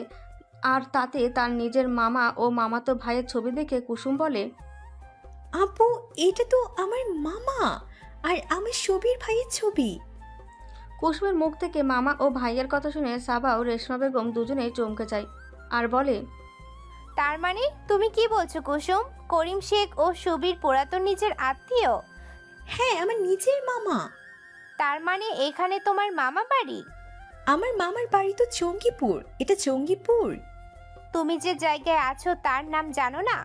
Speaker 2: আর তাতে তার নিজের মামা ও মামাতো ভাইয়ের ছবি দেখে কুসুম বলে,
Speaker 5: আপু, এটা তো আমার মামা আর আমার সুবীর ভাইয়ের ছবি।
Speaker 2: কুসুমের মুখ থেকে মামা ও ভাইয়ের কথা শুনে সাবা ও রেশমা বেগম দুজনেই চমকে যায় আর বলে,
Speaker 15: তার মানে তুমি কি বলছো কুসুম? করিম শেখ ও সুবীর পুরাতন নিজের আত্মীয়?
Speaker 5: হ্যাঁ, আমার নিজের মামা।
Speaker 15: তার মানে এখানে তোমার মামা বাড়ি?
Speaker 5: আমার মামার বাড়ি তো জঙ্গিপুর। এটা জঙ্গিপুর।
Speaker 15: তুমি যে জায়গায় আছো তার নাম জানো না?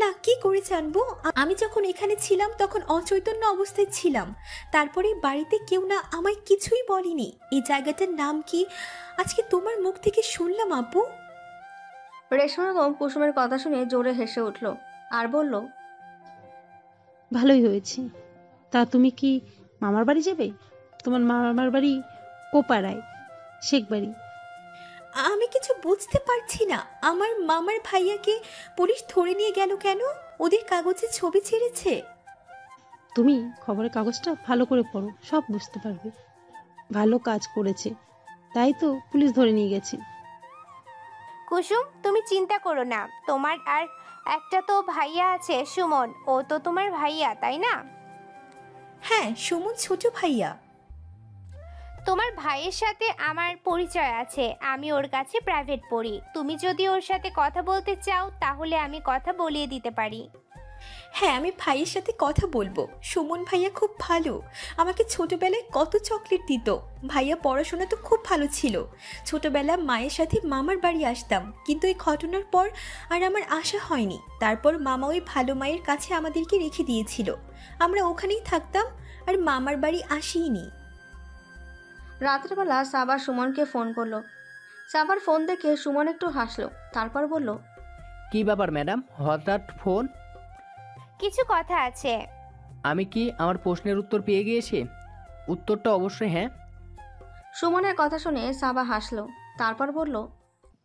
Speaker 5: না, কি করে জানবো? আমি যখন এখানে ছিলাম তখন অচৈতন্য অবস্থায় ছিলাম। তারপরে বাড়িতে কেউ না আমায় কিছুই বলেনি। এই জায়গাটার নাম কি আজকে তোমার মুখ থেকে শুনলাম আপু।
Speaker 2: রেশমা বেগম কুসুমের কথা শুনে জোরে হেসে উঠল আর বলল,
Speaker 4: ভালোই হয়েছে। তা তুমি কি মামার বাড়ি যাবে? তোমার মামার বাড়ি ও পাড়ায়, শেখ বাড়ি।
Speaker 5: আমি কিছু বুঝতে পারছি না। আমার মামার ভাইয়াকে পুলিশ ধরে নিয়ে গেল কেন? ওদের কাগজে ছবি ছেড়েছে।
Speaker 4: তুমি খবরের কাগজটা ভালো করে পড়ো, সব বুঝতে পারবে। ভালো কাজ করেছে, তাই তো পুলিশ ধরে নিয়ে গেছে।
Speaker 15: কুসুম, তুমি চিন্তা করো না। তোমার আর একটা তো ভাইয়া আছে, সুমন। ও তো তোমার ভাইয়া, তাই না?
Speaker 5: হ্যাঁ, সুমন ছোট ভাইয়া।
Speaker 15: তোমার ভাইয়ের সাথে আমার পরিচয় আছে। আমি ওর কাছে প্রাইভেট পড়ি। তুমি যদি ওর সাথে কথা বলতে চাও তাহলে আমি কথা বলিয়ে দিতে পারি।
Speaker 5: হ্যাঁ, আমি ভাইয়ের সাথে কথা বলবো। সুমন ভাইয়া খুব ভালো। আমাকে ছোটবেলায় কত চকলেট দিত। ভাইয়া পড়াশোনা তো খুব ভালো ছিল। ছোটবেলা মায়ের সাথে মামার বাড়ি আসতাম, কিন্তু এই ঘটনার পর আর আমার আশা হয়নি। তারপর মামা ওই ভালো মায়ের কাছে আমাদেরকে রেখে দিয়েছিল। আমরা ওখানেই থাকতাম আর মামার বাড়ি আসিনি।
Speaker 2: রাত্রেবেলা সাবার সুমনকে ফোন করলো। সাবার ফোন দেখে সুমন একটু হাসলো, তারপর বলল,
Speaker 16: কি ব্যাপার ম্যাডাম, হঠাৎ ফোন?
Speaker 15: কিছু কথা আছে।
Speaker 16: আমি কি আমার প্রশ্নের উত্তর পেয়ে গিয়েছি? উত্তরটা অবশ্যই হ্যাঁ।
Speaker 2: সুমনের কথা শুনে সাবা হাসলো, তারপর বলল,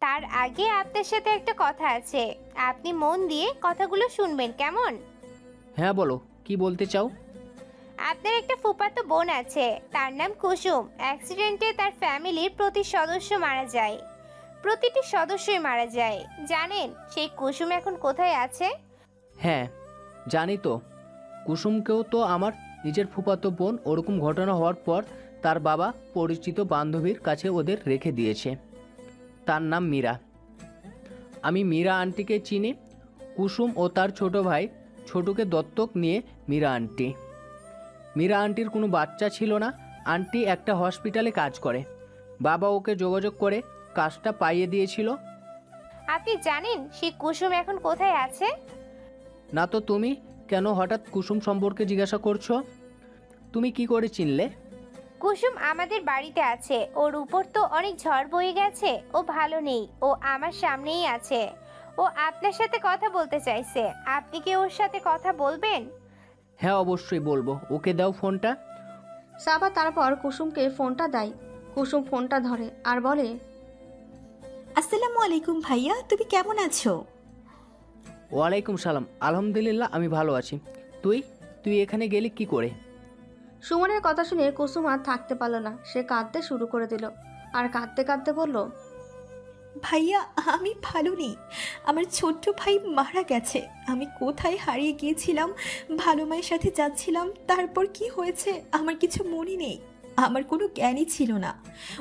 Speaker 15: তার আগে আপনার সাথে একটা কথা আছে। আপনি মন দিয়ে কথাগুলো শুনবেন, কেমন?
Speaker 16: হ্যাঁ বলো, কি বলতে চাও?
Speaker 15: আপনার একটা ফুফাতো বোন আছে, তার নাম কুসুম। অ্যাক্সিডেন্টে তার ফ্যামিলির প্রতিটি সদস্যই মারা যায়। জানেন সেই কুসুম এখন কোথায় আছে?
Speaker 16: হ্যাঁ জানি তো। কুসুমকেও তো আমার নিজের ফুফাতো বোন ওরকম ঘটনা হওয়ার পর তার বাবা পরিচিত বান্ধবীর কাছে ওদের রেখে দিয়েছে। তার নাম মীরা। আমি মীরা আন্টিকে চিনি। কুসুম ও তার ছোট ভাই ছোটুকে দত্তক নিয়ে মীরা আন্টির কোনো বাচ্চা ছিল না। আন্টি একটা হসপিটালে কাজ করে। বাবা ওকে যোগাযোগ করে কাজটা পাইয়ে দিয়েছিল।
Speaker 15: আপনি জানেন সেই কুসুম এখন কোথায় আছে?
Speaker 16: না তো তুমি কেন হঠাৎ কুসুম সম্পর্কে জিজ্ঞাসা করছো? তুমি কি করে চিনলে?
Speaker 15: কুসুম আমাদের বাড়িতে আছে, ওর উপর তো অনেক ঝড় বয়ে গেছে, ও ভালো নেই, ও আমার সামনেই আছে। ও আপনার সাথে কথা বলতে চাইছে, আপনি কি ওর সাথে কথা বলবেন?
Speaker 16: হ্যাঁ অবশ্যই বলবো, ওকে দাও ফোনটা।
Speaker 2: সাবা তারপর কুসুমকে ফোনটা দেয়। কুসুম ফোনটা ধরে আর বলে,
Speaker 5: আসসালামু আলাইকুম ভাইয়া, তুমি কেমন আছো?
Speaker 16: ওয়ালাইকুম সালাম, আলহামদুলিল্লাহ আমি ভালো আছি। তুই এখানে গেলি কি করে?
Speaker 2: সুমনের কথা শুনে কুসুম আর থাকতে পারল না, সে কাঁদতে শুরু করে দিল আর কাঁদতে কাঁদতে বলল,
Speaker 5: ভাইয়া আমি ভালো নেই, আমার ছোট্ট ভাই মারা গেছে। আমি কোথায় হারিয়ে গিয়েছিলাম, ভালো মায়ের সাথে যাচ্ছিলাম, তারপর কি হয়েছে আমার কিছু মনে নেই। আমার কোনো জ্ঞানই ছিল না।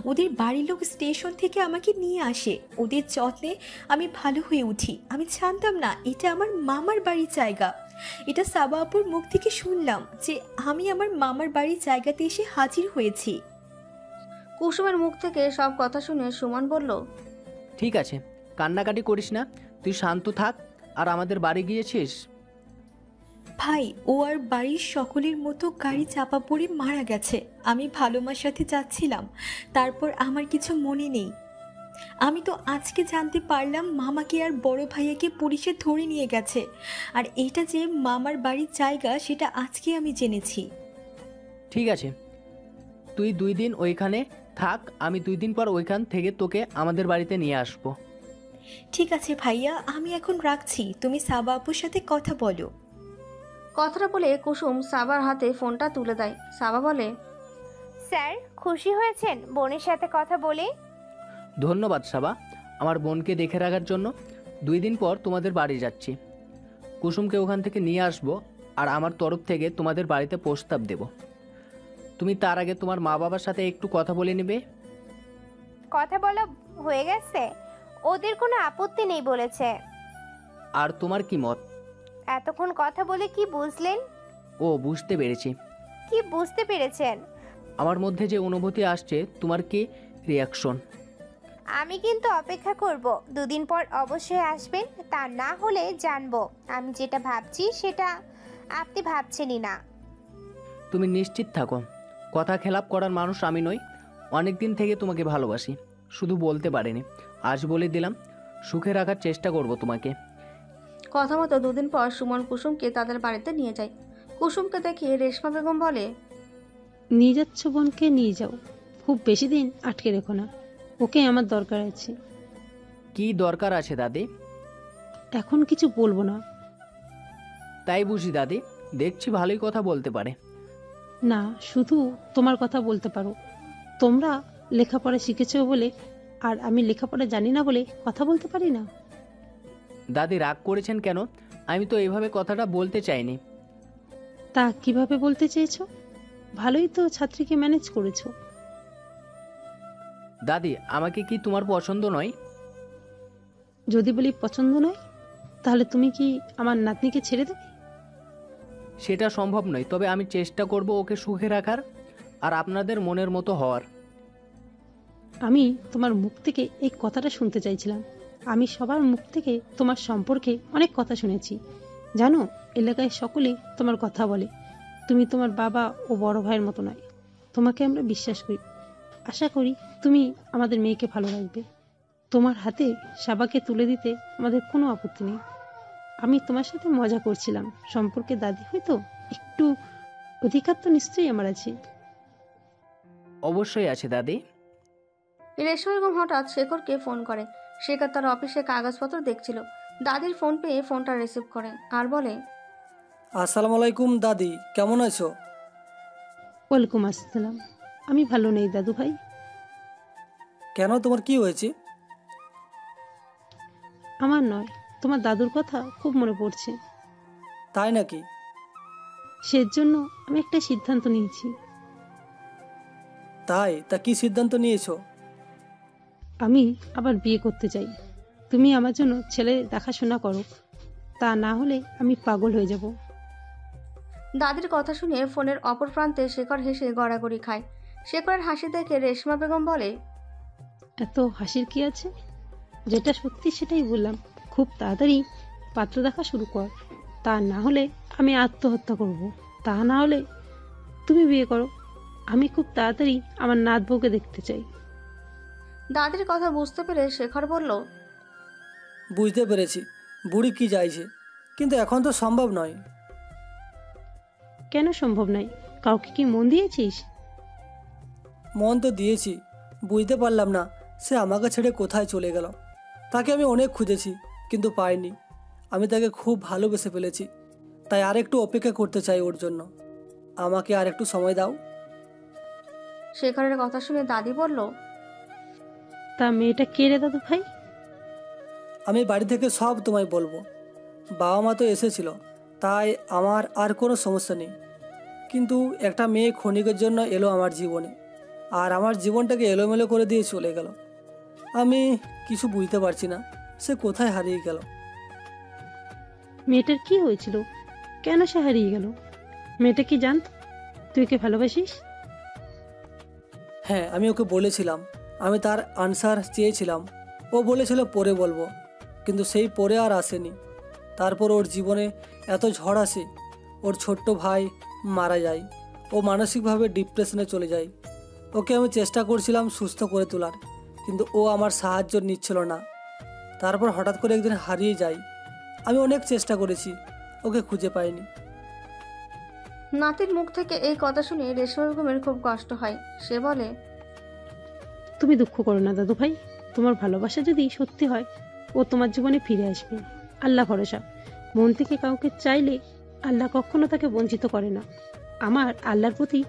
Speaker 5: ওদের বাড়ির লোক স্টেশন থেকে আমাকে নিয়ে আসে, ওদের যত্নে আমি ভালো হয়ে উঠি। আমি জানতাম না এটা আমার মামার বাড়ির জায়গা। এটা সাবা আপুর মুখ থেকে শুনলাম যে আমি আমার মামার বাড়ির জায়গাতে এসে হাজির হয়েছি।
Speaker 2: কুসুমের মুখ থেকে সব কথা শুনে সুমন বলল,
Speaker 16: ঠিক আছে, কান্নাকাটি করিস না, তুই শান্ত থাক। আর আমাদের বাড়ি গিয়েছিস?
Speaker 5: ভাই ও আর বাড়ির সকলের মতো গাড়ি চাপা পড়ে মারা গেছে। আমি ভালো মার সাথে যাচ্ছিলাম, তারপর আমার কিছু মনে নেই। আমি তো আজকে জানতে পারলাম মামাকে আর বড় ভাইয়াকে পুলিশে ধরে নিয়ে গেছে, আর এটা যে মামার বাড়ির জায়গা সেটা আজকে আমি জেনেছি।
Speaker 16: ঠিক আছে, তুই 2 দিন ওইখানে থাক, আমি 2 দিন পর ওইখান থেকে তোকে আমাদের বাড়িতে নিয়ে আসবো।
Speaker 5: ঠিক আছে ভাইয়া, আমি এখন রাখছি, তুমি সাবা আপুর সাথে কথা বলো।
Speaker 2: কথাটা বলে কুসুম সাবার হাতে ফোনটা তুলে দেয়। সাবা বলে,
Speaker 15: স্যার খুশি হয়েছেন বোনের সাথে কথা বলে?
Speaker 16: ধন্যবাদ সাবা, আমার বোনকে দেখে রাখার জন্য। 2 দিন পর তোমাদের বাড়ি যাচ্ছি, কুসুমকে ওখান থেকে নিয়ে আসবো, আর আমার তরফ থেকে তোমাদের বাড়িতে প্রস্তাব দেব। তুমি তার আগে তোমার মা বাবার সাথে একটু কথা বলে নেবে।
Speaker 15: কথা বলা হয়ে গেছে, ওদের কোনো আপত্তি নেই বলেছে।
Speaker 16: আর তোমার কি মত?
Speaker 15: এতক্ষণ কথা বলে কি বুঝলেন?
Speaker 16: ও বুঝতে পেরেছি।
Speaker 15: কি বুঝতে পেরেছেন?
Speaker 16: আমার মধ্যে যে অনুভূতি আসছে, তোমার কি রিয়াকশন?
Speaker 15: আমি কিন্তু অপেক্ষা করব, 2 দিন পর অবশ্যই আসবেন, তা না হলে জানবো আমি যেটা ভাবছি সেটা আপনি ভাবছেনই না।
Speaker 16: তুমি নিশ্চিত থাকো, কথা খেলাপ করার মানুষ আমি নই। অনেক দিন থেকে তোমাকে ভালোবাসি, শুধু বলতে পারিনি, আজ বলে দিলাম। সুখে রাখার চেষ্টা করব তোমাকে।
Speaker 2: কথা মতো 2 দিন পর সুমন কুসুমকে তাদের বাড়িতে নিয়ে যায়। কুসুমকে দেখে রেশমা বেগম বলে,
Speaker 4: নিয়ে যাচ্ছ বোনকে, নিয়ে যাও, খুব বেশি দিন আটকে রেখো না, ওকে আমার দরকার আছে।
Speaker 16: কি দরকার আছে দাদি?
Speaker 4: এখন কিছু বলবো না।
Speaker 16: তাই বুঝি দাদি, দেখছি ভালোই কথা বলতে পারে।
Speaker 4: না, শুধু তোমার কথা বলতে পারো। তোমরা লেখাপড়া শিখেছো বলে, আর আমি লেখাপড়া জানি না বলে কথা বলতে পারি না।
Speaker 16: দাদি রাগ করেছেন কেন? আমি তো এইভাবে কথাটা বলতে চাইনি।
Speaker 4: তা কিভাবে বলতে চেয়েছো? ভালোই তো ছাত্রীকে ম্যানেজ করেছো।
Speaker 16: দাদি, আমাকে কি তোমার পছন্দ নয়?
Speaker 4: যদি বলি পছন্দ নয়, তাহলে তুমি কি আমার নাতনিকে ছেড়ে দেবে?
Speaker 16: সেটা সম্ভব নয়, তবে আমি চেষ্টা করব ওকে সুখে রাখার আর আপনাদের মনের মতো হওয়ার।
Speaker 4: আমি তোমার মুখ থেকে এই কথাটা শুনতে চাইছিলাম। আমি সবার মুখ থেকে তোমার সম্পর্কে অনেক কথা শুনেছি। জানো, এলাকায় সকলেই তোমার কথা বলে। তুমি তোমার বাবা ও বড় ভাইয়ের মতো নয়। তোমাকে আমরা বিশ্বাস করি। আশা করি তুমি আমাদের মেয়েকে ভালো রাখবে। তোমার হাতে সাবাকে তুলে দিতে আমাদের কোনো আপত্তি নেই। আমি তোমার সাথে মজা করছিলাম। সম্পর্কে দাদি হয়তো একটু অধিকার তো নিশ্চয়ই আমার আছে।
Speaker 16: অবশ্যই আছে দাদি।
Speaker 2: রেশমা বেগম হঠাৎ শেখরকে ফোন করে। শেখর তার অফিসে কাগজপত্র দেখছিল। দাদির ফোন পেয়ে ফোনটা রিসিভ করে আর বলে,
Speaker 1: আসসালামু আলাইকুম দাদি, কেমন আছো?
Speaker 4: ওয়ালাইকুম আসসালাম। আমি ভালো নেই দাদু ভাই।
Speaker 1: কেন, তোমার কি হয়েছে?
Speaker 4: আমার নয়, তোমার দাদুর কথা খুব মনে পড়ছে।
Speaker 1: তাই নাকি?
Speaker 4: সেজন্য আমি একটা সিদ্ধান্ত নিয়েছি।
Speaker 1: তাই? তা কি সিদ্ধান্ত নিয়েছো?
Speaker 4: আমি আবার বিয়ে করতে চাই। তুমি আমার জন্য ছেলে দেখাশোনা করো, তা না হলে আমি পাগল হয়ে যাব।
Speaker 2: দাদির কথা শুনে ফোনের অপর প্রান্তে শেখর হেসে গড়াগড়ি খায়। শেখরের হাসি দেখে রেশমা বেগম বলে,
Speaker 4: এত হাসির কি আছে? যেটা সত্যি সেটাই বললাম। খুব তাড়াতাড়ি পাত্র দেখা শুরু কর, তা না হলে আমি আত্মহত্যা করব। তা না হলে তুমি বিয়ে করো। আমি খুব তাড়াতাড়ি আমার নাত বউকে দেখতে চাই।
Speaker 2: দাদির কথা বুঝতে পেরে শেখর বলল,
Speaker 1: বুঝতে পেরেছি বুড়ি কি চাইছে, কিন্তু এখন তো সম্ভব নয়।
Speaker 4: কেন সম্ভব নয়? কাউকে কি মন দিয়েছিস?
Speaker 1: মন তো দিয়েছি, বুঝতে পারলাম না সে আমাকে ছেড়ে কোথায় চলে গেল। তাকে আমি অনেক খুঁজেছি কিন্তু পাইনি। আমি তাকে খুব ভালোবেসে ফেলেছি, তাই আরেকটু অপেক্ষা করতে চাই ওর জন্য। আমাকে আর একটু সময় দাও।
Speaker 2: শেখরের কথা শুনে দাদি বলল,
Speaker 4: তা মেয়েটা কে রে দাদু ভাই?
Speaker 1: আমি বাড়ি থেকে সব তোমায় বলবো। বাবা মা তো এসেছিল, তাই আমার আর কোনো সমস্যা নেই। কিন্তু একটা মেয়ে ক্ষণিকের জন্য এলো আমার জীবনে, আর আমার জীবনটাকে এলোমেলো করে দিয়ে চলে গেল। আমি কিছু বুঝতে পারছি না সে কোথায় হারিয়ে গেল।
Speaker 4: মেয়েটার কি হয়েছিল? কেন সে হারিয়ে গেল? মেয়েটা কি জানত তুই কে ভালোবাসিস?
Speaker 1: হ্যাঁ, আমি ওকে বলেছিলাম, আমি তার আনসার চেয়েছিলাম। ও বলেছিল পরে বলবো, কিন্তু সেই পরে আর আসেনি। তারপর ওর জীবনে এত ঝড় আসে, ওর ছোট্ট ভাই মারা যায়, ও মানসিকভাবে ডিপ্রেশনে চলে যায়। ওকে আমি চেষ্টা করছিলাম সুস্থ করে তোলার, কিন্তু ও আমার সাহায্য নিচ্ছিল না। তারপর হঠাৎ করে একদিন হারিয়ে যায়। আমি অনেক চেষ্টা করেছি, ওকে খুঁজে পাইনি।
Speaker 2: নাতির মুখ থেকে এই কথা শুনে রেশমা বেগমের খুব কষ্ট হয়। সে বলে,
Speaker 4: তুমি দুঃখ করো না দাদু ভাই। তোমার ভালোবাসা যদি সত্যি হয়, ও তোমার জীবনে ফিরে আসবে। আল্লাহ ভরসা। মন থেকে কাউকে চাইলে আল্লাহ কখনো তাকে বঞ্চিত করে না। আমার আল্লাহর প্রতি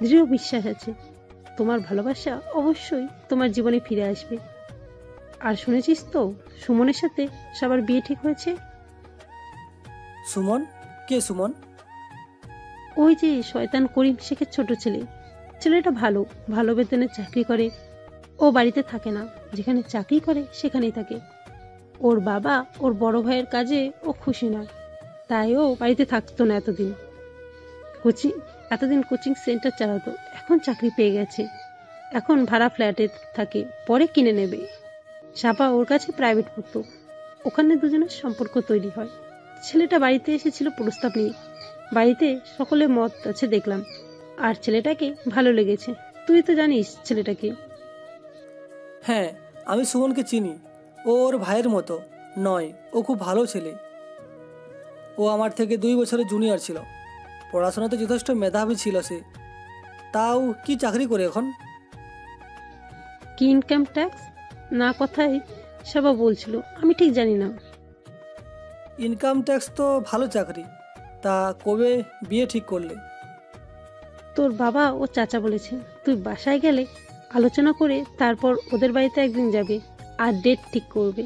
Speaker 4: দৃঢ় বিশ্বাস আছে, তোমার ভালোবাসা অবশ্যই তোমার জীবনে ফিরে আসবে। আর শুনেছিস তো সুমনের সাথে সবার বিয়ে ঠিক হয়েছে?
Speaker 1: সুমন? কে সুমন?
Speaker 4: ওই যে শয়তান করিম শেখের ছোট ছেলে। ছেলেটা ভালো, ভালো বেতনে চাকরি করে। ও বাড়িতে থাকে না, যেখানে চাকরি করে সেখানেই থাকে। ওর বাবা ওর বড় ভাইয়ের কাজে ও খুশি নয়, তাই ও বাড়িতে থাকতো না এতদিন কোচিং সেন্টার চালাতো। এখন চাকরি পেয়ে গেছে, এখন ভাড়া ফ্ল্যাটে থাকে, পরে কিনে নেবে। সাপা ওর কাছে প্রাইভেট পড়তো, ওখানে দুজনের সম্পর্ক তৈরি হয়। ছেলেটা বাড়িতে এসেছিল প্রস্তাব নিয়ে। বাড়িতে সকলে মত আছে দেখলাম, আর ছেলেটাকে ভালো লেগেছে। তুই তো জানিস ছেলেটাকে।
Speaker 1: হ্যাঁ, আমি সুমনকে চিনি। ও ওর ভাইয়ের মতো নয়, ও খুব ভালো ছেলে। ও আমার থেকে 2 বছরের জুনিয়র ছিল। পড়াশোনাতে যথেষ্ট মেধাবী ছিল সে। তাও কি চাকরি করে এখন?
Speaker 4: কি ইনকাম ট্যাক্স না কথাই সবা বলছিল, আমি ঠিক জানি না।
Speaker 1: ইনকাম ট্যাক্স তো ভালো চাকরি। তা কবে বিয়ে ঠিক করলে?
Speaker 4: তোর বাবা ও চাচা বলেছে তুই বাসায় গেলে আলোচনা করে তারপর ওদের বাড়িতে একদিন যাবে আর ডেট ঠিক করবে।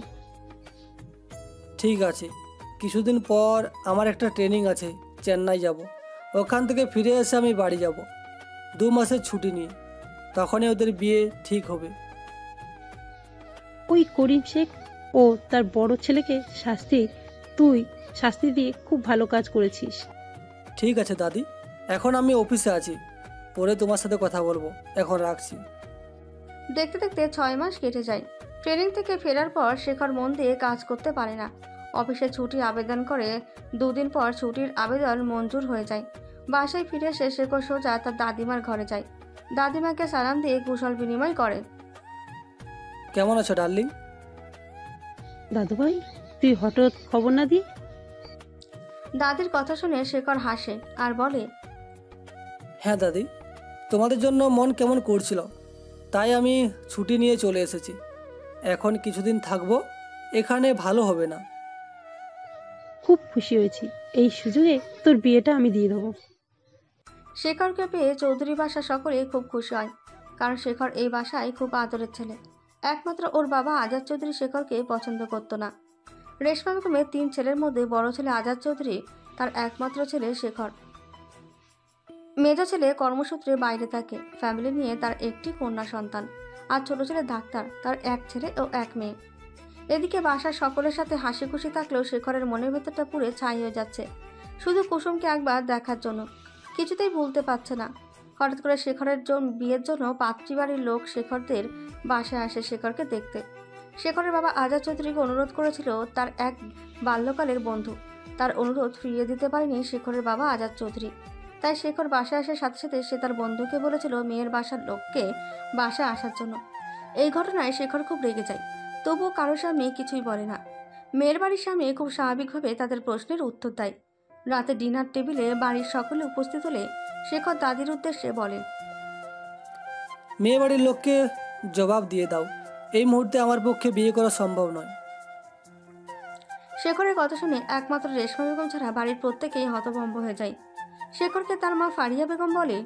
Speaker 1: ঠিক আছে, কিছুদিন পর আমার একটা ট্রেনিং আছে, চেন্নাই যাব। ওখান থেকে ফিরে এসে আমি বাড়ি যাব 2 মাসের ছুটি নিয়ে। তখনই ওদের বিয়ে ঠিক হবে।
Speaker 4: ওই করিম শেখ ও তার বড় ছেলেকে শাস্তি দিয়ে খুব ভালো কাজ করেছিস।
Speaker 1: ঠিক আছে দাদি, এখন আমি অফিসে আছি, পরে তোমার সাথে কথা বলবো। এখন রাখছি।
Speaker 2: দেখতে দেখতে 6 মাস কেটে যায়। ট্রেনিং থেকে ফেরার পর শেখর মন দিয়ে কাজ করতে পারে না। অফিসে ছুটি আবেদন করে 2 দিন পর ছুটির আবেদন মঞ্জুর হয়ে যায়। বাসায় ফিরে এসে শেখর সোজা তার দাদিমার ঘরে যায়। দাদিমাকে সালাম দিয়ে কুশল বিনিময় করে।
Speaker 1: কেমন আছো ডার্লিং?
Speaker 4: দাদু ভাই, তুই হঠাৎ খবর না দিয়ে?
Speaker 2: দাদির কথা শুনে শেখর হাসে আর বলে,
Speaker 1: হ্যাঁ দাদি, তোমাদের জন্য মন কেমন করছিল, তাই আমি ছুটি নিয়ে চলে এসেছি। এখন কিছুদিন থাকবো, এখানে ভালো হবে না।
Speaker 4: খুব খুশি হয়েছি, এই সুযোগে তোর বিয়েটা আমি দিয়ে দেবো।
Speaker 2: শেখরকে পেয়ে চৌধুরী বাসা সকলে খুব খুশি হয়, কারণ শেখর এই বাসায় খুব আদরের ছেলে। একমাত্র ওর বাবা আজাদ চৌধুরী শেখরকে পছন্দ করতো না। রেশমা বেগমের 3 ছেলের মধ্যে বড় ছেলে আজাদ চৌধুরী, তার একমাত্র ছেলে শেখর। মেজো ছেলে কর্মসূত্রে বাইরে থাকে, ফ্যামিলি নিয়ে তার একটি কন্যা সন্তান। আর ছোট ছেলে ডাক্তার, তার 1 ছেলে ও 1 মেয়ে। এদিকে বাসার সকলের সাথে হাসি খুশি থাকলেও শেখরের মনের ভেতরটা পুরো ছাই হয়ে যাচ্ছে, শুধু কুসুমকে একবার দেখার জন্য। কিছুতেই ভুলতে পারছে না। হঠাৎ করে শেখরের বিয়ের জন্য পাত্রী বাড়ির লোক শেখরদের বাসায় আসে শেখরকে দেখতে। শেখরের বাবা আজাদ চৌধুরীকে অনুরোধ করেছিল তার এক বাল্যকালের বন্ধু তার অনুরোধ ফিরিয়ে দিতে পারেনি শেখরের বাবা আজাদ চৌধুরী। তাই শেখর বাসায় আসার সাথে সাথে সে তার বন্ধুকে বলেছিল মেয়ের বাসার লোককে বাসায় আসার জন্য। এই ঘটনায় শেখর খুব রেগে যায়, তবুও কারোর সামনে কিছুই বলে না। মেয়ের বাড়ির সামনে খুব স্বাভাবিকভাবে তাদের প্রশ্নের উত্তর দেয়। রাতে ডিনার টেবিলে বাড়ির সকলে উপস্থিত হলে শেখর দাদির উদ্দেশ্যে বলে,
Speaker 1: মেয়ে বাড়ির লোককে জবাব দিয়ে দাও, এই মুহূর্তে আমার পক্ষে বিয়ে করা সম্ভব নয়।
Speaker 2: শেখরের কথা শুনে একমাত্র রেশমা বেগম ছাড়া বাড়ির প্রত্যেকেই হতভম্ব হয়ে যায়। শেখরকে তার মা ফারিয়া বেগম বলে,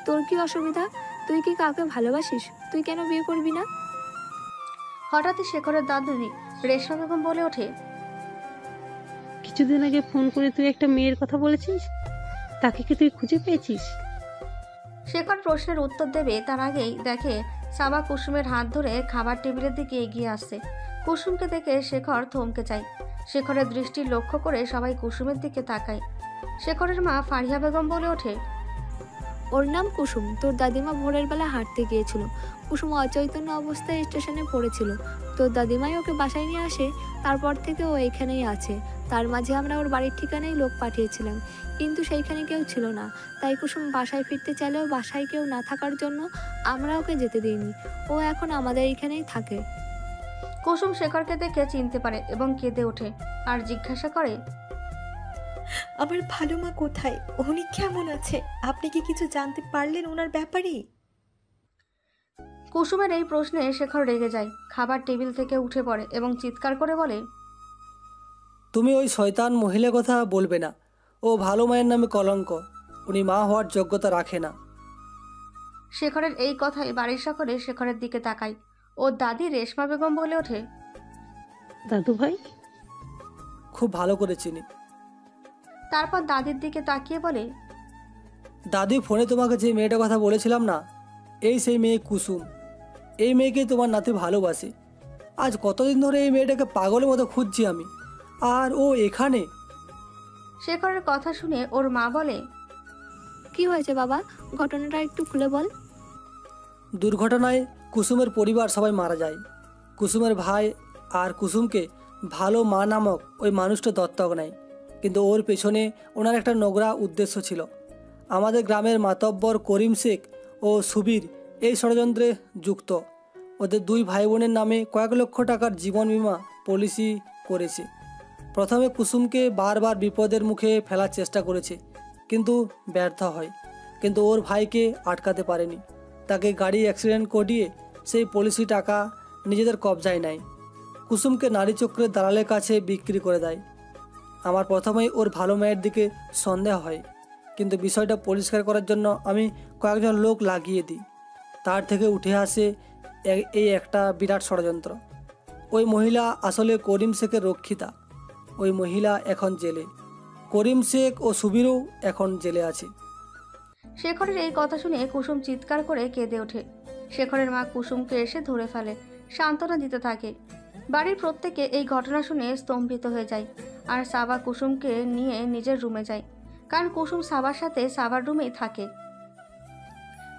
Speaker 6: তোর কি অসুবিধা? তুই কি কাউকে ভালোবাসিস? তুই কেন বিয়ে করবি না?
Speaker 2: হঠাৎই শেখরের দাদুদি রেশমা বেগম বলে ওঠে,
Speaker 4: কিছুদিন আগে ফোন করে তুই একটা মেয়ের কথা বলেছিস, তাকে কি তুই খুঁজে পেয়েছিস?
Speaker 2: শেখর প্রশ্নের উত্তর দেবে তার আগেই দেখে সাবা কুসুমের হাত ধরে খাবার টেবিলের দিকে এগিয়ে আসছে। কুসুমকে দেখে শেখর থমকে যায়। শেখরের দৃষ্টি লক্ষ্য করে সবাই কুসুমের দিকে তাকায়। শেখরের মা ফারিয়া বেগম বলে ওঠে,
Speaker 6: ওর নাম কুসুম। তোর দাদিমা ভোরের বেলা হাঁটতে গিয়েছিল। কুসুম অচৈতন্য অবস্থায় স্টেশনে পড়েছিল। তোর দাদিমাই ওকে বাসায় নিয়ে আসে। তারপর থেকে ও এখানেই আছে। তার মাঝে আমরা ওর বাড়ির ঠিকানায় লোক পাঠিয়েছিলাম, কিন্তু সেইখানে কেউ ছিল না। তাই কুসুম বাসায় ফিরতে চাইলেও বাসায় কেউ না থাকার জন্য আমরা ওকে যেতে দিইনি। ও এখন আমাদের এইখানেই থাকে।
Speaker 2: কুসুম শেখরকে দেখে চিনতে পারে এবং কেঁদে ওঠে আর জিজ্ঞাসা করে,
Speaker 5: আমার ভালো মা কোথায়? উনি কেমন আছে? আপনি কি কিছু জানতে পারলেন ওনার ব্যাপারে?
Speaker 2: কুসুমের এই প্রশ্নে শেখর রেগে যায়। খাবার টেবিল থেকে উঠে পড়ে এবং চিৎকার করে বলে,
Speaker 1: তুমি ওই শয়তান মহিলার কথা বলবে না। ও ভালো মায়ের নামে কলঙ্ক। উনি মা হওয়ার যোগ্যতা রাখে না।
Speaker 2: শেখরের এই কথায় বাড়ির সকলে শেখরের দিকে তাকায়। ওর দাদি রেশমা বেগম বলে ওঠে,
Speaker 4: দাদু ভাই?
Speaker 1: খুব ভালো করে চিনি।
Speaker 2: তারপর দাদির দিকে তাকিয়ে বলে,
Speaker 1: দাদি ফোনে তোমাকে যে মেয়েটার কথা বলেছিলাম না, এই সেই মেয়ে কুসুম। এই মেয়েকে তোমার নাতি ভালোবাসে। আজ কতদিন ধরে এই মেয়েটাকে পাগলের মতো খুঁজছি আমি, আর ও এখানে।
Speaker 2: শেখরের কথা শুনে ওর মা বলে,
Speaker 6: কি হয়েছে বাবা? ঘটনাটা একটু খুলে বল।
Speaker 1: দুর্ঘটনায় কুসুমের পরিবার সবাই মারা যায়। কুসুমের ভাই আর কুসুমকে ভালো মা নামক ওই মানুষটা দত্তক নেয়, কিন্তু ওর পেছনে ওনার একটা নোংরা উদ্দেশ্য ছিল। আমাদের গ্রামের মাতব্বর করিম শেখ ও সুবীর এই ষড়যন্ত্রে যুক্ত। ওদের দুই ভাই বোনের নামে কয়েক লক্ষ টাকার জীবন বীমা পলিসি করেছে। প্রথমে কুসুমকে বারবার বিপদের মুখে ফেলার চেষ্টা করেছে, কিন্তু ব্যর্থ হয়। কিন্তু ওর ভাইকে আটকাতে পারেনি। তাকে গাড়ি অ্যাক্সিডেন্ট করিয়ে সেই পলিসি টাকা নিজেদের কবজায় নেয়। কুসুমকে নারী চক্রের দালালের কাছে বিক্রি করে দেয়। আমার প্রথমেই ওর ভালো মেয়ের দিকে সন্দেহ হয়, কিন্তু বিষয়টা পরিষ্কার করার জন্য আমি কয়েকজন লোক লাগিয়ে দিই। তার থেকে উঠে আসে এই একটা বিরাট ষড়যন্ত্র। ওই মহিলা আসলে করিম শেখের রক্ষিতা। ওই মহিলা এখন জেলে। করিম শেখ ও সুবীরও এখন জেলে আছে।
Speaker 2: শেখরের এই কথা শুনে কুসুম চিৎকার করে কেঁদে ওঠে। শেখরের মা কুসুমকে এসে ধরে ফেলে, সান্ত্বনা দিতে থাকে। বাড়ির প্রত্যেকে এই ঘটনা শুনে স্তম্ভিত হয়ে যায়, আর সাবা কুসুমকে নিয়ে নিজের রুমে যায়, কারণ কুসুম সাবার সাথে সাবার রুমেই থাকে।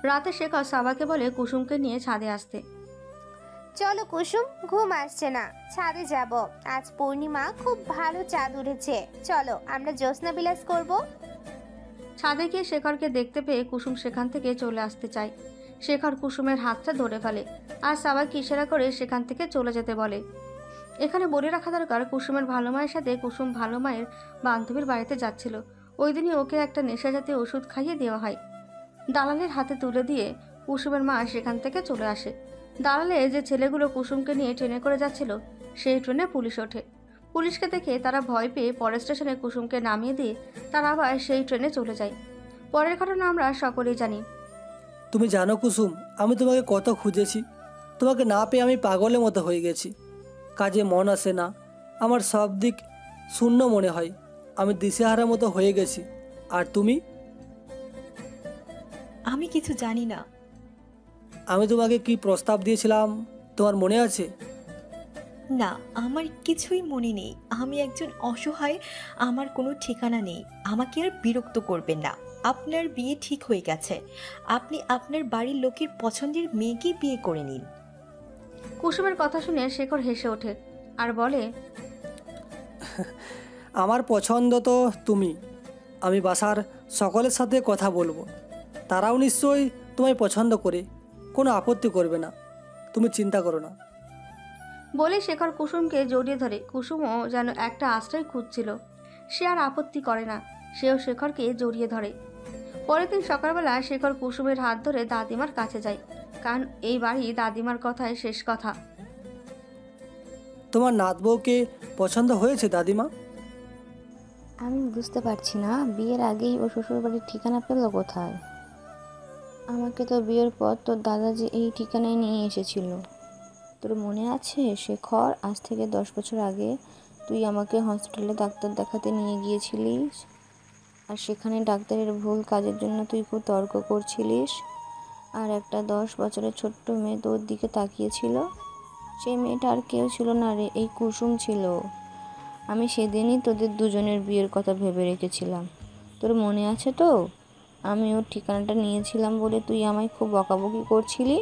Speaker 2: রাতে শেখর সাবাকে বলে কুসুমকে নিয়ে ছাদে আসতে।
Speaker 15: চলো কুসুম, ঘুম আসছে না, ছাদে যাব। আজ পূর্ণিমা, খুব ভালো চাঁদ উঠেছে। চলো আমরা জ্যোৎস্না বিলাস করব।
Speaker 2: ছাদে গিয়ে শেখরকে দেখতে পেয়ে কুসুম সেখান থেকে চলে আসতে চায়। শেখর কুসুমের হাতটা ধরে ফেলে আর সাবাকে ইশারা করে সেখান থেকে চলে যেতে বলে। এখানে বলে রাখা দরকার, কুসুমের ভালো মায়ের সাথে কুসুম ভালো মায়ের বান্ধবীর বাড়িতে যাচ্ছিল। ওই দিনই ওকে একটা নেশা জাতীয় ওষুধ খাইয়ে দেওয়া হয়। দালালের হাতে তুলে দিয়ে কুসুমের মা সেখান থেকে চলে আসে। দালালে যে ছেলেগুলো কুসুমকে নিয়ে ট্রেনে করে যাচ্ছিল, সেই ট্রেনে পুলিশ ওঠে। পুলিশকে দেখে তারা ভয় পেয়ে পরের স্টেশনে কুসুমকে নামিয়ে দিয়ে তারা আবার সেই ট্রেনে চলে যায়। পরের ঘটনা আমরা সকলেই জানি।
Speaker 1: তুমি জানো কুসুম, আমি তোমাকে কত খুঁজেছি। তোমাকে না পেয়ে আমি পাগলের মতো হয়ে গেছি। কাজে মন আসে না, আমার সব দিক শূন্য মনে হয়। আমি দিশেহারার মতো হয়ে গেছি। আর তুমি?
Speaker 5: আমি কিছু জানি না।
Speaker 1: আমি তোমাকে কি প্রস্তাব দিয়েছিলাম তোমার মনে আছে?
Speaker 5: না, আমার কিছুই মনে নেই। আমি একজন অসহায়, আমার কোনো ঠিকানা নেই। আমাকে আর বিরক্ত করবেন না। আপনার বিয়ে ঠিক হয়ে গেছে। আপনি আপনার বাড়ির লোকের পছন্দের মেয়েকে বিয়ে করে নিন।
Speaker 2: কুসুমের কথা শুনে শেখর হেসে ওঠে আর বলে,
Speaker 1: আমার পছন্দ তো তুমি। আমি বাসার সকলের সাথে কথা বলবো, তারাও নিশ্চয়ই তোমায় পছন্দ করে কোনো আপত্তি করবে না, তুমি চিন্তা করো না।
Speaker 2: বলে শেখর কুসুমকে জড়িয়ে ধরে। কুসুমও যেন একটা আশ্রয় খুঁজছিল। সে আর আপত্তি করে না, সেও শেখরকে জড়িয়ে ধরে। পরের দিন সকালবেলা শেখর কুসুমের হাত ধরে দাদিমার কাছে যায়, কারণ এই বাড়ি দাদিমার কথায় শেষ কথা।
Speaker 1: তোমার নাত বউকে পছন্দ হয়েছে দাদিমা?
Speaker 18: আমি বুঝতে পারছি না, বিয়ের আগেই ও শ্বশুরবাড়ির ঠিকানা পেল কোথায়? আমাকে তো বিয়ের পর তোর দাদাজি এই ঠিকানায় নিয়ে এসেছিল। তোর মনে আছে শেখর, আজ থেকে 10 বছর আগে তুই আমাকে হসপিটালে ডাক্তার দেখাতে নিয়ে গিয়েছিলিস, আর সেখানে ডাক্তারের ভুল কাজের জন্য তুই খুব তর্ক করছিলিস, আর একটা 10 বছরের ছোট্ট মেয়ে তোর দিকে তাকিয়েছিল। সেই মেয়েটা আর কেউ ছিল না রে, এই কুসুম ছিল। আমি সেদিনই তোদের দুজনের বিয়ের কথা ভেবে রেখেছিলাম, তোর মনে আছে তো? আমি ওর ঠিকানাটা নিয়েছিলাম বলে তুই আমায় খুব বকাবকি করছিলি,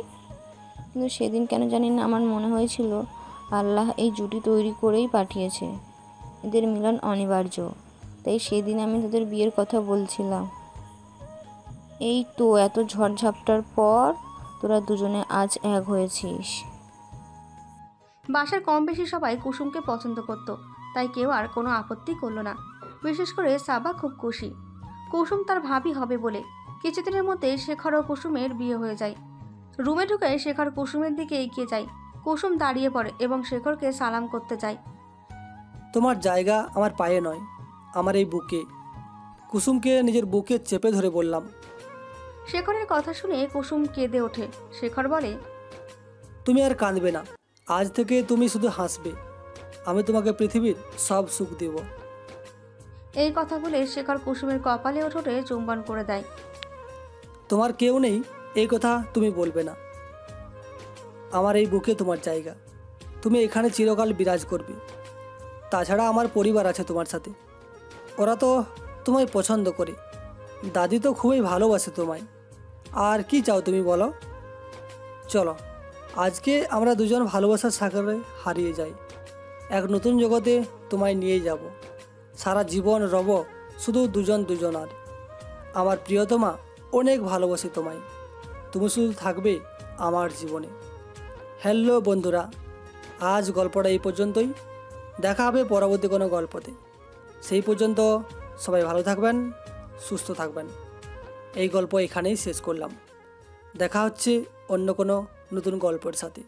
Speaker 18: কিন্তু সেদিন কেন জানি না আমার মনে হয়েছিল আল্লাহ এই জুটি তৈরি করেই পাঠিয়েছে, এদের মিলন অনিবার্য। তাই সেদিন আমি তোদের বিয়ের কথা বলছিলাম। এই তো এত ঝড়ঝাপটার পর তোরা দুজনে আজ এক হয়েছিস।
Speaker 2: বাসার কম বেশি সবাই কুসুমকে পছন্দ করত, তাই কেউ আর কোনো আপত্তি করলো না। বিশেষ করে সাবা খুব খুশি কুসুম তার ভাবি হবে বলে। কিছুদিনের মধ্যে শেখর ও কুসুমের বিয়ে হয়ে যায়। রুমে ঢুকে শেখর কুসুমের দিকে এগিয়ে যায়। কুসুম দাঁড়িয়ে পড়ে এবং শেখরকে সালাম করতে যায়।
Speaker 1: তোমার জায়গা আমার পায়ে নয়, আমার এই বুকে। কুসুমকে নিজের বুকে চেপে ধরে বললাম।
Speaker 2: শেখরের কথা শুনে কুসুম কেঁদে ওঠে। শেখর বলে,
Speaker 1: তুমি আর কাঁদবে না, আজ থেকে তুমি শুধু হাসবে। আমি তোমাকে পৃথিবীর সব সুখ দেব।
Speaker 2: এই কথা বলে শেখর কুসুমের কপালে ওঠে চুম্বন করে দেয়।
Speaker 1: তোমার কেউ নেই এই কথা তুমি বলবে না, আমার এই বুকে তোমার জায়গা। তুমি এখানে চিরকাল বিরাজ করবে। তাছাড়া আমার পরিবার আছে তোমার সাথে, ওরা তো তোমায় পছন্দ করে। দাদি তো খুবই ভালোবাসে তোমায়। আর কি চাও তুমি বলো? চলো আজকে আমরা দুজন ভালোবাসার সাগরে হারিয়ে যাই, এক নতুন জগতে তোমায় নিয়ে যাব। সারা জীবন রব শুধু দুজনার। আমার প্রিয়তমা অনেক ভালোবাসে তোমায়, তুমি শুধু থাকবে আমার জীবনে। হ্যালো বন্ধুরা, আজ গল্পটা এই পর্যন্তই। দেখা হবে পরবর্তী কোনো গল্পতে। সেই পর্যন্ত সবাই ভালো থাকবেন, সুস্থ থাকবেন। এই গল্প এখানেই শেষ করলাম। দেখা হচ্ছে অন্য কোনো নতুন গল্পের সাথে।